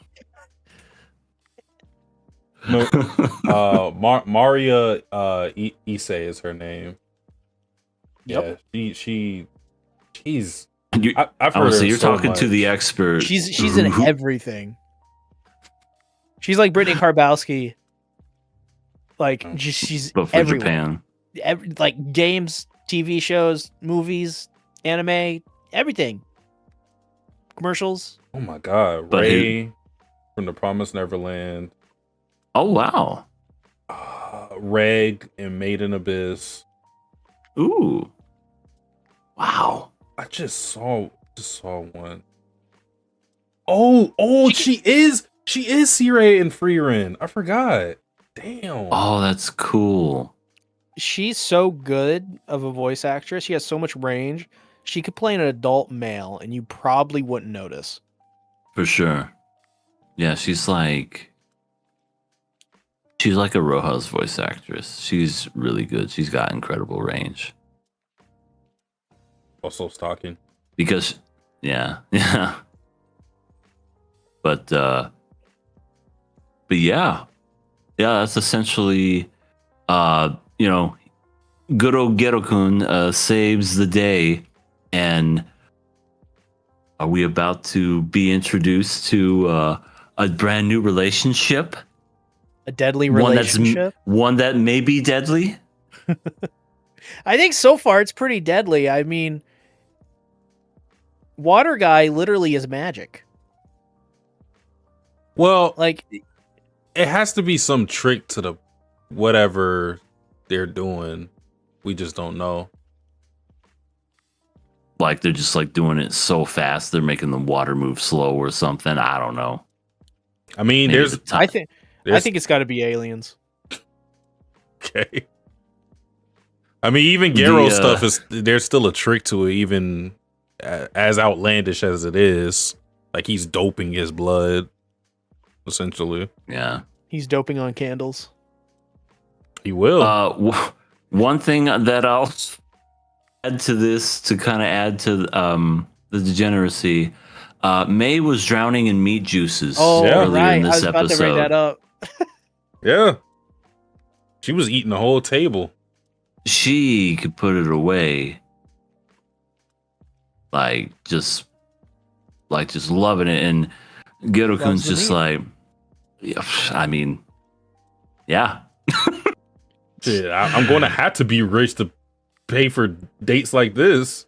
No, him. Maria Issei is her name. Yep. Yeah, she's. You, I've heard honestly, her you're so talking to the much. expert. She's in everything. She's like Brittany Karbowski. Like she's but for everywhere. Japan. Like games, TV shows, movies, anime, everything. Commercials. Oh my god, But Ray from The Promised Neverland, Oh wow. Reg and Made in Abyss. Ooh. Wow. I just saw one. Oh, she is Sirei in Frieren. I forgot. Damn. Oh, that's cool. She's so good of a voice actress. She has so much range. She could play an adult male, and you probably wouldn't notice. For sure. Yeah, she's like a Roja's voice actress. She's really good. She's got incredible range. Also stalking. Because yeah. But yeah. Yeah, that's essentially good old Gero-kun saves the day, and are we about to be introduced to a brand new relationship? A deadly relationship. One that may be deadly. I think so far it's pretty deadly. I mean, Water Guy literally is magic. Well, Like, it has to be some trick to the whatever they're doing. We just don't know. Like they're just like doing it so fast, they're making the water move slow or something. I don't know. I mean, Maybe there's the time- I think it's got to be aliens. okay. I mean, even Gero stuff there's still a trick to it, even as outlandish as it is. Like he's doping his blood, essentially. yeah. He's doping on candles. He will. One thing that I'll add to this to kind of add to the degeneracy, May was drowning in meat juices earlier right. in I this was about to bring episode. that up. Yeah. She was eating the whole table. She could put it away, like just loving it, and Gero-kun's Loves the just meat. like, yeah, I mean, yeah. Shit, I'm going to have to be rich to pay for dates like this.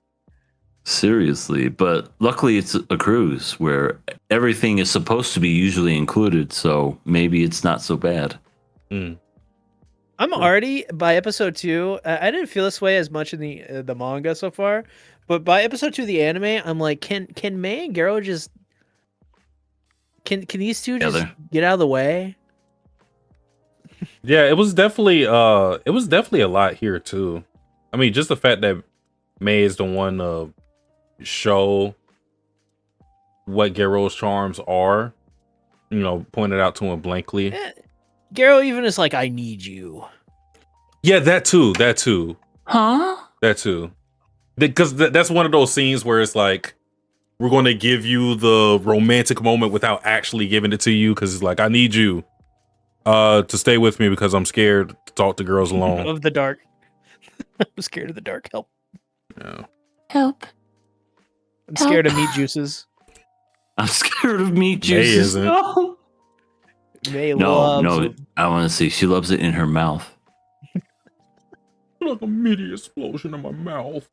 Seriously, but luckily it's a cruise where everything is supposed to be usually included, so maybe it's not so bad. I'm already by episode 2. I didn't feel this way as much in the manga so far, but by episode 2 of the anime, I'm like, can May and Gero just can these two just get out of the way? Yeah, it was definitely a lot here too. I mean, just the fact that May is the one to show what Gero's charms are, pointed out to him blankly. Gero even is like, I need you. Yeah, that too. Huh? That too. Because that's one of those scenes where it's like, we're going to give you the romantic moment without actually giving it to you, because it's like, I need you to stay with me because I'm scared to talk to girls alone. Of the dark. I'm scared of the dark. Help. Yeah. Help. I'm scared of meat juices. I'm scared of meat May juices. isn't. No. May No, loves I want to see. She loves it in her mouth. Like a meaty explosion in my mouth.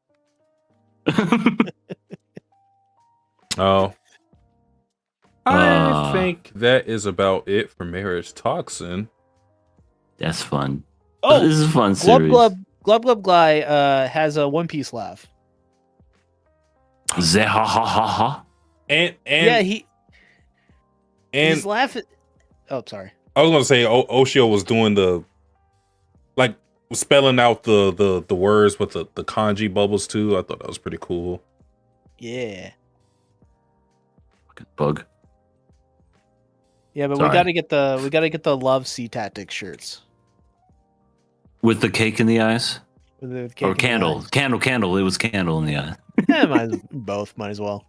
Oh. I think that is about it for Marriagetoxin. That's fun. Oh, this is a fun Glub series. Glub Gly has a One Piece laugh. Zeh, ha ha ha ha. And Yeah, and he's laughing. Oh, sorry. I was gonna say Oshio was doing spelling out the words with the kanji bubbles too. I thought that was pretty cool. Yeah. Fucking bug. Yeah, but Sorry. we gotta get the Love Sea Tactics shirts. With the cake in the eyes? Or candle. Candle. It was candle in the eye. Both might as well.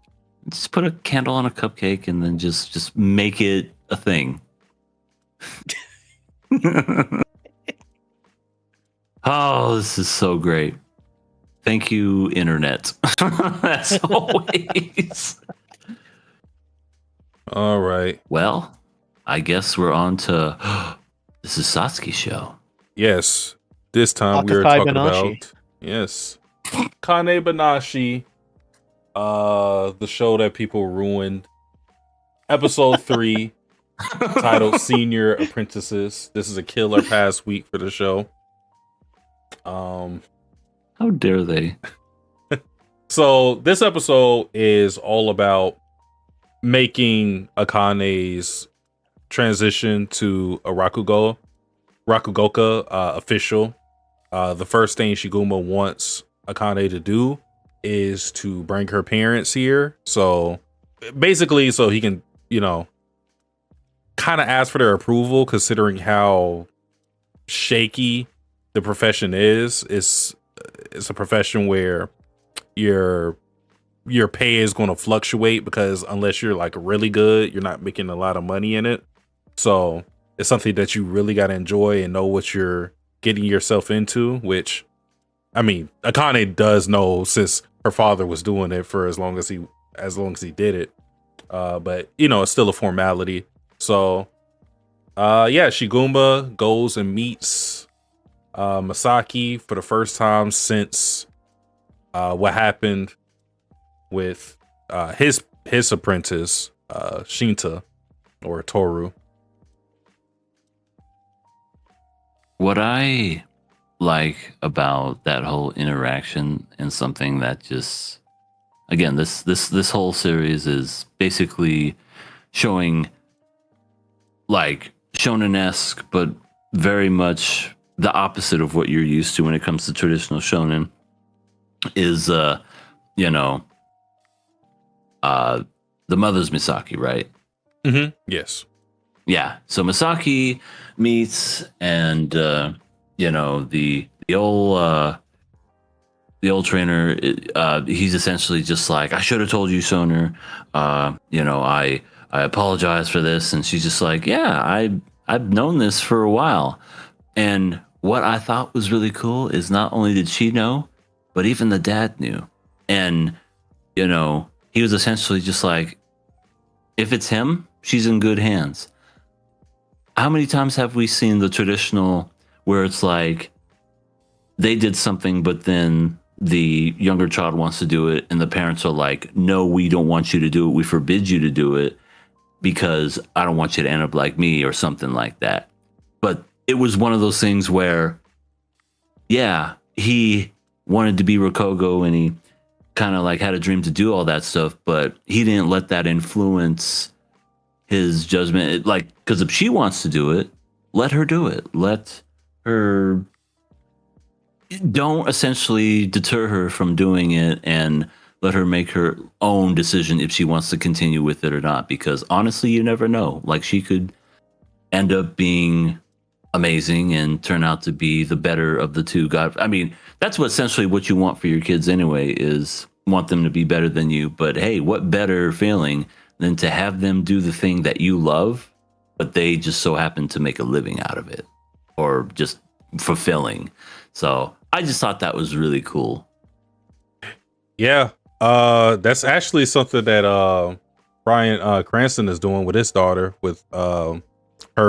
Just put a candle on a cupcake and then just make it a thing. Oh, this is so great. Thank you, internet. As always. All right. Well, I guess we're on to this is Satsuki's show. Yes. This time we are talking about Akane-Banashi, the show that people ruined. Episode 3, titled Senior Apprentices. This is a killer past week for the show. How dare they? So this episode is all about making Akane's transition to a Rakugoka official. The first thing Shiguma wants Akane to do is to bring her parents here. So basically, so he can, kind of ask for their approval, considering how shaky the profession is. It's a profession where your pay is going to fluctuate, because unless you're like really good, you're not making a lot of money in it. So it's something that you really got to enjoy and know what you're getting yourself into, which, I mean, Akane does know, since her father was doing it for as long as he did it. But it's still a formality. So Shiguma goes and meets Masaki for the first time since what happened with his apprentice Shinta, or Toru. What I like about that whole interaction, and something that just, again, this whole series is basically showing like shonen-esque, but very much the opposite of what you're used to when it comes to traditional shonen, is the mother's Misaki, right? Mm-hmm. Yes. Yeah. So Misaki meets, and the old trainer, he's essentially just like, I should have told you sooner. I apologize for this. And she's just like, yeah, I've known this for a while. And what I thought was really cool is not only did she know, but even the dad knew. And, he was essentially just like, if it's him, she's in good hands. How many times have we seen the traditional where it's like they did something, but then the younger child wants to do it, and the parents are like, no, we don't want you to do it. We forbid you to do it because I don't want you to end up like me, or something like that. But it was one of those things where, he wanted to be Rokogo, and he kind of like had a dream to do all that stuff, but he didn't let that influence his judgment. Because if she wants to do it, let her do it. Let her, don't essentially deter her from doing it, and let her make her own decision if she wants to continue with it or not. Because honestly, you never know. Like, she could end up being amazing and turn out to be the better of the two. That's essentially what you want for your kids anyway, is want them to be better than you. But hey, what better feeling than to have them do the thing that you love, but they just so happen to make a living out of it, or just fulfilling. So I just thought that was really cool. Yeah. That's actually something that Bryan Cranston is doing with his daughter, with her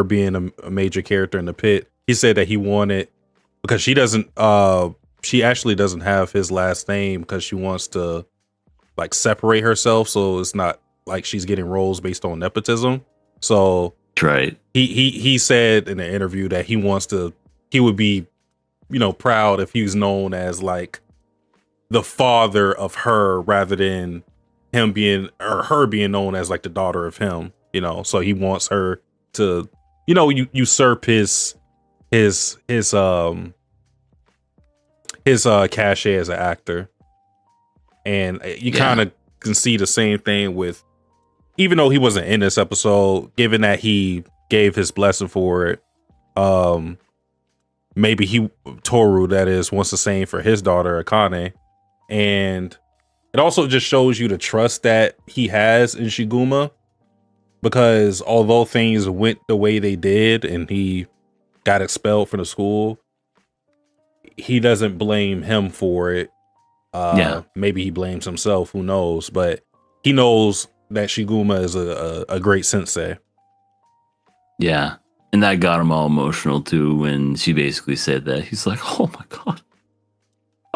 being a major character in the pit. He said that he wanted, because she actually doesn't have his last name, because she wants to like separate herself, so it's not like she's getting roles based on nepotism. So right. He said in an interview that he would be, proud if he was known as like the father of her, rather than him being, or her being known as like the daughter of him. So he wants her to, usurp his cachet as an actor. And you kind of can see the same thing with, even though he wasn't in this episode, given that he gave his blessing for it, maybe Toru, that is, wants the same for his daughter Akane. And it also just shows you the trust that he has in Shiguma, because although things went the way they did and he got expelled from the school, he doesn't blame him for it. Maybe he blames himself, who knows, but he knows that Shiguma is a great sensei. Yeah. And that got him all emotional too when she basically said that. He's like, oh my God.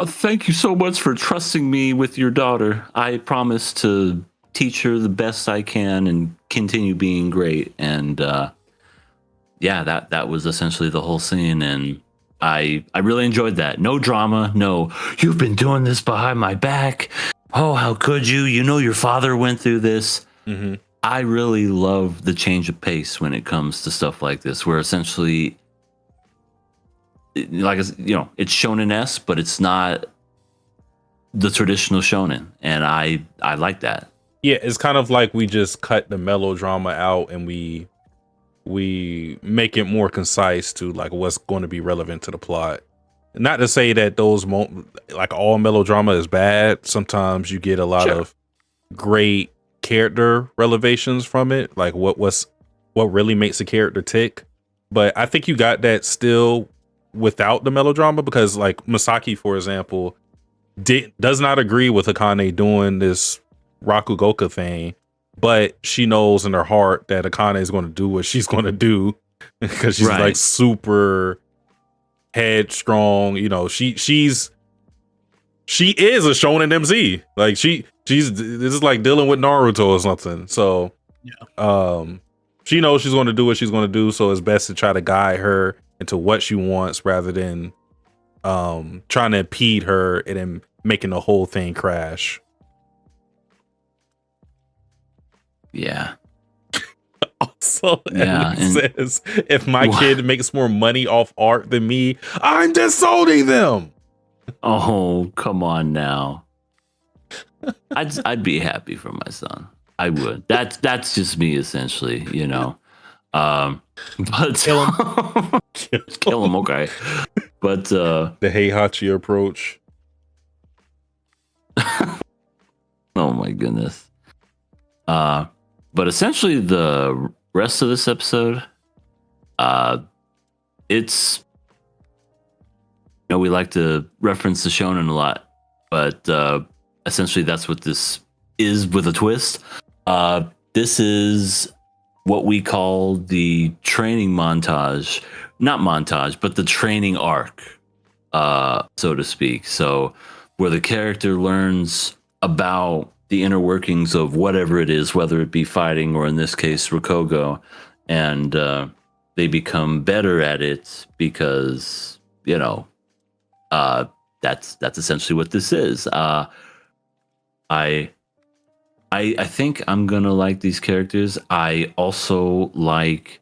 Thank you so much for trusting me with your daughter. I promise to teach her the best I can and continue being great. And that was essentially the whole scene. And I really enjoyed that. No drama. No, you've been doing this behind my back. Oh, how could you? You know your father went through this. Mm-hmm. I really love the change of pace when it comes to stuff like this, where essentially, like, it's shonen-esque, but it's not the traditional shonen, and I like that. Yeah, it's kind of like we just cut the melodrama out and we make it more concise to like what's going to be relevant to the plot. Not to say that those like all melodrama is bad. Sometimes you get a lot of great character revelations from it, like what really makes a character tick. But I think you got that still without the melodrama, because like Masaki, for example, does not agree with Akane doing this Rakugoka thing, but she knows in her heart that Akane is going to do what she's going to do because she's like super headstrong. She is a shonen MZ. Like this is like dealing with Naruto or something. So she knows she's going to do what she's going to do. So it's best to try to guide her into what she wants rather than trying to impede her and then making the whole thing crash. Yeah. Also, says, if my kid makes more money off art than me, I'm disowning them. Oh, come on now. I'd be happy for my son. I would. That's just me, essentially, but Kill him. kill him, okay. But the Heihachi approach. Oh my goodness. But essentially the rest of this episode, it's, we like to reference the shonen a lot, but essentially that's what this is with a twist. This is what we call the training montage, not montage, but the training arc, so to speak. So where the character learns about the inner workings of whatever it is, whether it be fighting or in this case Rokugo, and they become better at it because that's essentially what this is. I think I'm gonna like these characters. I also like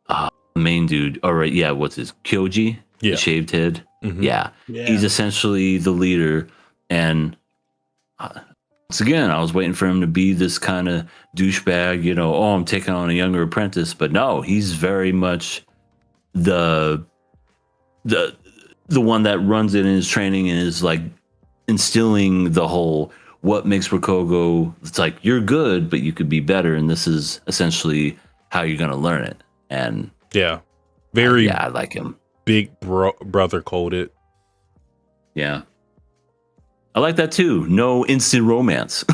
the main dude. All right, yeah, what's his Kyoji? Yeah. The shaved head. Mm-hmm. Yeah, he's essentially the leader, and once again, I was waiting for him to be this kind of douchebag, I'm taking on a younger apprentice, but no, he's very much the one that runs it in his training and is like instilling the whole what makes Rokugo. It's like, you're good, but you could be better, and this is essentially how you're gonna learn it. And I like him. Big brother coded. Yeah. I like that too. No instant romance.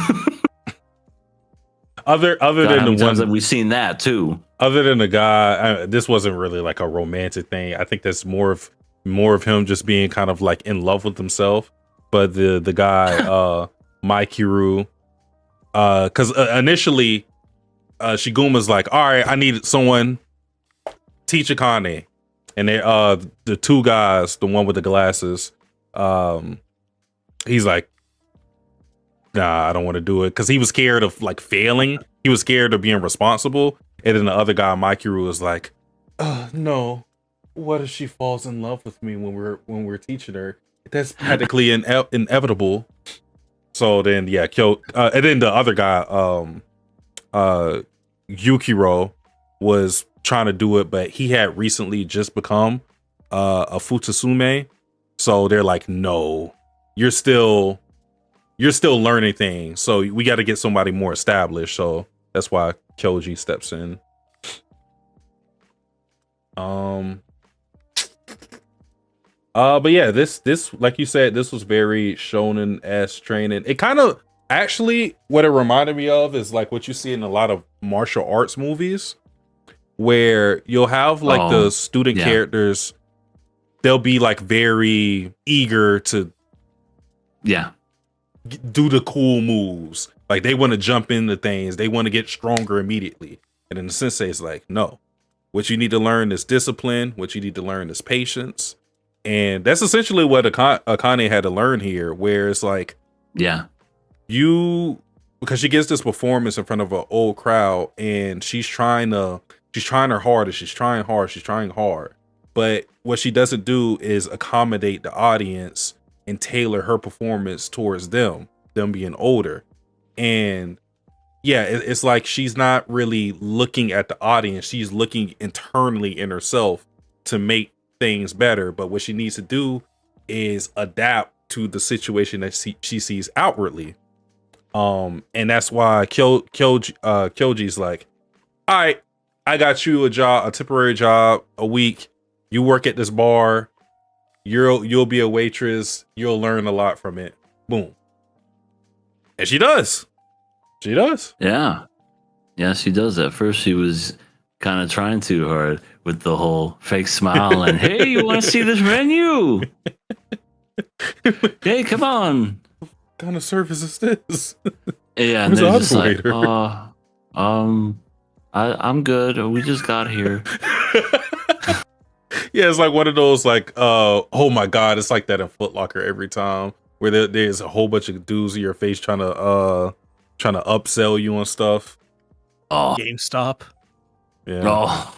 Other than the ones that we've seen that too. Other than the guy, this wasn't really like a romantic thing. I think that's more of him just being kind of like in love with himself. But the guy, Maikiru, because initially, Shiguma's like, all right, I need someone teach Akane, and they the two guys, the one with the glasses, he's like, nah, I don't want to do it, because he was scared of like failing. He was scared of being responsible. And then the other guy, Maikiru, was like, no, what if she falls in love with me when we're teaching her? That's practically inevitable. So then, and then the other guy, Yukiro, was trying to do it, but he had recently just become a Futsusume. So they're like, no, you're still learning things. So we got to get somebody more established. So that's why Kyoji steps in. But yeah, this like you said, this was very shonen-esque training. It kind of actually what it reminded me of is like what you see in a lot of martial arts movies, where you'll have like the student characters, they'll be like very eager to do the cool moves. Like they want to jump into things, they want to get stronger immediately. And then the sensei is like, no, what you need to learn is discipline. What you need to learn is patience. And that's essentially what Akane had to learn here, where it's like, because she gets this performance in front of an old crowd, and she's trying her hardest. She's trying hard. But what she doesn't do is accommodate the audience and tailor her performance towards them being older. And yeah, it's like she's not really looking at the audience. She's looking internally in herself to make things better. But what she needs to do is adapt to the situation that she sees outwardly. And that's why Kyoji's like, all right, I got you a temporary job, a week. You work at this bar. You'll be a waitress. You'll learn a lot from it. Boom. And she does. Yeah, she does. At first, she was kind of trying too hard with the whole fake smile and, hey, you want to see this menu? Hey, come on. What kind of service is this? Yeah, and they're just like, I'm good. We just got here. Yeah, it's like one of those like, oh my god, it's like that in Foot Locker every time, where there's a whole bunch of dudes in your face trying to upsell you on stuff. Oh, GameStop. Yeah. Oh.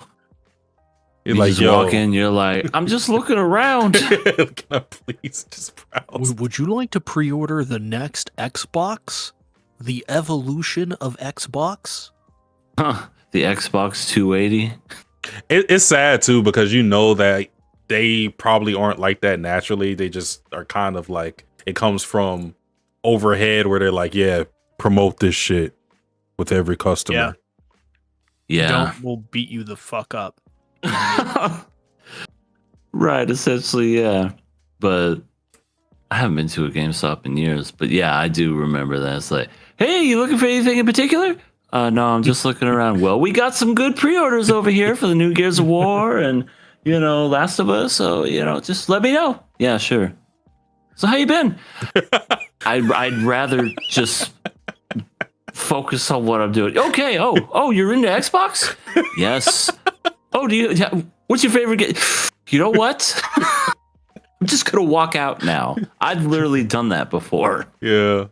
You're You like, just walk in, you're like, I'm just looking around. Can I please just browse? Would you like to pre-order the next Xbox? The evolution of Xbox? Huh, the Xbox 280. It's sad too, because you know that they probably aren't like that naturally. They just are kind of like, it comes from overhead where they're like, yeah, promote this shit with every customer. Yeah. Don't, we'll beat you the fuck up. Right, essentially, yeah. But I haven't been to a GameStop in years. But yeah, I do remember that. It's like, hey, you looking for anything in particular? No, I'm just looking around. Well, we got some good pre-orders over here for the new Gears of War and, Last of Us. So, just let me know. Yeah, sure. So how you been? I'd rather just focus on what I'm doing. Okay. Oh, you're into Xbox? Yes. Oh, what's your favorite game? You know what? I'm just going to walk out now. I've literally done that before. Yeah.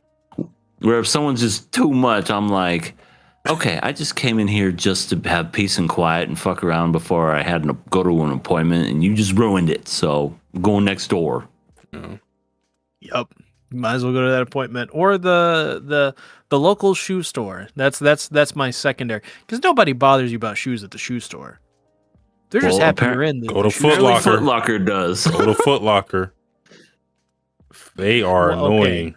Where if someone's just too much, I'm like, okay, I just came in here just to have peace and quiet and fuck around before I had to go to an appointment, and you just ruined it. So I'm going next door. Yeah. Yep. You might as well go to that appointment or the local shoe store. That's my secondary, because nobody bothers you about shoes at the shoe store. They're just happy you're in. Go to Foot Locker. Foot Locker does. Go to Foot Locker. They are annoying. Okay.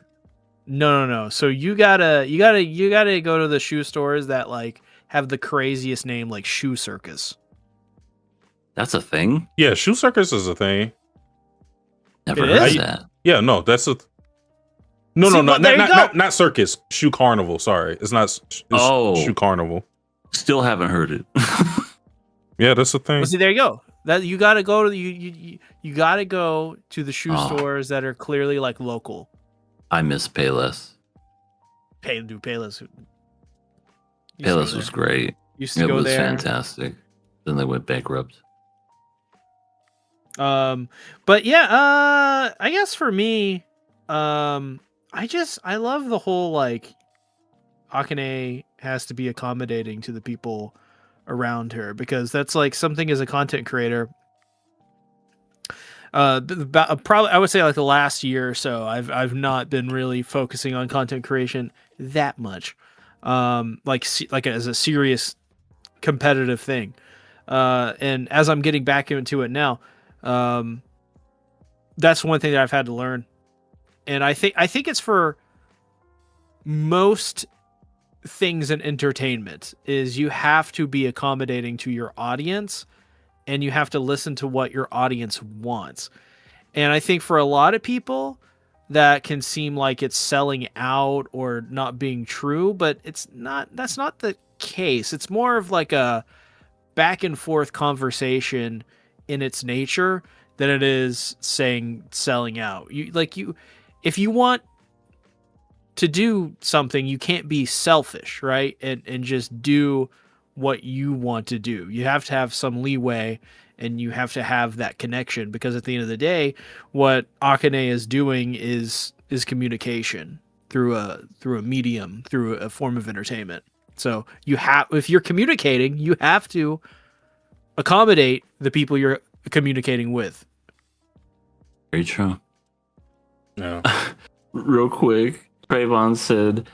No. So you gotta go to the shoe stores that like have the craziest name, like Shoe Circus. That's a thing? Yeah, Shoe Circus is a thing. Never It heard is? that. Yeah, no, that's a. Not circus. Shoe Carnival. Sorry, it's not. It's Shoe Carnival. Still haven't heard it. Yeah, that's a thing. Well, see, there you go. That you gotta go to you gotta go to the shoe stores that are clearly like local. I miss Payless. Payless. Payless was great. Used to It go was there. fantastic. Then they went bankrupt. But yeah, I guess for me, I love the whole like Akane has to be accommodating to the people around her, because that's like something as a content creator. Probably I would say like the last year or so, I've not been really focusing on content creation that much, like as a serious competitive thing. And as I'm getting back into it now, That's one thing that I've had to learn, and I think it's for most things in entertainment is you have to be accommodating to your audience, and you have to listen to what your audience wants. And I think for a lot of people, that can seem like it's selling out or not being true, but it's not. That's not the case. It's more of like a back and forth conversation in its nature than it is saying selling out. If you want to do something, you can't be selfish, right? And just do what you want to do. You have to have some leeway, and you have to have that connection, because at the end of the day, what Akane is doing is communication through a medium, through a form of entertainment. So if you're communicating, you have to accommodate the people you're communicating with. Very true. No. Real quick, Trayvon said,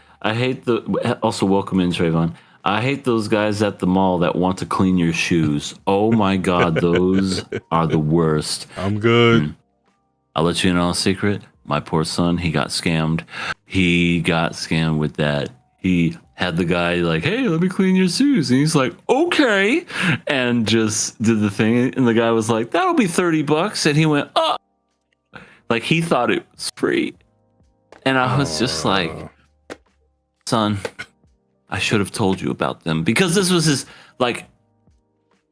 also welcome in, Trayvon. I hate those guys at the mall that want to clean your shoes. Oh my God, those are the worst. I'm good. I'll let you in on a secret. My poor son, he got scammed. He got scammed with that. He had the guy like, hey, let me clean your shoes. And he's like, okay. And just did the thing. And the guy was like, that'll be $30. And he went, oh. Like, he thought it was free. And I was just like, son, I should have told you about them, because this was his, like,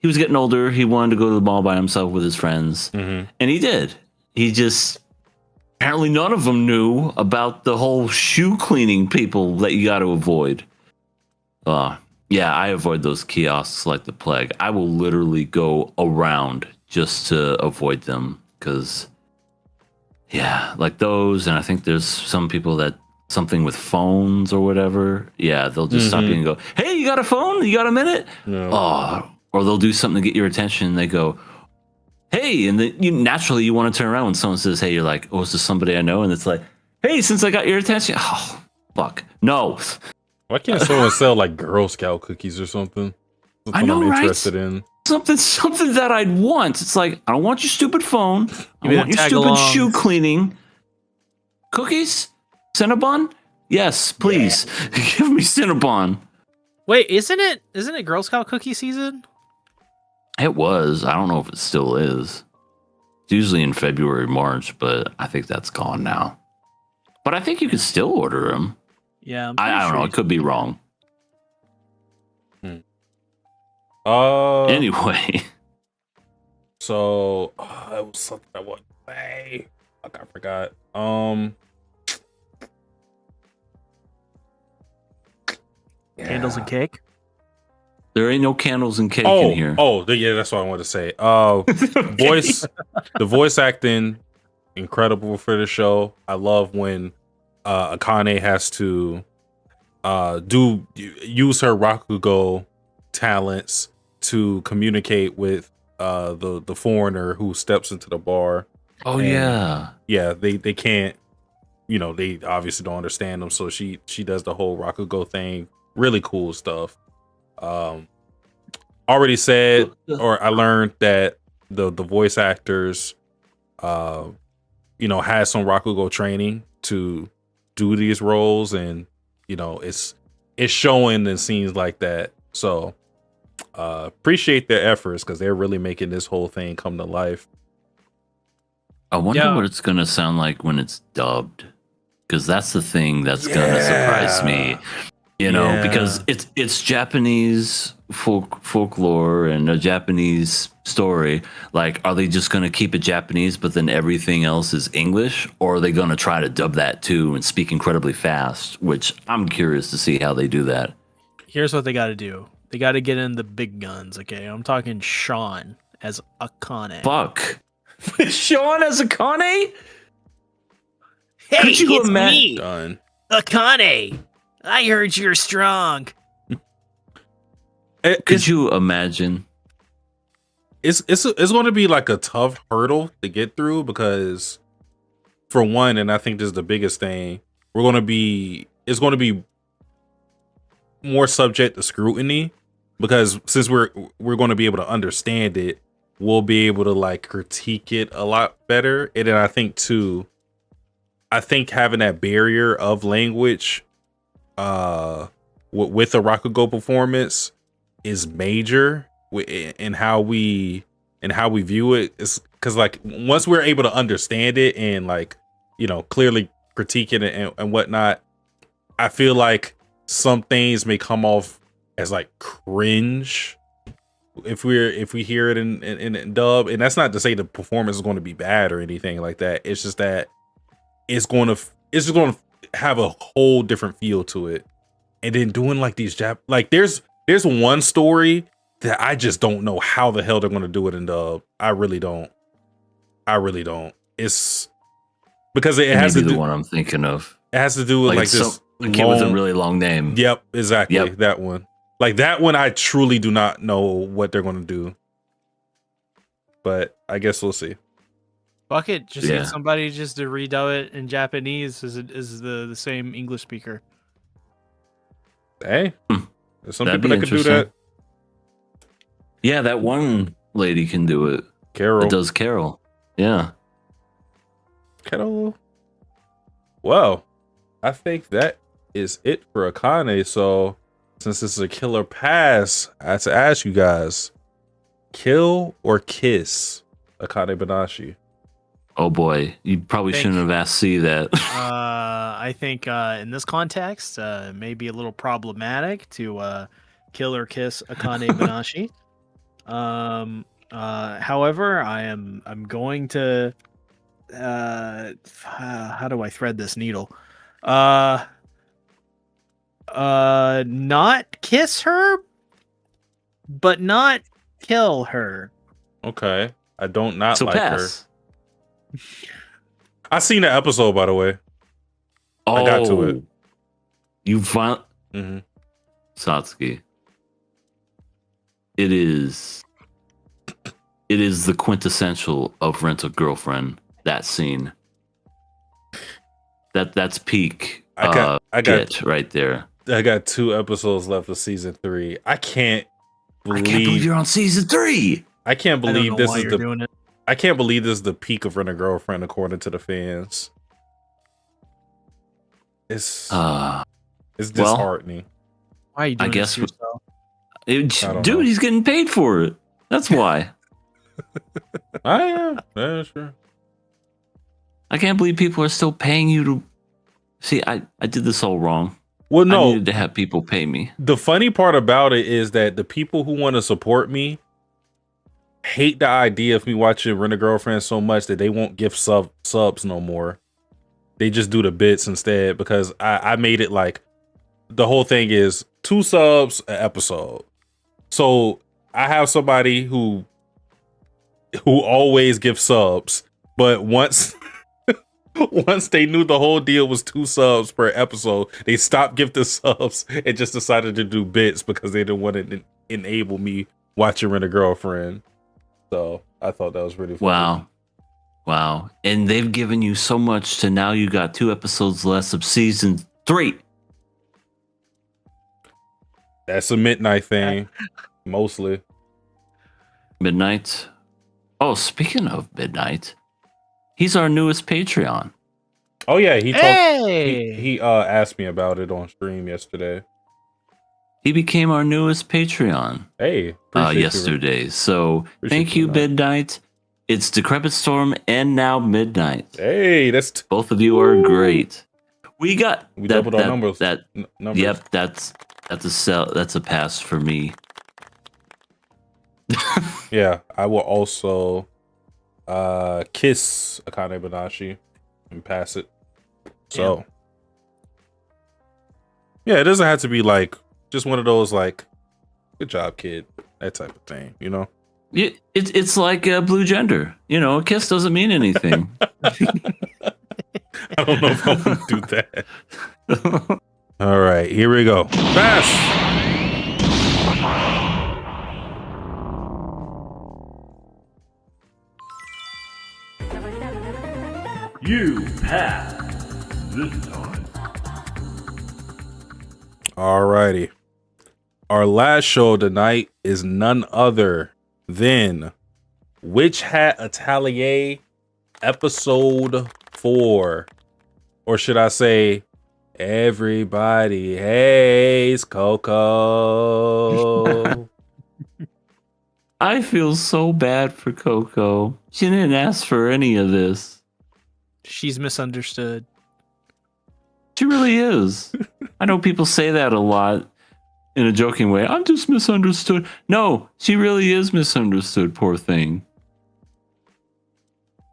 he was getting older. He wanted to go to the mall by himself with his friends. And he did. He just, apparently none of them knew about the whole shoe cleaning people that you got to avoid. Yeah, I avoid those kiosks like the plague. I will literally go around just to avoid them, because, yeah, like those. And I think there's some people that, something with phones or whatever. Yeah, they'll just stop you and go, hey, you got a phone? You got a minute? No. Oh, or they'll do something to get your attention. And they go, hey, and then naturally you want to turn around when someone says, hey, you're like, oh, is this somebody I know? And it's like, hey, since I got your attention, oh, fuck, no. Why can't someone sell like Girl Scout cookies or something? That's I know, what I'm right? interested in. Something that I'd want. It's like, I don't want your stupid phone. I Maybe want your tag stupid alongs. shoe cleaning. Cookies? Cinnabon? Yes, please. Give me Cinnabon. Wait, isn't it Girl Scout cookie season? It was. I don't know if it still is. It's usually in February, March, but I think that's gone now. But I think you can still order them. Yeah, I'm I pretty don't sure know. you It could be wrong. Anyway. So it was something I wanted to say. Fuck, I forgot. Candles and cake. There ain't no candles and cake in here. Yeah, that's what I wanted to say. The voice acting, incredible for the show. I love when Akane has to use her Rakugo talents to communicate with the foreigner who steps into the bar. Oh, And, yeah, they can't, they obviously don't understand them, so she does the whole Rakugo thing. Really cool stuff. Already said, or I learned that the voice actors had some Rakugo training to do these roles, and it's showing in scenes like that. So appreciate their efforts, because they're really making this whole thing come to life. I wonder what it's gonna sound like when it's dubbed, because that's the thing that's gonna surprise me. Because it's Japanese folklore and a Japanese story. Like, are they just gonna keep it Japanese, but then everything else is English, or are they gonna try to dub that too and speak incredibly fast? Which I'm curious to see how they do that. Here's what they got to do. They got to get in the big guns. Okay, I'm talking Sean as Akane. Fuck. Sean as Akane? Hey, Could you it's me, Done. Akane. I heard you're strong. Could you imagine? It's going to be like a tough hurdle to get through, because for one, and I think this is the biggest thing, it's going to be more subject to scrutiny, because since we're going to be able to understand it, we'll be able to like critique it a lot better. And then I think too, having that barrier of language with a Rakugo performance is major in how we view it. It's because like once we're able to understand it and like, you know, clearly critique it and whatnot, I feel like some things may come off as like cringe if we hear it in dub. And that's not to say the performance is going to be bad or anything like that. It's just that it's just going to have a whole different feel to it. And then doing like these like there's one story that I just don't know how the hell they're going to do it in dub. I really don't. It's because it has to do the one I'm thinking of. It has to do with like this kid with a really long name. Yep, exactly. Yep. That one. Like that one, I truly do not know what they're going to do. But I guess we'll see. Fuck it, just get somebody just to redub it in Japanese as the same English speaker. Hey, there's some That'd people that can do that. Yeah, that one lady can do it. Carol. It does Carol. Yeah. Carol. Well, I think that is it for Akane. So since this is a killer pass, I have to ask you guys, kill or kiss Akane-Banashi? Oh boy, you probably shouldn't have asked C that. I think in this context, it may be a little problematic to kill or kiss Akane-Banashi. However, I'm going to how do I thread this needle? Not kiss her, but not kill her. Okay, I don't not so like pass. her. I seen the episode, by the way. Oh, I got to it. You found Mm-hmm. Satsuki. It is the quintessential of Rent a Girlfriend. That scene. That's peak. I got right there. I got 2 episodes left of season 3. I can't believe you're on season 3. I can't believe this is doing it. I can't believe this is the peak of Rent a Girlfriend according to the fans. It's disheartening. Why are you doing I guess this to yourself? Dude, he's getting paid for it. That's why. I am. Yeah, sure. I can't believe people are still paying you to see. I did this all wrong. Well, no, I needed to have people pay me. The funny part about it is that the people who want to support me hate the idea of me watching Rent a Girlfriend so much that they won't give subs no more. They just do the bits instead because I made it like the whole thing is 2 subs an episode. So I have somebody who always gives subs, but once they knew the whole deal was 2 subs per episode, they stopped gifting subs and just decided to do bits because they didn't want to enable me watching Rent a Girlfriend. So I thought that was really funny. Wow. And they've given you so much to now you got 2 episodes less of season 3. That's a midnight thing, mostly. Midnight. Oh, speaking of Midnight, he's our newest Patreon. Oh yeah, he Hey! asked me about it on stream yesterday. He became our newest Patreon. Hey, yesterday. So thank you, Midnight. It's Decrepit Storm and now Midnight. Hey, both of you are great. We doubled our numbers. Numbers. Yep, that's a sell. That's a pass for me. Yeah, I will also kiss Akane-Banashi and pass it. So yeah, it doesn't have to be like just one of those like good job, kid, that type of thing, you know. It's like a blue gender, you know. A kiss doesn't mean anything. I don't know if I'm gonna do that. All right, here we go. Pass. You pass this time. Alrighty. Our last show tonight is none other than Witch Hat Atelier episode 4, or should I say, everybody hates Coco. I feel so bad for Coco. She didn't ask for any of this. She's misunderstood. She really is. I know people say that a lot in a joking way. I'm just misunderstood. No, she really is misunderstood. Poor thing.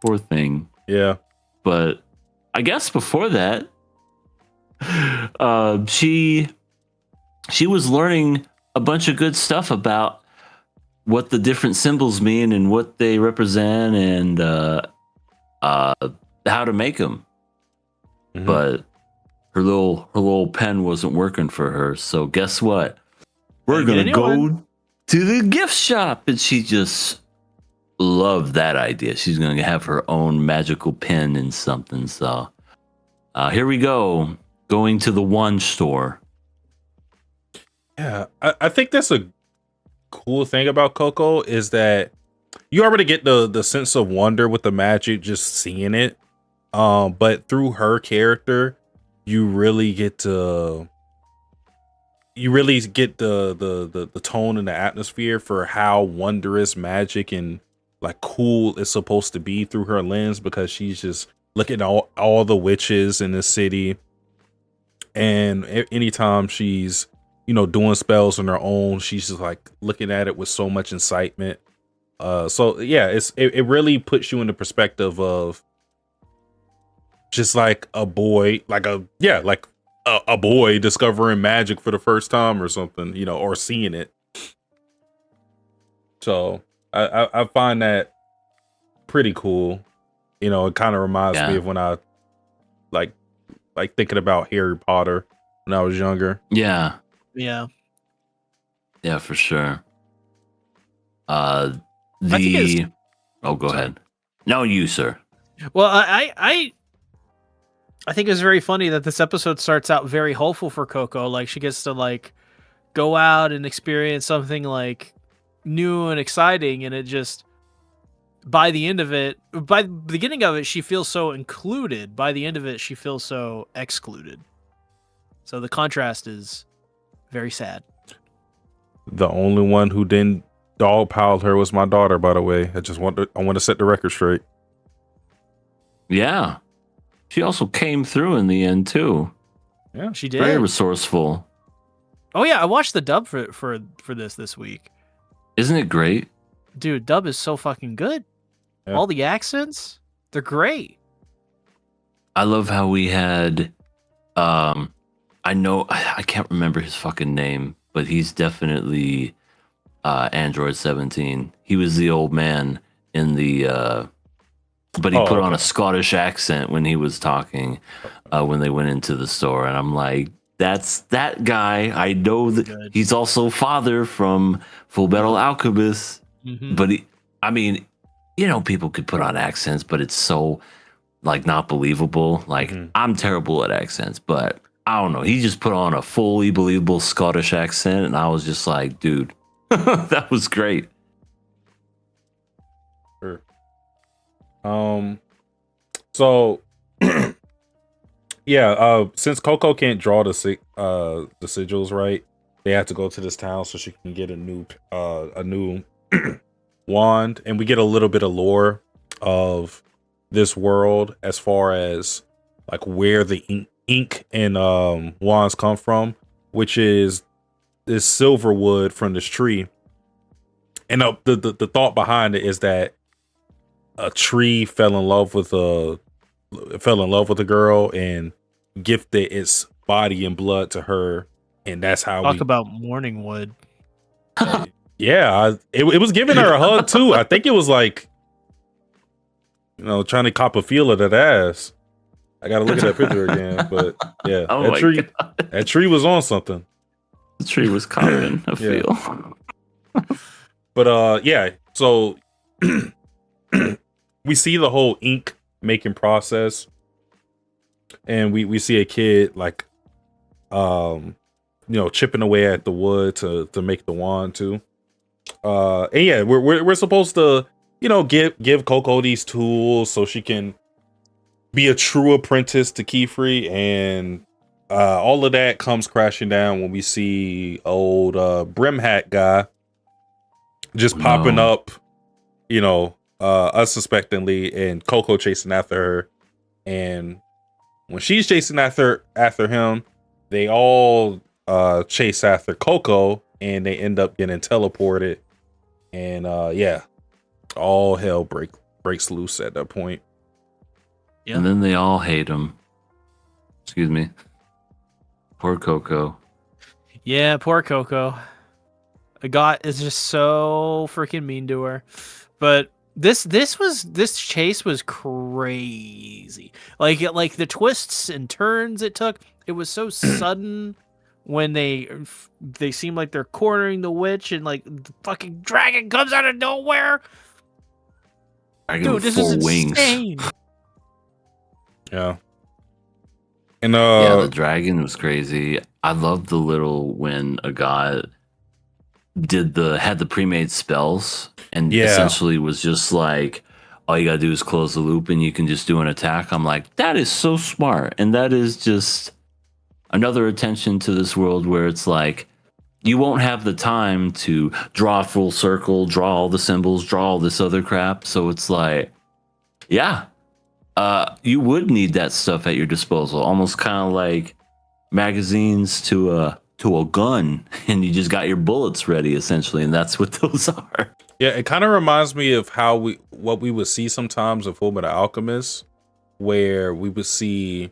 Poor thing. Yeah. But I guess before that, she was learning a bunch of good stuff about what the different symbols mean and what they represent and how to make them. Mhm. But her little pen wasn't working for her. So guess what? We're gonna go to the gift shop, and she just loved that idea. She's gonna have her own magical pen and something. So here we go, going to the one store. Yeah, I think that's a cool thing about Coco is that you already get the sense of wonder with the magic just seeing it. But through her character, you really get the tone and the atmosphere for how wondrous magic and like cool it's supposed to be through her lens, because she's just looking at all the witches in the city, and anytime she's doing spells on her own, she's just like looking at it with so much excitement. So yeah, it really puts you in the perspective of just like a boy, like a boy discovering magic for the first time or something, or seeing it. So I find that pretty cool. It kind of reminds me of when I like thinking about Harry Potter when I was younger. Yeah, for sure. Oh, go ahead. No, you, sir. Well, I think it's very funny that this episode starts out very hopeful for Coco. Like, she gets to like go out and experience something like new and exciting, and it just by the beginning of it, she feels so included. By the end of it, she feels so excluded. So the contrast is very sad. The only one who didn't dogpile her was my daughter, by the way. I want to set the record straight. Yeah. She also came through in the end too. Yeah, she did. Very resourceful. Oh yeah, I watched the dub for this week. Isn't it great? Dude, dub is so fucking good. Yeah. All the accents, they're great. I love how we had I can't remember his fucking name, but he's definitely Android 17. He was the old man in the but he put on a Scottish accent when he was talking when they went into the store, and I'm like, that's that guy. I know that he's also Father from Full Metal Alchemist. Mm-hmm. But people could put on accents, but it's so like not believable. Like I'm terrible at accents, but I don't know. He just put on a fully believable Scottish accent, and I was just like, dude, that was great. Sure. So yeah, since Coco can't draw the sigils right, they have to go to this town so she can get a new wand, and we get a little bit of lore of this world as far as like where the ink and wands come from, which is this silver wood from this tree. And the thought behind it is that a tree fell in love with a girl and gifted its body and blood to her, and that's how talk about morning wood. Yeah, it was giving her a hug too. I think it was like, trying to cop a feel of that ass. I gotta look at that picture again, but yeah, that tree was on something. The tree was copping a feel. But yeah, so we see the whole ink making process, and we see a kid like chipping away at the wood to make the wand too. And yeah, we're supposed to give Coco these tools so she can be a true apprentice to Keyfree, and all of that comes crashing down when we see old brim hat guy just popping up, unsuspectingly, and Coco chasing after her. And when she's chasing after him, they all chase after Coco, and they end up getting teleported. And all hell breaks loose at that point. Yeah. And then they all hate him. Excuse me. Poor Coco. Yeah, poor Coco. God is just so freaking mean to her. But this chase was crazy. Like the twists and turns it took. It was so sudden when they seem like they're cornering the witch, and like the fucking dragon comes out of nowhere. Dude, this is insane. Yeah. And the dragon was crazy. I love the little when a god had the pre-made spells and essentially was just like, all you gotta do is close the loop and you can just do an attack. I'm like, that is so smart. And that is just another attention to this world where it's like, you won't have the time to draw a full circle, draw all the symbols, draw all this other crap. So it's like, you would need that stuff at your disposal, almost kind of like magazines to a gun, and you just got your bullets ready, essentially, and that's what those are. Yeah, it kind of reminds me of what we would see sometimes in Fullmetal Alchemist, where we would see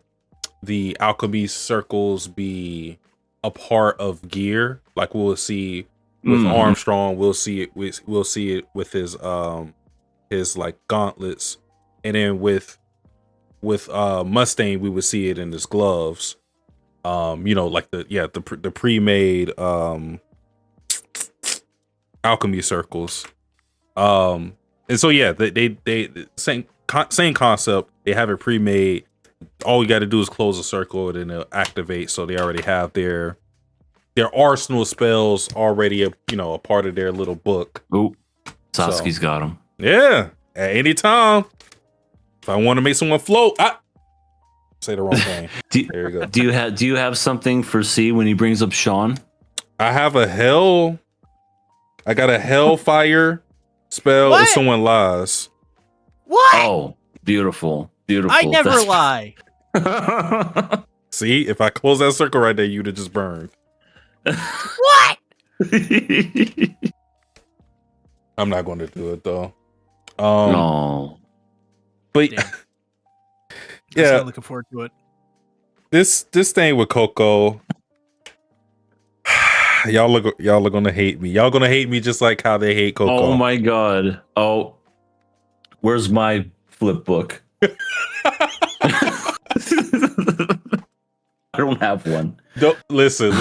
the alchemy circles be a part of gear. Like we'll see with Armstrong, we'll see it with his like gauntlets, and then with Mustang, we would see it in his gloves. Like the pre-made alchemy circles. And so they same concept. They have it pre-made. All you got to do is close a circle and then it'll activate. So they already have their arsenal spells already a part of their little book. Ooh, Sasuke's got them. Yeah, at any time. If I want to make someone float, say the wrong thing. There you go. Do you have something for C when he brings up Sean? I have I got a hellfire spell if someone lies. What? Oh, beautiful. I never lie. See, if I close that circle right there, you'd have just burned. What? I'm not going to do it though. No. But yeah, looking forward to it. This thing with Coco, y'all are gonna hate me. Y'all gonna hate me just like how they hate Coco. Oh my god. Oh, where's my flip book? I don't have one. Listen.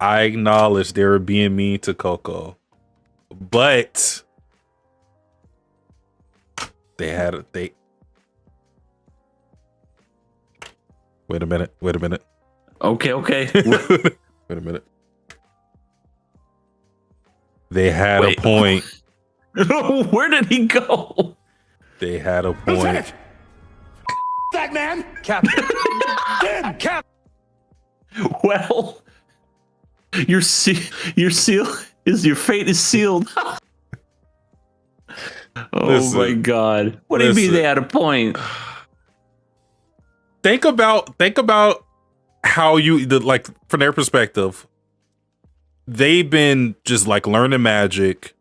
I acknowledge they were being mean to Coco, but they Wait a minute. Okay. Wait a minute. They had a point. Where did he go? They had a point. That man, Captain. Damn, Captain. Well, your fate is sealed. Listen, my god. What do you mean they had a point? Think about how from their perspective, they've been just like learning magic,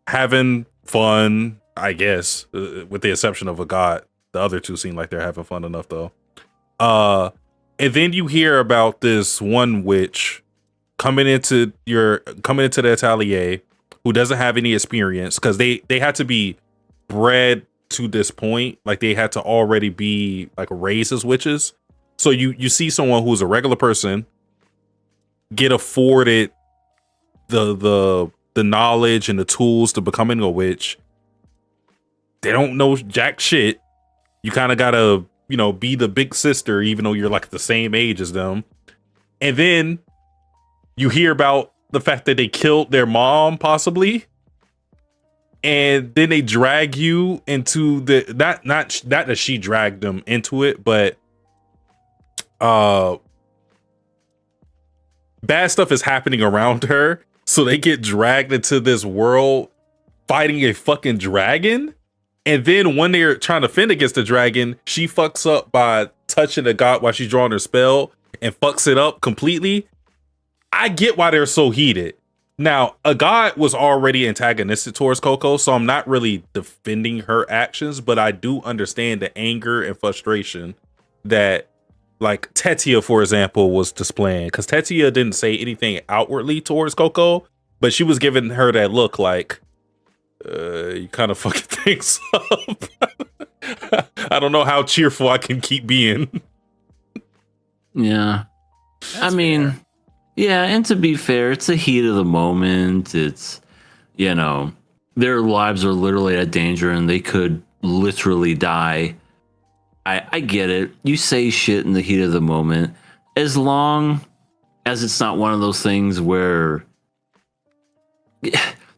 having fun, I guess, with the exception of a god. The other two seem like they're having fun enough though. And then you hear about this one witch coming into the Atelier who doesn't have any experience, because they had to be bred to this point. Like they had to already be like raised as witches. So you see someone who's a regular person get afforded the knowledge and the tools to becoming a witch. They don't know jack shit. You kind of gotta, be the big sister, even though you're like the same age as them. And then you hear about the fact that they killed their mom, possibly, and then they drag you into the not that she dragged them into it, but bad stuff is happening around her, so they get dragged into this world fighting a fucking dragon. And then when they're trying to fend against the dragon, she fucks up by touching a god while she's drawing her spell and fucks it up completely. I get why they're so heated. Now, a god was already antagonistic towards Coco, so I'm not really defending her actions, but I do understand the anger and frustration that, like, Tetia, for example, was displaying. Because Tetia didn't say anything outwardly towards Coco, but she was giving her that look like, you kind of fucking things up. I don't know how cheerful I can keep being. Yeah. That's I mean, fair. yeah, and to be fair, it's the heat of the moment. It's, you know, their lives are literally at danger and they could literally die. I get it. You say shit in the heat of the moment, as long as it's not one of those things where,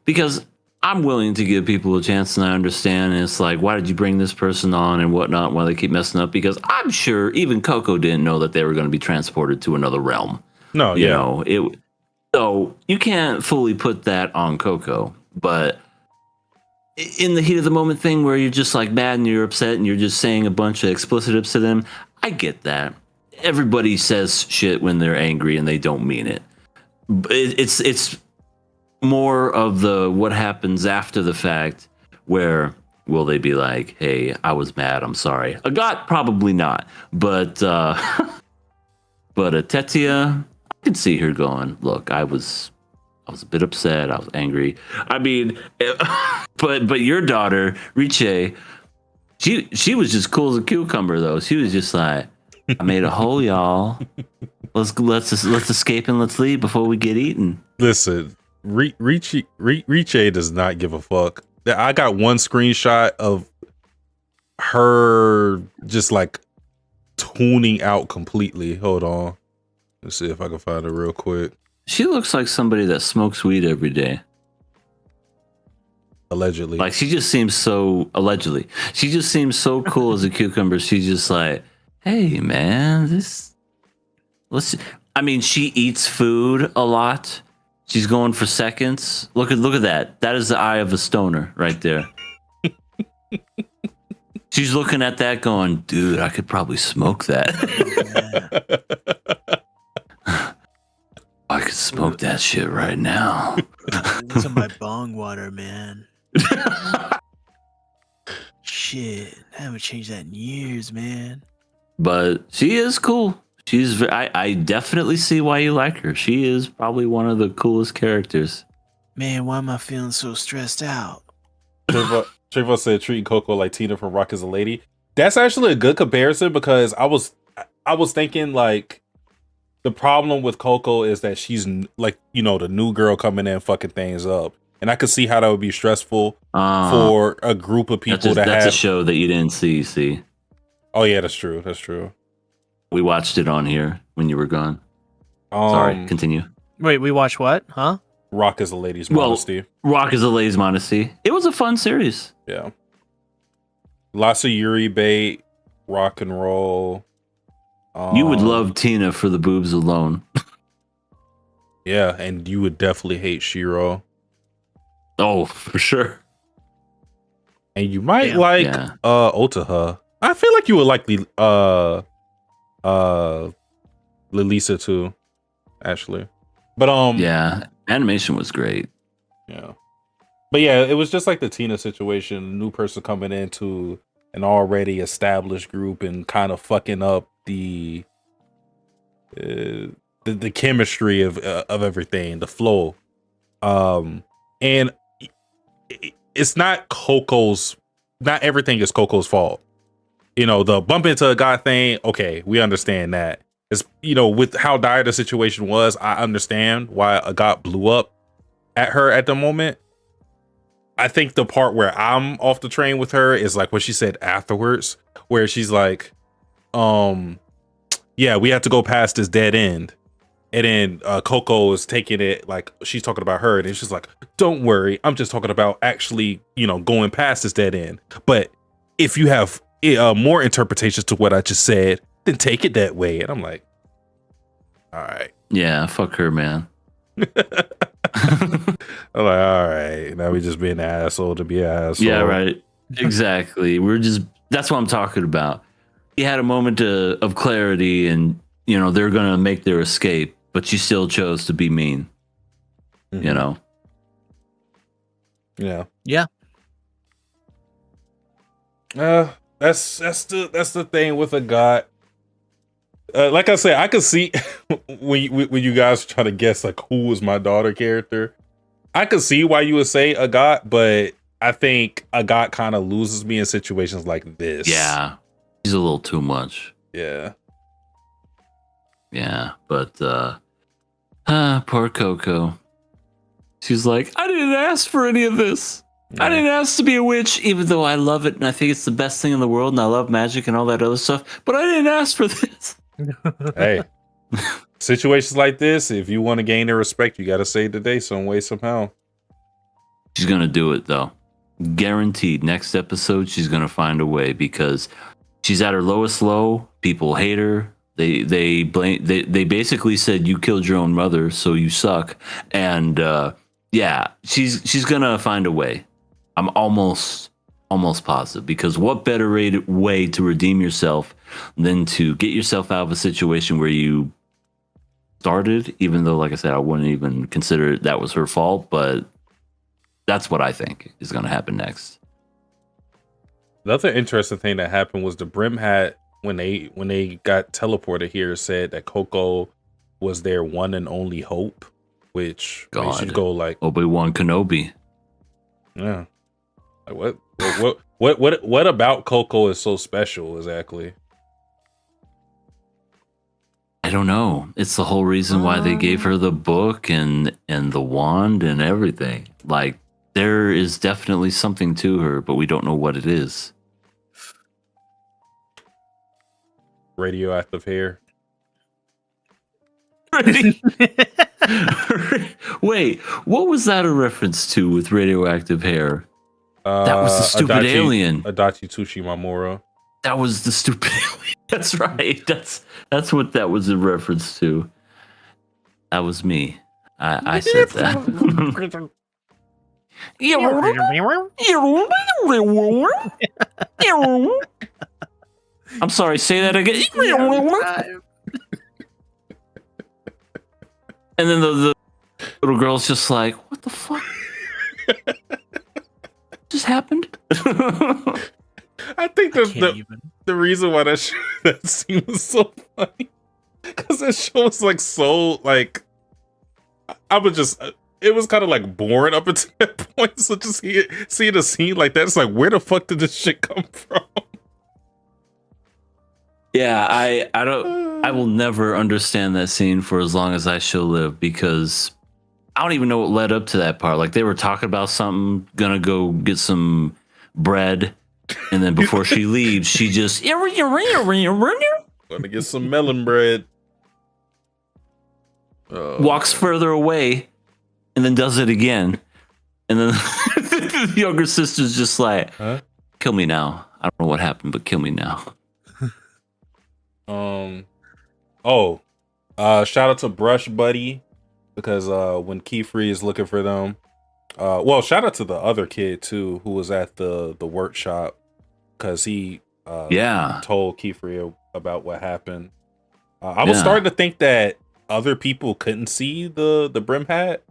because I'm willing to give people a chance, and I understand. And it's like, why did you bring this person on and whatnot? Why they keep messing up? Because I'm sure even Coco didn't know that they were going to be transported to another realm. No, You yeah. know, it. So you can't fully put that on Coco, but in the heat of the moment thing where you're just like mad and you're upset and you're just saying a bunch of explicitives to them, I get that. Everybody says shit when they're angry and they don't mean it. But it's more of the what happens after the fact, where will they be like, hey, I was mad, I'm sorry. A god, probably not, but but a Tetia, I could see her going, look, I was a bit upset, I was angry. I mean, but your daughter Riche, she was just cool as a cucumber though. She was just like, I made a hole, y'all. Let's escape and let's leave before we get eaten. Listen, Riche does not give a fuck. I got one screenshot of her just like tuning out completely. Hold on. Let's see if I can find it real quick. She looks like somebody that smokes weed every day. Allegedly. Like she just seems so cool as a cucumber. She's just like, hey man, I mean, she eats food a lot. She's going for seconds. Look at that. That is the eye of a stoner right there. She's looking at that going, dude, I could probably smoke that. I could smoke that shit right now. These are my bong water, man. Shit, I haven't changed that in years, man. But she is cool. I definitely see why you like her. She is probably one of the coolest characters. Man, why am I feeling so stressed out? Trevor said treating Coco like Tina from Rock is a Lady. That's actually a good comparison, because I was thinking like the problem with Coco is that she's like, you know, the new girl coming in fucking things up. And I could see how that would be stressful for a group of people that's a show that you didn't see. Oh yeah, that's true. That's true. We watched it on here when you were gone. Sorry, continue. Wait, we watched what? Huh? Rock is a Lady's Modesty. Rock is a Lady's Modesty. It was a fun series. Yeah. Lots of Yuri bait, rock and roll. You would love Tina for the boobs alone. Yeah, and you would definitely hate Shiro. Oh, for sure. And you might like Otaha. I feel like you would like Lilisa too, actually. But yeah, animation was great. Yeah. But yeah, it was just like the Tina situation, new person coming into an already established group and kind of fucking up the chemistry of everything, the flow. And it's not everything is Coco's fault. You know, the bump into a guy thing, okay, we understand that. It's, you know, with how dire the situation was, I understand why a guy blew up at her at the moment. I think the part where I'm off the train with her is like what she said afterwards, where she's like, yeah, we have to go past this dead end. And then Coco is taking it like she's talking about her, and it's just like, don't worry, I'm just talking about actually, going past this dead end. But if you have more interpretations to what I just said, then take it that way. And I'm like, all right. Yeah, fuck her, man. I'm like, all right, now we just being an asshole to be an asshole. Yeah, right. Exactly. That's what I'm talking about. He had a moment of clarity, and they're gonna make their escape, but you still chose to be mean. Mhm. Yeah. That's the thing with a god. Like I said, I could see when you guys try to guess like who was my daughter character. I could see why you would say a god, but I think a god kind of loses me in situations like this. Yeah, he's a little too much. Yeah. Yeah, but poor Coco. She's like, I didn't ask for any of this. Yeah. I didn't ask to be a witch, even though I love it and I think it's the best thing in the world and I love magic and all that other stuff. But I didn't ask for this. Hey, situations like this, if you want to gain their respect, you got to save the day some way, somehow. She's gonna do it though, guaranteed. Next episode, she's gonna find a way because she's at her lowest low. People hate her. They basically said you killed your own mother, so you suck. And yeah, she's gonna find a way. I'm almost positive, because what better way to redeem yourself than to get yourself out of a situation where you started, even though, like I said, I wouldn't even consider that was her fault, but that's what I think is going to happen next. The other interesting thing that happened was the Brim hat, when they got teleported here, said that Coco was their one and only hope, which makes you go like, Obi-Wan Kenobi. yeah, like what about Coco is so special exactly? I don't know. It's the whole reason why they gave her the book and the wand and everything. Like, there is definitely something to her, but we don't know what it is. Radioactive hair. Wait, what was that a reference to with radioactive hair? That was the stupid alien. Adachi Tsushimamura. That was the stupid alien. That's right. That's what that was a reference to. That was me. I said that. I'm sorry, say that again. And then the little girl's just like, what the fuck just happened? I think the reason why that scene was so funny, because that show was like so like, it was kind of like boring up until that point. So just seeing a scene like that, it's like, where the fuck did this shit come from? Yeah, I will never understand that scene for as long as I shall live, because I don't even know what led up to that part. Like, they were talking about something, gonna go get some bread, and then before she leaves, she just Gonna get some melon bread. Walks further away, and then does it again, and then the younger sister's just like, huh? Kill me now. I don't know what happened, but kill me now. Shout out to Brush Buddy, because when Keyfree is looking for them, shout out to the other kid too, who was at the workshop, because he told Keyfree about what happened. I was starting to think that other people couldn't see the Brim hat,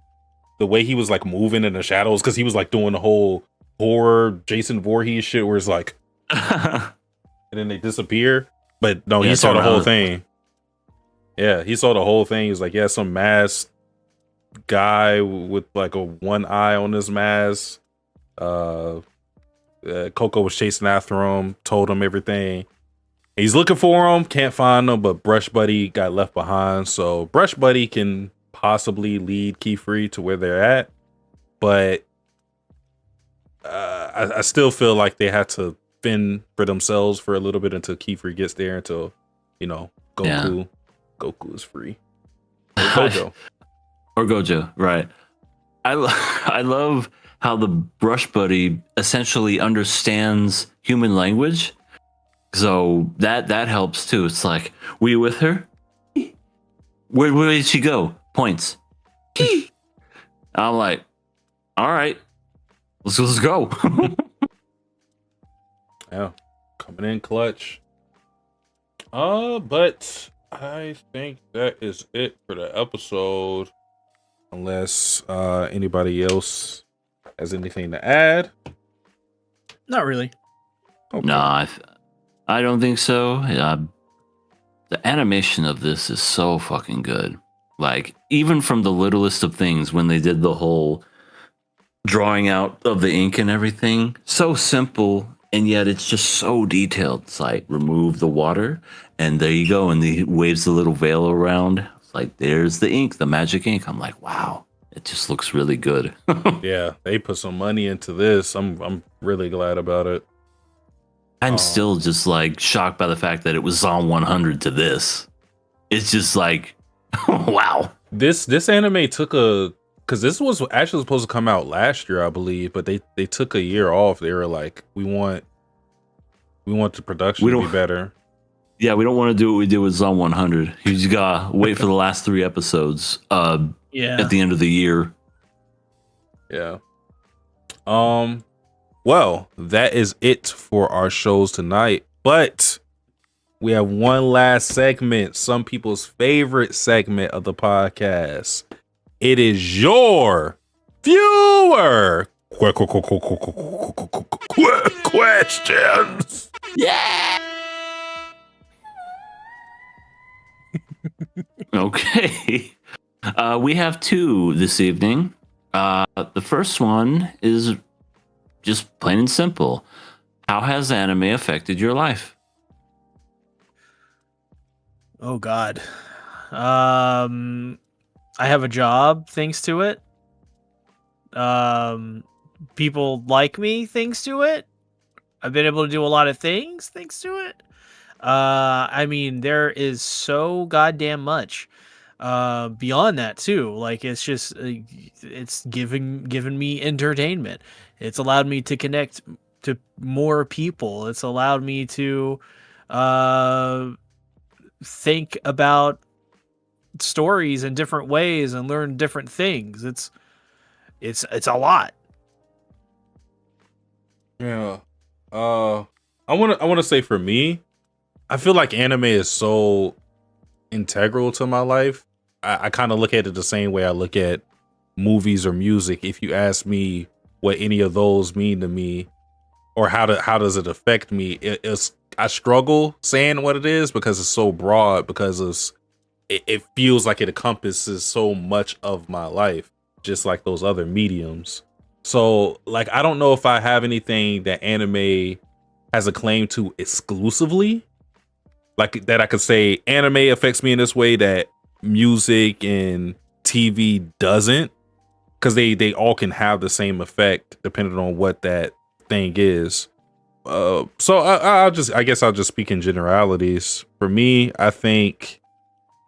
the way he was like moving in the shadows, because he was like doing the whole horror Jason Voorhees shit where it's like and then they disappear. But no, he saw the whole thing. Yeah, he saw the whole thing. He was like, yeah, some masked guy with like a one eye on his mask. Coco was chasing after him, told him everything. He's looking for him, can't find him, but Brush Buddy got left behind. So Brush Buddy can possibly lead Keyfree to where they're at. But I still feel like they had to fend for themselves for a little bit until Keyfree gets there, until Goku is free. Gojo. Or Gojo, right? I love how the brush buddy essentially understands human language, so that helps too. It's like, were you with her? Where did she go? Points. I'm like, all right, let's go. Yeah, coming in clutch. But I think that is it for the episode. Unless anybody else has anything to add. Not really. Okay. Nah, I don't think so. The animation of this is so fucking good. Like, even from the littlest of things, when they did the whole drawing out of the ink and everything, so simple, and yet it's just so detailed. It's like, remove the water, and there you go, and he waves the little veil around. It's like, there's the ink, the magic ink. I'm like, wow, it just looks really good. Yeah, they put some money into this. I'm really glad about it. I'm still just like shocked by the fact that it was on 100 to this. It's just like, wow. This anime took because this was actually supposed to come out last year, I believe, but they took a year off. They were like, we want the production to be better. Yeah, we don't want to do what we did with Zone 100. You just gotta wait for the last 3 episodes at the end of the year. Yeah. Well, that is it for our shows tonight. But we have one last segment, some people's favorite segment of the podcast. It is your viewer questions. Yeah. Okay. We have 2 this evening. The first one is just plain and simple. How has anime affected your life? Oh God. I have a job thanks to it. People like me thanks to it. I've been able to do a lot of things thanks to it. I mean, there is so goddamn much beyond that too. Like, it's just it's given me entertainment. It's allowed me to connect to more people. It's allowed me to think about stories in different ways and learn different things. It's a lot. Yeah. I want to say, for me, I feel like anime is so integral to my life. I kind of look at it the same way I look at movies or music. If you ask me what any of those mean to me, or how does it affect me, I struggle saying what it is because it's so broad, because it feels like it encompasses so much of my life, just like those other mediums. So, like, I don't know if I have anything that anime has a claim to exclusively, like that I could say anime affects me in this way that music and TV doesn't, because they all can have the same effect depending on what that thing is. So I guess I'll just speak in generalities. For me, I think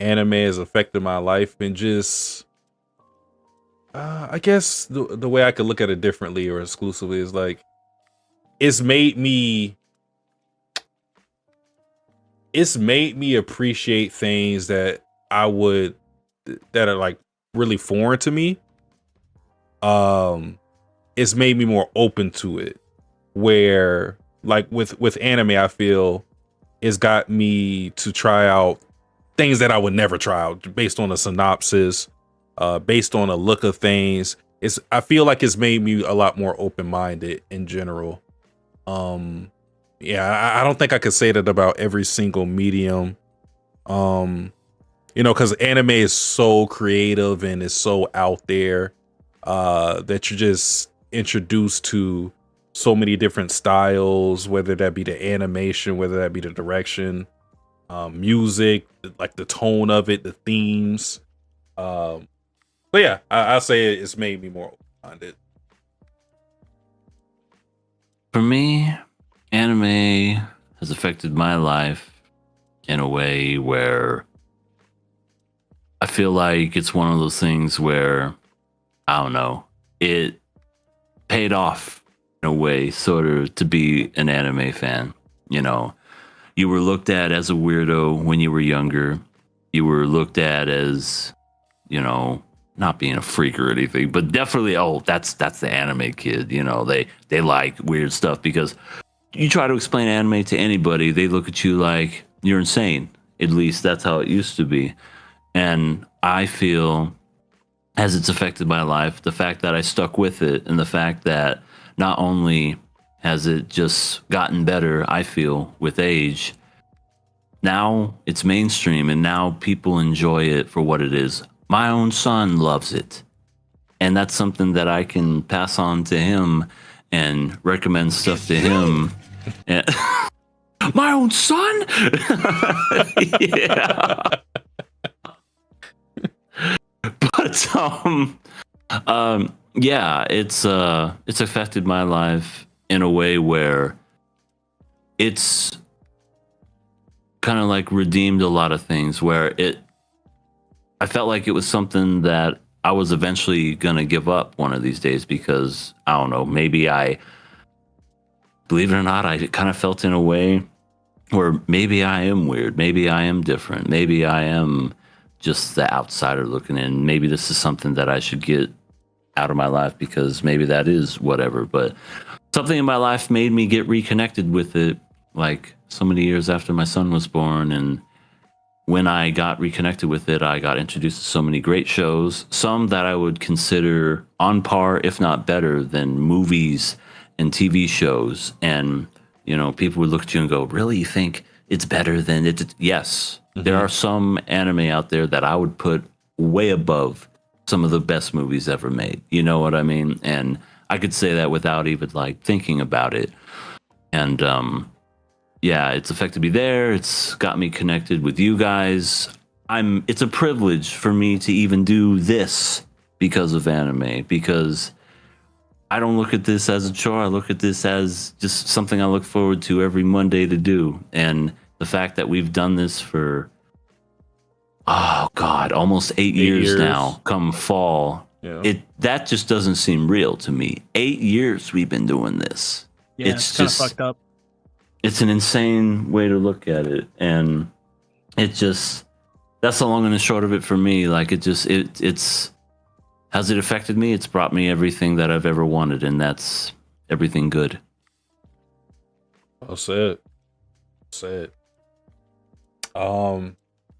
anime has affected my life in just I guess the way I could look at it differently or exclusively is like, it's made me appreciate things that are like really foreign to me. It's made me more open to it, where like with anime, I feel it's got me to try out things that I would never try out based on a synopsis, based on a look of things. I feel like it's made me a lot more open-minded in general. Yeah, I don't think I could say that about every single medium. Because anime is so creative and is so out there, that you're just introduced to so many different styles, whether that be the animation, whether that be the direction, music, like the tone of it, the themes. But yeah, I'll say it's made me more open-minded. For me, anime has affected my life in a way where I feel like it's one of those things where, I don't know, it paid off in a way, sort of, to be an anime fan. You know, you were looked at as a weirdo when you were younger. You were looked at as, you know, not being a freak or anything, but definitely, oh, that's the anime kid. You know, they like weird stuff, because you try to explain anime to anybody, they look at you like you're insane. At least that's how it used to be. And I feel, as it's affected my life, the fact that I stuck with it, and the fact that not only has it just gotten better, I feel, with age, now it's mainstream, and now people enjoy it for what it is. My own son loves it. And that's something that I can pass on to him and recommend stuff to him. And my own son? Yeah. But yeah, it's affected my life in a way where it's kind of like redeemed a lot of things, where I felt like it was something that I was eventually gonna give up one of these days, because I don't know, maybe believe it or not, I kind of felt in a way where maybe I am weird, maybe I am different, maybe I am just the outsider looking in. Maybe this is something that I should get out of my life, because maybe that is whatever. But something in my life made me get reconnected with it, like so many years after my son was born. And when I got reconnected with it, I got introduced to so many great shows, some that I would consider on par, if not better, than movies and TV shows. And, you know, people would look at you and go, really, you think it's better than it? Yes. Mm-hmm. There are some anime out there that I would put way above some of the best movies ever made. You know what I mean? And I could say that without even like thinking about it. And yeah, it's affected me there. It's got me connected with you guys. It's a privilege for me to even do this because of anime, because I don't look at this as a chore. I look at this as just something I look forward to every Monday to do. And the fact that we've done this for, oh God, almost 8 years now, come fall, that just doesn't seem real to me. 8 years we've been doing this. Yeah, it's kind of fucked up. It's an insane way to look at it. And it just, that's the long and the short of it for me. Like it's, has it affected me? It's brought me everything that I've ever wanted, and that's everything good. Well said. Said.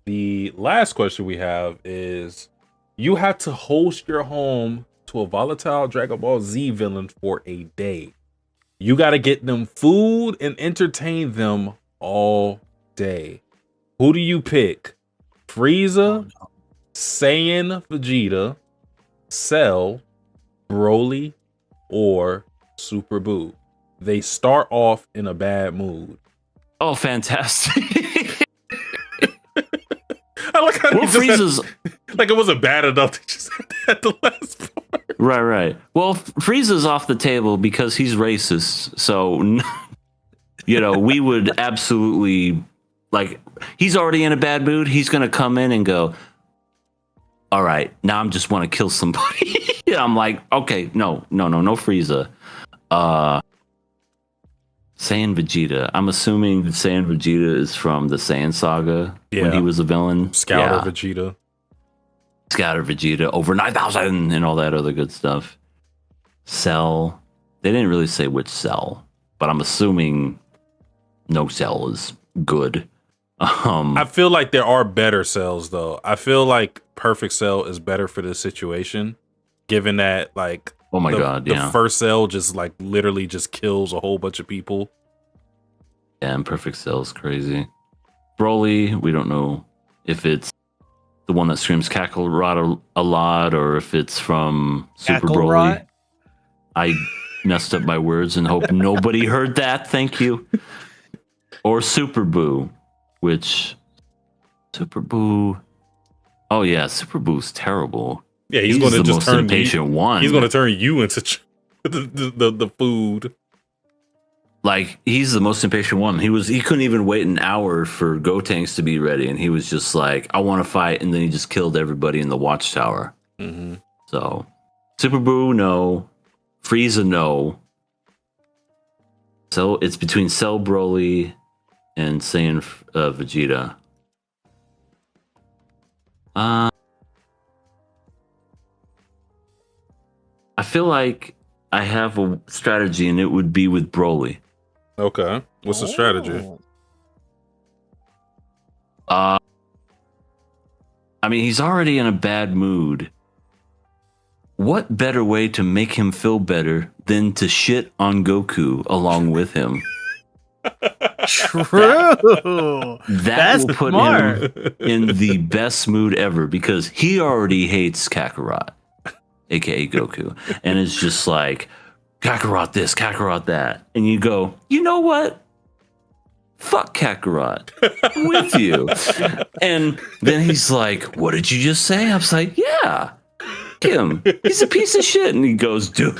The last question we have is: you have to host your home to a volatile Dragon Ball Z villain for a day. You got to get them food and entertain them all day. Who do you pick? Frieza, Saiyan Vegeta, Cell, Broly, or Super Buu? They start off in a bad mood. Oh, fantastic. I like how Frieza's like it wasn't bad enough to just at the last part. Right. Well, Frieza's off the table because he's racist. So, you know, we would absolutely, like, he's already in a bad mood. He's going to come in and go, all right, now I just want to kill somebody. I'm like, okay, no, Frieza. Saiyan Vegeta. I'm assuming that Saiyan Vegeta is from the Saiyan saga when he was a villain. Scouter Vegeta. Scouter Vegeta, over 9,000 and all that other good stuff. Cell. They didn't really say which Cell, but I'm assuming no Cell is good. I feel like there are better Cells, though. I feel like Perfect Cell is better for this situation, given that, like, oh my God, the first Cell just, like, literally just kills a whole bunch of people. Yeah, and Perfect Cell is crazy. Broly, we don't know if it's the one that screams Kakarot a lot, or if it's from Super Broly. I messed up my words and hope nobody heard that. Thank you. Or Super Buu, which Super Buu. Oh yeah, Super Buu's terrible. Yeah, he's going to just turn you. He's going to turn you into the food. Like, he's the most impatient one. He couldn't even wait an hour for Gotenks to be ready, and he was just like, I want to fight, and then he just killed everybody in the watchtower. Mm-hmm. So, Super Boo, no. Frieza, no. So it's between Cell, Broly, and Saiyan Vegeta. I feel like I have a strategy, and it would be with Broly. Okay. What's the strategy? I mean, he's already in a bad mood. What better way to make him feel better than to shit on Goku along with him? True. That That's will put smart. him in the best mood ever because he already hates Kakarot, aka Goku, and it's just like Kakarot this, Kakarot that, and you go, you know what? Fuck Kakarot, I'm with you. And then he's like, what did you just say? I was like, yeah. Him. He's a piece of shit. And he goes, dude,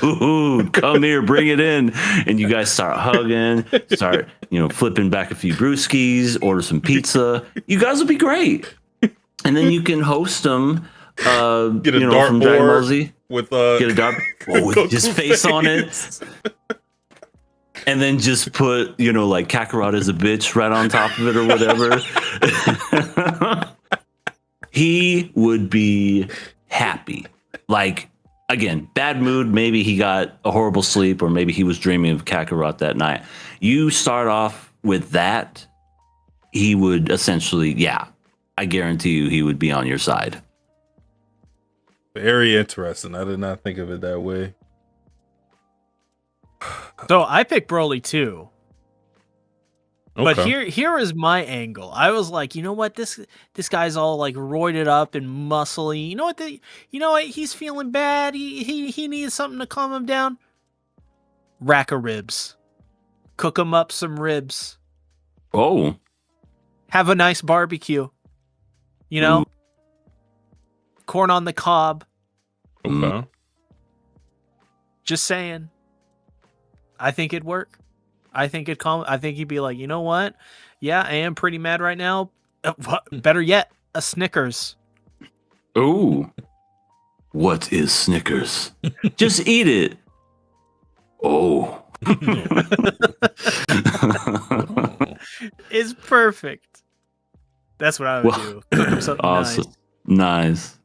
come here, bring it in. And you guys start hugging, start, flipping back a few brewskis, order some pizza. You guys will be great. And then you can host them, Get a from Dragon Ball dartboard Z. with Get a dart with his face on it. And then just put, like Kakarot is a bitch right on top of it or whatever. He would be happy. Like, again, bad mood. Maybe he got a horrible sleep, or maybe he was dreaming of Kakarot that night. You start off with that, he would essentially, I guarantee you he would be on your side. Very interesting. I did not think of it that way. So I picked Broly too. Okay. But here is my angle. I was like, you know what, this guy's all like roided up and muscly. You know what? He's feeling bad. He needs something to calm him down. Rack of ribs, cook him up some ribs. Oh, Have a nice barbecue. Ooh. Corn on the cob. Okay. Just saying. I think it'd work. I think he'd be like, you know what? Yeah, I am pretty mad right now. Better yet, a Snickers. Ooh. What is Snickers? Just eat it. Oh. It's perfect. That's what I would do. Cook him something Awesome. nice.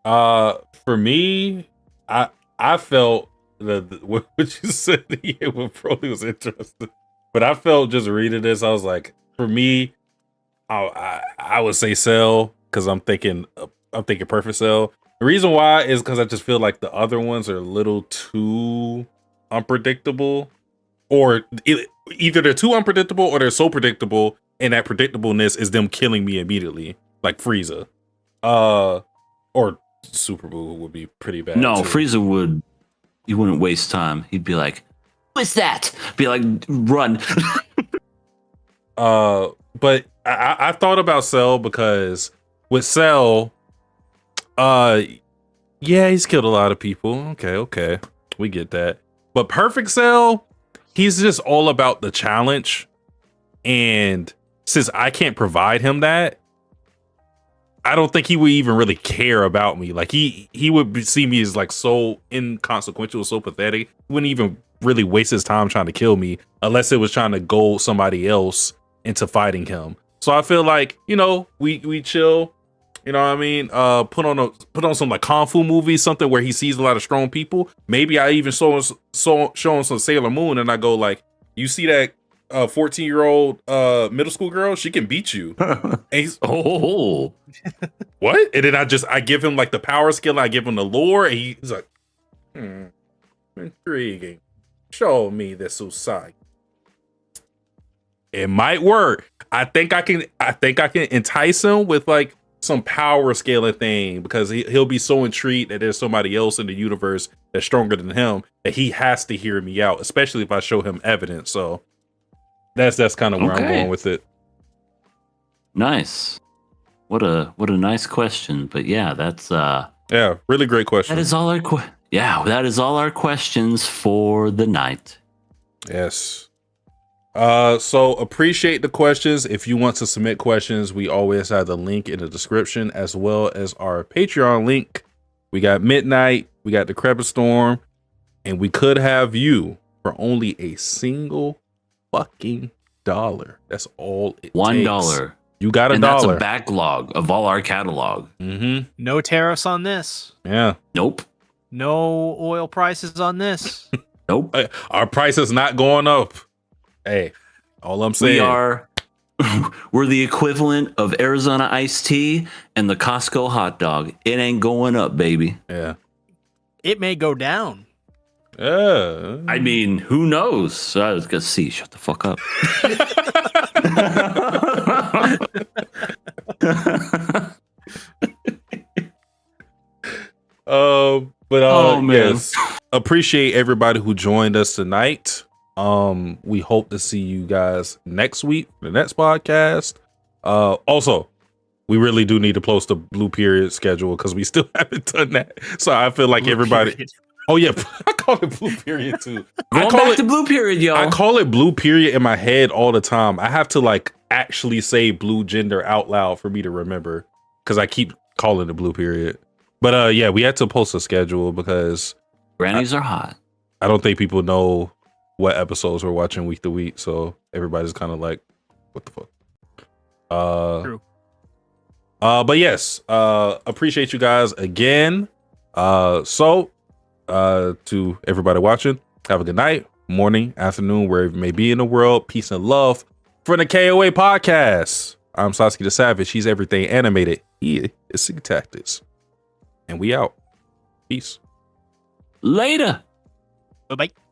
Nice. For me, I felt that what you said with Broly was interesting, but I felt just reading this, I was like, for me, I would say Cell because I'm thinking Perfect Cell. The reason why is because I just feel like the other ones are a little too unpredictable, or either they're too unpredictable or they're so predictable, and that predictableness is them killing me immediately, like Frieza, or Super Boo would be pretty bad. No, too. Frieza would. He wouldn't waste time. He'd be like, "What's that?" Be like, "Run." But I thought about Cell because with Cell, yeah, he's killed a lot of people. Okay, we get that. But Perfect Cell, he's just all about the challenge, and since I can't provide him that, I don't think he would even really care about me. Like he would see me as like so inconsequential, so pathetic. He wouldn't even really waste his time trying to kill me unless it was trying to goad somebody else into fighting him. So I feel like, we chill, you know what I mean? Put on some like Kung Fu movie, something where he sees a lot of strong people. Maybe I even show him some Sailor Moon, and I go like, you see that 14-year-old middle school girl, she can beat you. And he's, Oh, what? And then I give him like the power skill, I give him the lore, and he's like, intriguing. Show me this Usagi. It might work. I think I can entice him with like some power scaling thing, because he'll be so intrigued that there's somebody else in the universe that's stronger than him that he has to hear me out, especially if I show him evidence. So that's kind of where I'm going with it. nice. What a nice question. But yeah, that's Yeah, really great question. that is all our that is all our questions for the night. Yes. So appreciate the questions. If you want to submit questions, we always have the link in the description as well as our Patreon link. We got Midnight, we got Decrepit Storm, and we could have you for only a single fucking $1. That's all it takes. $1. You got $1. And that's a backlog of all our catalog. Mm-hmm. No tariffs on this. Yeah. Nope. No oil prices on this. Nope. Our price is not going up. Hey, all I'm saying. We're the equivalent of Arizona iced tea and the Costco hot dog. It ain't going up, baby. Yeah. It may go down. I mean, who knows? I was gonna see. Shut the fuck up. Yes, appreciate everybody who joined us tonight. We hope to see you guys next week, the next podcast. Also, we really do need to post a Blue Period schedule because we still haven't done that. So I feel like everybody. Period. Oh yeah, I call it Blue Period too. Going back to Blue Period, yo. I call it Blue Period in my head all the time. I have to like actually say blue gender out loud for me to remember because I keep calling it Blue Period. But yeah, we had to post a schedule because grannies are hot. I don't think people know what episodes we're watching week to week, so everybody's kind of like, what the fuck? True. But yes, appreciate you guys again. To everybody watching, have a good night, morning, afternoon, wherever you may be in the world. Peace and love from the KOA podcast. I'm Sasuke the Savage. He's everything animated. He is Sig Tactics. And we out. Peace. Later. Bye-bye.